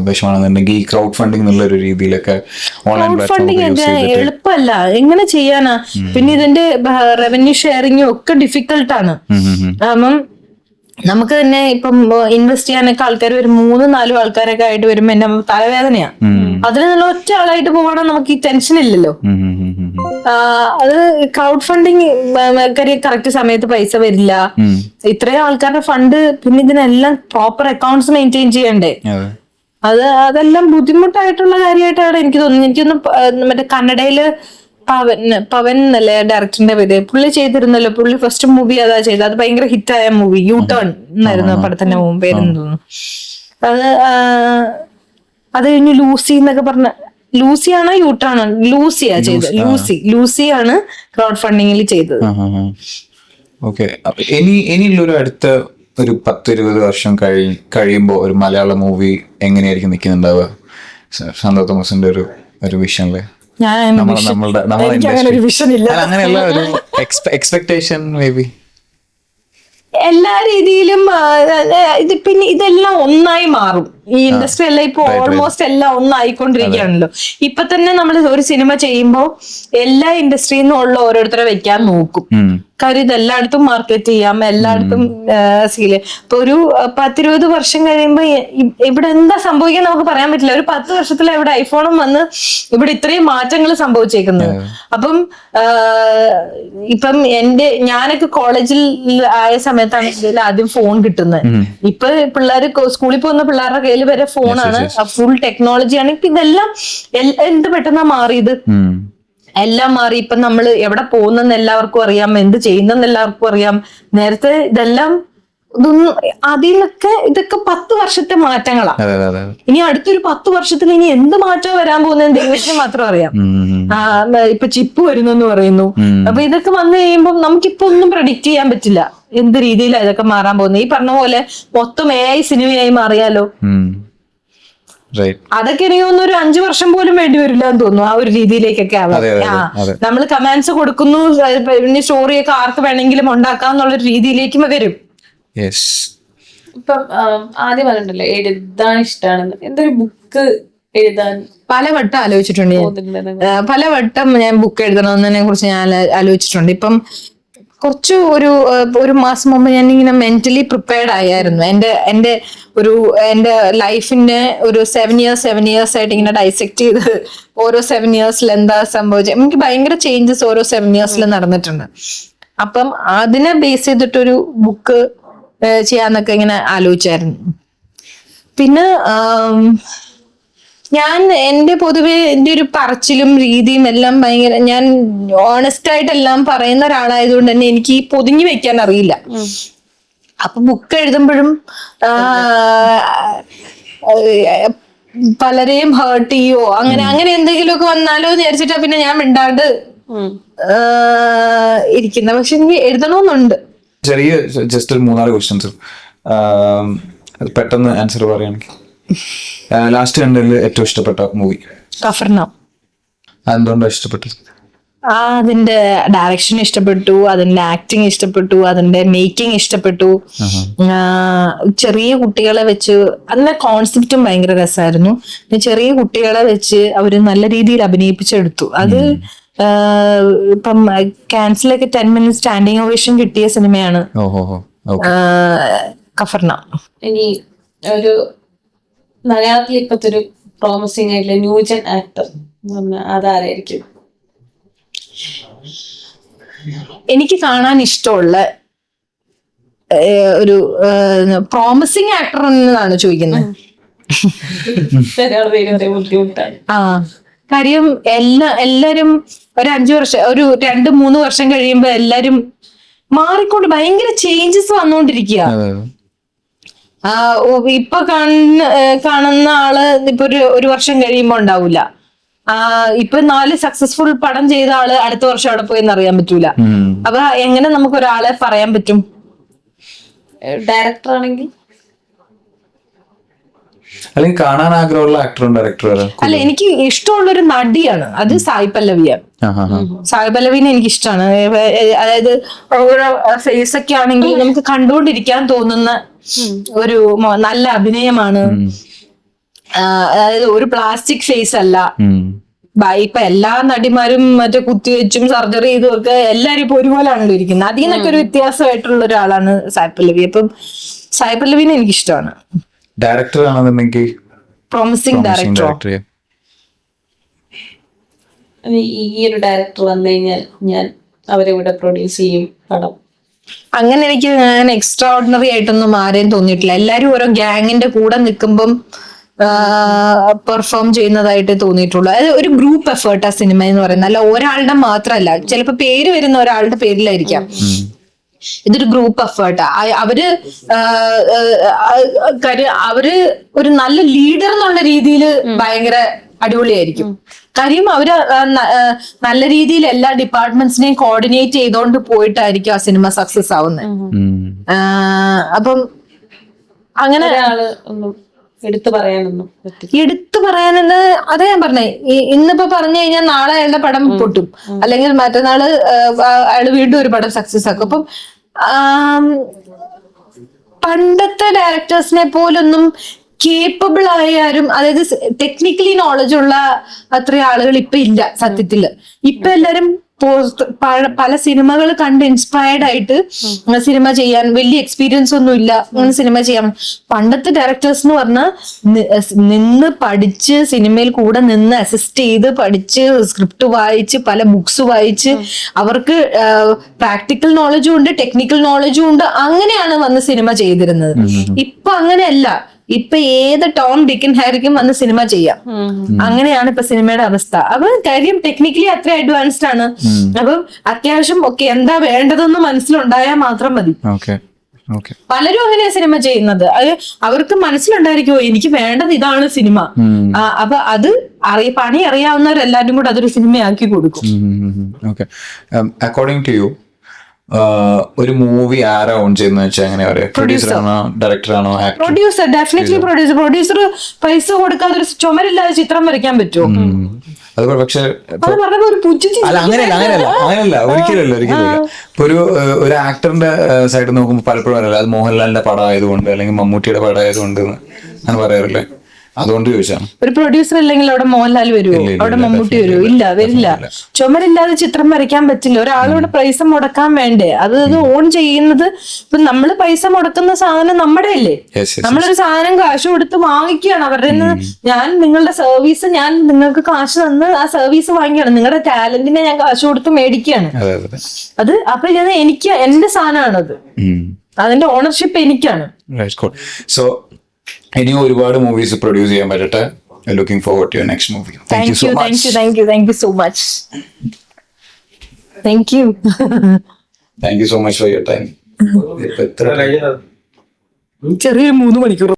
[SPEAKER 1] വിഷമാണെന്നുണ്ടെങ്കിൽ ഈ ക്രൗഡ് ഫണ്ടിങ് എന്നുള്ള ഒരു രീതിയിലൊക്കെ ഓൺലൈൻ
[SPEAKER 2] ഫണ്ടിങ് എളുപ്പമല്ല, എങ്ങനെ ചെയ്യാനാ? പിന്നെ ഇതിന്റെ റവന്യൂ ഷെയറിങ്ങും ഒക്കെ ഡിഫിക്കൽട്ടാണ്. കാരണം നമുക്ക് തന്നെ ഇപ്പം ഇൻവെസ്റ്റ് ചെയ്യാനൊക്കെ ആൾക്കാർ വരും, 3-4 ആൾക്കാരൊക്കെ ആയിട്ട് വരുമ്പോ എന്നെ തലവേദനയാ. അതിന് നല്ല ഒറ്റ ആളായിട്ട് പോകണം, നമുക്ക് ഈ ടെൻഷൻ ഇല്ലല്ലോ. അത് ക്രൗഡ് ഫണ്ടിങ് കറക്റ്റ് സമയത്ത് പൈസ വരില്ല, ഇത്രയും ആൾക്കാരുടെ ഫണ്ട്, പിന്നെ ഇതിനെല്ലാം പ്രോപ്പർ അക്കൗണ്ട്സ് മെയിൻറ്റെയിൻ ചെയ്യണ്ടേ. അതെല്ലാം ബുദ്ധിമുട്ടായിട്ടുള്ള കാര്യമായിട്ടാണ് എനിക്ക് തോന്നുന്നത്. എനിക്കൊന്ന് മറ്റേ കന്നഡയില് പവൻ എന്നല്ലേ ഡയറക്ടറിന്റെ പേര്, പുള്ളി ചെയ്തിരുന്നല്ലോ. പുള്ളി ഫസ്റ്റ് മൂവി അതാ ചെയ്തത്, അത് ഭയങ്കര ഹിറ്റായ മൂവി, U-Turn എന്നായിരുന്നു പടത്തിന്റെ പേരെന്ന് തോന്നുന്നു. അത് കഴിഞ്ഞ് ലൂസി എന്നൊക്കെ പറഞ്ഞ, ലൂസിയാണോ U-Turn ആണോ? ലൂസിയാ ചെയ്തത്. ലൂസിയാണ് ക്രൗഡ് ഫണ്ടിങ്ങിൽ ചെയ്തത്.
[SPEAKER 1] ഓക്കെ. ഇനിയുള്ളൊരു അടുത്ത ഒരു 10-20 വർഷം കഴിയുമ്പോൾ ഒരു മലയാള മൂവി എങ്ങനെയായിരിക്കും നിൽക്കുന്നുണ്ടാവുക? സാന്ദ്ര തോമസിന്റെ ഒരു വിഷനില് അങ്ങനെയല്ല, ഒരു എക്സ്പെക്ടേഷൻ മേ ബി
[SPEAKER 2] എല്ലാ രീതിയിലും. പിന്നെ ഇതെല്ലാം ഒന്നായി മാറും. ഈ ഇൻഡസ്ട്രി എല്ലാം ഇപ്പൊ ഓൾമോസ്റ്റ് എല്ലാം ഒന്നായിക്കൊണ്ടിരിക്കുകയാണല്ലോ. ഇപ്പൊ തന്നെ നമ്മൾ ഒരു സിനിമ ചെയ്യുമ്പോൾ എല്ലാ ഇൻഡസ്ട്രിയിൽ നിന്നും ഉള്ള ഓരോരുത്തരെ വെക്കാൻ നോക്കും. കാര്യം ഇതെല്ലായിടത്തും മാർക്കറ്റ് ചെയ്യാം, എല്ലായിടത്തും സീല്. ഇപ്പൊ ഒരു 10-20 വർഷം കഴിയുമ്പോ ഇവിടെ എന്താ സംഭവിക്കാൻ നമുക്ക് പറയാൻ പറ്റില്ല. ഒരു 10 വർഷത്തിൽ ഇവിടെ ഐഫോണും വന്ന് ഇവിടെ ഇത്രയും മാറ്റങ്ങൾ സംഭവിച്ചേക്കുന്നത്. അപ്പം ഞാനൊക്കെ കോളേജിൽ ആയ സമയത്താണ് ആദ്യം ഫോൺ കിട്ടുന്നത്. ഇപ്പൊ പിള്ളേര് സ്കൂളിൽ പോകുന്ന പിള്ളേരുടെ കയ്യിൽ വരെ ഫോണാണ്, ഫുൾ ടെക്നോളജിയാണ്. ഇപ്പൊ ഇതെല്ലാം എന്ത് പെട്ടെന്നാ മാറിയത്, എല്ലാം മാറി. ഇപ്പൊ നമ്മൾ എവിടെ പോകുന്നെന്ന് എല്ലാവർക്കും അറിയാം, എന്ത് ചെയ്യുന്നെന്ന് എല്ലാവർക്കും അറിയാം. നേരത്തെ ഇതെല്ലാം അതിൽ നിന്നൊക്കെ ഇതൊക്കെ 10 വർഷത്തെ മാറ്റങ്ങളാണ്. ഇനി അടുത്തൊരു 10 വർഷത്തിൽ ഇനി എന്ത് മാറ്റം വരാൻ പോകുന്നത് ദൈവത്തിന് മാത്രം അറിയാം. ഇപ്പൊ ചിപ്പ് വരുന്നെന്ന് പറയുന്നു. അപ്പൊ ഇതൊക്കെ വന്നു കഴിയുമ്പോൾ നമുക്കിപ്പൊ ഒന്നും പ്രഡിക്റ്റ് ചെയ്യാൻ പറ്റില്ല എന്ത് രീതിയിലാണ് ഇതൊക്കെ മാറാൻ പോകുന്നത്. ഈ പറഞ്ഞ പോലെ മൊത്തം AI സിനിമയായി മാറിയാലോ. അതൊക്കെ എനിക്ക് തോന്നുന്നു ഒരു 5 വർഷം പോലും വേണ്ടി വരില്ല എന്ന് തോന്നുന്നു. ആ ഒരു രീതിയിലേക്കൊക്കെ ആവാം. നമ്മൾ കമാൻഡ്സ് കൊടുക്കുന്നു, സ്റ്റോറിയൊക്കെ ആർക്ക് വേണമെങ്കിലും ഉണ്ടാക്കാം എന്നുള്ളൊരു രീതിയിലേക്ക് വരും.
[SPEAKER 3] ഇപ്പം ആദ്യം പറഞ്ഞിട്ടല്ലേ എഴുതാൻ ഇഷ്ടമാണെന്ന്, എന്തൊരു ബുക്ക് എഴുതാൻ
[SPEAKER 2] പലവട്ടം ആലോചിച്ചിട്ടുണ്ട്. പലവട്ടം ഞാൻ ബുക്ക് എഴുതണമെന്നതിനെ കുറിച്ച് ഞാൻ ആലോചിച്ചിട്ടുണ്ട്. ഇപ്പം കുറച്ച് ഒരു മാസം മുമ്പ് ഞാൻ ഇങ്ങനെ മെന്റലി പ്രിപ്പയർഡ് ആയിരുന്നു. എന്റെ ലൈഫിന്റെ ഒരു 7 years ആയിട്ട് ഇങ്ങനെ ഡൈസെക്ട് ചെയ്ത് ഓരോ 7 yearsൽ എന്താ സംഭവിച്ചത്, എനിക്ക് ഭയങ്കര ചേഞ്ചസ് ഓരോ 7 yearsൽ നടന്നിട്ടുണ്ട്. അപ്പം അതിനെ ബേസ് ചെയ്തിട്ടൊരു ബുക്ക് ചെയ്യാന്നൊക്കെ ഇങ്ങനെ ആലോചിച്ചായിരുന്നു. പിന്നെ ഞാൻ എന്റെ പൊതുവെ എന്റെ ഒരു പറച്ചിലും രീതിയും എല്ലാം ഭയങ്കര, ഞാൻ ഓണസ്റ്റ് ആയിട്ടെല്ലാം പറയുന്ന ഒരാളായതുകൊണ്ട് തന്നെ എനിക്ക് ഈ പൊതിഞ്ഞു വെക്കാൻ അറിയില്ല. അപ്പൊ ബുക്ക് എഴുതുമ്പോഴും പലരെയും ഹേർട്ട് ചെയ്യോ അങ്ങനെ എന്തെങ്കിലുമൊക്കെ വന്നാലോ എന്ന് വിചാരിച്ചിട്ടാ പിന്നെ ഞാൻ മിണ്ടാണ്ട് ഇരിക്കുന്ന. പക്ഷെ എനിക്ക് എഴുതണമെന്നുണ്ട്.
[SPEAKER 1] ചെറിയ ജസ്റ്റ് ഒരു 3-4 ക്വസ്റ്റ്യൻസ് പെട്ടെന്ന് ആൻസർ പറയുകയാണെങ്കിൽ, ലാസ്റ്റ് കണ്ടതിൽ ഏറ്റവും ഇഷ്ടപ്പെട്ട മൂവി?
[SPEAKER 2] കഫർനാം.
[SPEAKER 1] അതെന്തുകൊണ്ടാണ് ഇഷ്ടപ്പെട്ടത്?
[SPEAKER 2] അതിന്റെ ഡയറക്ഷൻ ഇഷ്ടപ്പെട്ടു, അതിന്റെ ആക്ടിങ് ഇഷ്ടപ്പെട്ടു, അതിന്റെ മേക്കിംഗ് ഇഷ്ടപ്പെട്ടു. ചെറിയ കുട്ടികളെ വെച്ച് അതിന്റെ കോൺസെപ്റ്റും ഭയങ്കര രസമായിരുന്നു. ചെറിയ കുട്ടികളെ വെച്ച് അവര് നല്ല രീതിയിൽ അഭിനയിപ്പിച്ചെടുത്തു. അത് ഇപ്പം ക്യാൻസലൊക്കെ 10 minutes സ്റ്റാൻഡിങ് ഓവേഷൻ കിട്ടിയ സിനിമയാണ് കഫർനാം.
[SPEAKER 3] ഇനി ഒരു മലയാളത്തിൽ ഇപ്പത്തെ ഒരു പ്രോമിസിംഗ് ആയിട്ടുള്ള ന്യൂജൻ ആക്ടർ അതാരായിരിക്കും?
[SPEAKER 2] എനിക്ക് കാണാൻ ഇഷ്ടമുള്ള ഒരു പ്രോമിസിങ് ആക്ടർ എന്നാണ് ചോദിക്കുന്നത്.
[SPEAKER 3] ബുദ്ധിമുട്ടാണ്.
[SPEAKER 2] കാര്യം എല്ലാരും ഒരു 5 വർഷം, ഒരു 2-3 വർഷം കഴിയുമ്പോ എല്ലാരും മാറിക്കൊണ്ട് ഭയങ്കര ചേഞ്ചസ് വന്നുകൊണ്ടിരിക്കുക. ഇപ്പൊ കാണുന്ന ആള് ഇപ്പൊ ഒരു വർഷം കഴിയുമ്പോ ഉണ്ടാവൂല. ഇപ്പൊ 4 സക്സസ്ഫുൾ പടം ചെയ്ത ആള് അടുത്ത വർഷം അവിടെ പോയെന്ന് അറിയാൻ പറ്റൂല. അപ്പൊ എങ്ങനെ നമുക്ക് ഒരാളെ പറയാൻ പറ്റും?
[SPEAKER 3] ഡയറക്ടർ ആണെങ്കിൽ,
[SPEAKER 1] അല്ലെങ്കിൽ കാണാൻ ആഗ്രഹമുള്ള ആക്ടറും ഡയറക്ടറും?
[SPEAKER 2] അല്ല, എനിക്ക് ഇഷ്ടമുള്ള ഒരു നടിയാണ്, അത് സായി പല്ലവിയാണ്. സായി പല്ലവിനെ എനിക്ക് ഇഷ്ടമാണ്. അതായത് ഓരോ ഫേസ് ഒക്കെ ആണെങ്കിൽ നമുക്ക് കണ്ടുകൊണ്ടിരിക്കാൻ തോന്നുന്ന ഒരു നല്ല അഭിനയമാണ്. അതായത് ഒരു പ്ലാസ്റ്റിക് ഫേസ് അല്ല. ഇപ്പൊ എല്ലാ നടിമാരും മറ്റേ കുത്തിവെച്ചും സർജറി ചെയ്തും ഒക്കെ എല്ലാരും ഇപ്പൊ ഒരുപോലെയാണല്ലോ ഇരിക്കുന്നത്. അതിൽ നിന്നൊക്കെ ഒരു വ്യത്യാസമായിട്ടുള്ള ഒരാളാണ് സായി പല്ലവി. അപ്പം സായി പല്ലവിനെ എനിക്ക് ഇഷ്ടമാണ്.
[SPEAKER 1] ഡയറക്ടർ ആണെന്നുണ്ടെങ്കിൽ
[SPEAKER 2] പ്രോമിസിംഗ് ഡയറക്ടർ.
[SPEAKER 3] ഈ ഒരു ഡയറക്ടർ വന്നു കഴിഞ്ഞാൽ ഞാൻ അവരെ ഇവിടെ പ്രൊഡ്യൂസ് ചെയ്യും പടം.
[SPEAKER 2] അങ്ങനെ എനിക്ക് എക്സ്ട്രാ ഓർഡിനറി ആയിട്ടൊന്നും ആരെയും തോന്നിയിട്ടില്ല. എല്ലാരും ഓരോ ഗ്യാങ്ങിന്റെ കൂടെ നിൽക്കുമ്പം പെർഫോം ചെയ്യുന്നതായിട്ട് തോന്നിയിട്ടുള്ളൂ. അതായത് ഒരു ഗ്രൂപ്പ് എഫേർട്ട് ആ സിനിമ എന്ന് പറയുന്നത്, അല്ല ഒരാളുടെ മാത്രമല്ല. ചിലപ്പോ പേര് വരുന്ന ഒരാളുടെ പേരിലായിരിക്കാം. ഇതൊരു ഗ്രൂപ്പ് എഫേർട്ടാ. അവര് ഒരു നല്ല ലീഡർ എന്നുള്ള രീതിയിൽ ഭയങ്കര അടിപൊളിയായിരിക്കും. കാര്യം അവര് നല്ല രീതിയിൽ എല്ലാ ഡിപ്പാർട്ട്മെന്റ്സിനെയും കോർഡിനേറ്റ് ചെയ്തോണ്ട് പോയിട്ടായിരിക്കും ആ സിനിമ സക്സസ് ആവുന്നത്. അപ്പം അങ്ങനെ
[SPEAKER 3] എടുത്തു
[SPEAKER 2] പറയാനെന്ന് അതാ ഞാൻ പറഞ്ഞേ. ഇന്നിപ്പോ പറഞ്ഞു കഴിഞ്ഞാൽ നാളെ അയാളുടെ പടം പൊട്ടും, അല്ലെങ്കിൽ മറ്റന്നാള് അയാള് വീണ്ടും ഒരു പടം സക്സസ് ആക്കും. അപ്പം പണ്ടത്തെ ഡയറക്ടേഴ്സിനെ പോലൊന്നും കേപ്പബിൾ ആയാലും, അതായത് ടെക്നിക്കലി നോളജ് ഉള്ള അത്രയും ആളുകൾ ഇപ്പൊ ഇല്ല സത്യത്തില്. ഇപ്പൊ എല്ലാരും പല സിനിമകൾ കണ്ട് ഇൻസ്പയർഡ് ആയിട്ട് സിനിമ ചെയ്യാൻ, വലിയ എക്സ്പീരിയൻസ് ഒന്നും ഇല്ല, അങ്ങനെ സിനിമ ചെയ്യാൻ. പണ്ടത്തെ ഡയറക്ടേഴ്സ് എന്ന് പറഞ്ഞാൽ നിന്ന് പഠിച്ച്, സിനിമയിൽ കൂടെ നിന്ന് അസിസ്റ്റ് ചെയ്ത് പഠിച്ച്, സ്ക്രിപ്റ്റ് വായിച്ച്, പല ബുക്സ് വായിച്ച്, അവർക്ക് പ്രാക്ടിക്കൽ നോളജും ഉണ്ട്, ടെക്നിക്കൽ നോളജും ഉണ്ട്. അങ്ങനെയാണ് വന്ന് സിനിമ ചെയ്തിരുന്നത്. ഇപ്പൊ അങ്ങനെയല്ല. ഇപ്പൊ ഏത് ടോം ഡിക്കൻ ഹാരിക്കും വന്ന് സിനിമ ചെയ്യാം. അങ്ങനെയാണ് ഇപ്പൊ സിനിമയുടെ അവസ്ഥ. അപ്പൊ കാര്യം ടെക്നിക്കലി അത്ര അഡ്വാൻസ്ഡ് ആണ്. അപ്പം അത്യാവശ്യം എന്താ വേണ്ടതെന്ന് മനസ്സിലുണ്ടായാൽ മാത്രം മതി. പലരും അങ്ങനെയാ സിനിമ ചെയ്യുന്നത്. അത് അവർക്ക് മനസ്സിലുണ്ടായിരിക്കുമോ എനിക്ക് വേണ്ടത് ഇതാണ് സിനിമ. അപ്പൊ അത് പണി അറിയാവുന്നവരെല്ലാരും കൂടെ അതൊരു സിനിമയാക്കി കൊടുക്കും.
[SPEAKER 1] അക്കോർഡിംഗ് ടു യു ഒരു മൂവി ആരാ ഓൺ ചെയ്യുന്ന വെച്ചാൽ എങ്ങനെ പറയാ? പ്രൊഡ്യൂസർ ആണോ, ഡയറക്ടർ ആണോ?
[SPEAKER 2] Producer, definitely producer. പ്രൊഡ്യൂസർ പൈസ കൊടുക്കാതെ ഒരു ചുമരില്ലാതെ ചിത്രം വരയ്ക്കാൻ പറ്റുമോ?
[SPEAKER 1] അത് പക്ഷെ അങ്ങനെയല്ല ഒരിക്കലല്ല. ഇപ്പൊ ഒരു ആക്ടറിന്റെ സൈഡ് നോക്കുമ്പോൾ പലപ്പോഴും അറിയില്ല അത് മോഹൻലാലിന്റെ പടം ആയതുകൊണ്ട് അല്ലെങ്കിൽ മമ്മൂട്ടിയുടെ പടം ആയതുകൊണ്ട് അങ്ങനെ പറയാറില്ലേ? അതുകൊണ്ട് ചോദിച്ചാണ്.
[SPEAKER 2] ഒരു പ്രൊഡ്യൂസർ ഇല്ലെങ്കിൽ അവിടെ മോഹൻലാൽ വരുമോ, അവിടെ മമ്മൂട്ടി വരുമോ? ഇല്ല, വരില്ല. ചുമരില്ലാതെ ചിത്രം വരയ്ക്കാൻ പറ്റില്ല. ഒരാളോട് പൈസ മുടക്കാൻ വേണ്ടേ? അത് ഓൺ ചെയ്യുന്നത് ഇപ്പൊ നമ്മള് പൈസ മുടക്കുന്ന സാധനം നമ്മുടെ അല്ലേ? നമ്മളൊരു സാധനം കാശ് കൊടുത്ത് വാങ്ങിക്കുകയാണ് അവരുടെ നിന്ന്. ഞാൻ നിങ്ങളുടെ സർവീസ്, ഞാൻ നിങ്ങൾക്ക് കാശ് തന്ന് ആ സർവീസ് വാങ്ങിക്കുകയാണ്. നിങ്ങളുടെ ടാലന്റിനെ ഞാൻ കാശ് കൊടുത്ത് മേടിക്കുകയാണ്. അത് അപ്പൊ എനിക്ക് എന്റെ സാധനമാണത്. അതിന്റെ ഓണർഷിപ്പ് എനിക്കാണ്.
[SPEAKER 1] സോ ഇനിയും ഒരുപാട് മൂവീസ് പ്രൊഡ്യൂസ് ചെയ്യാൻ പറ്റട്ടെ. Looking forward to your next movie. Thank you so much.
[SPEAKER 2] Thank you so much. Thank you.
[SPEAKER 1] Thank you so much for your time.
[SPEAKER 2] ചെറിയൊരു 3 മണിക്കൂർ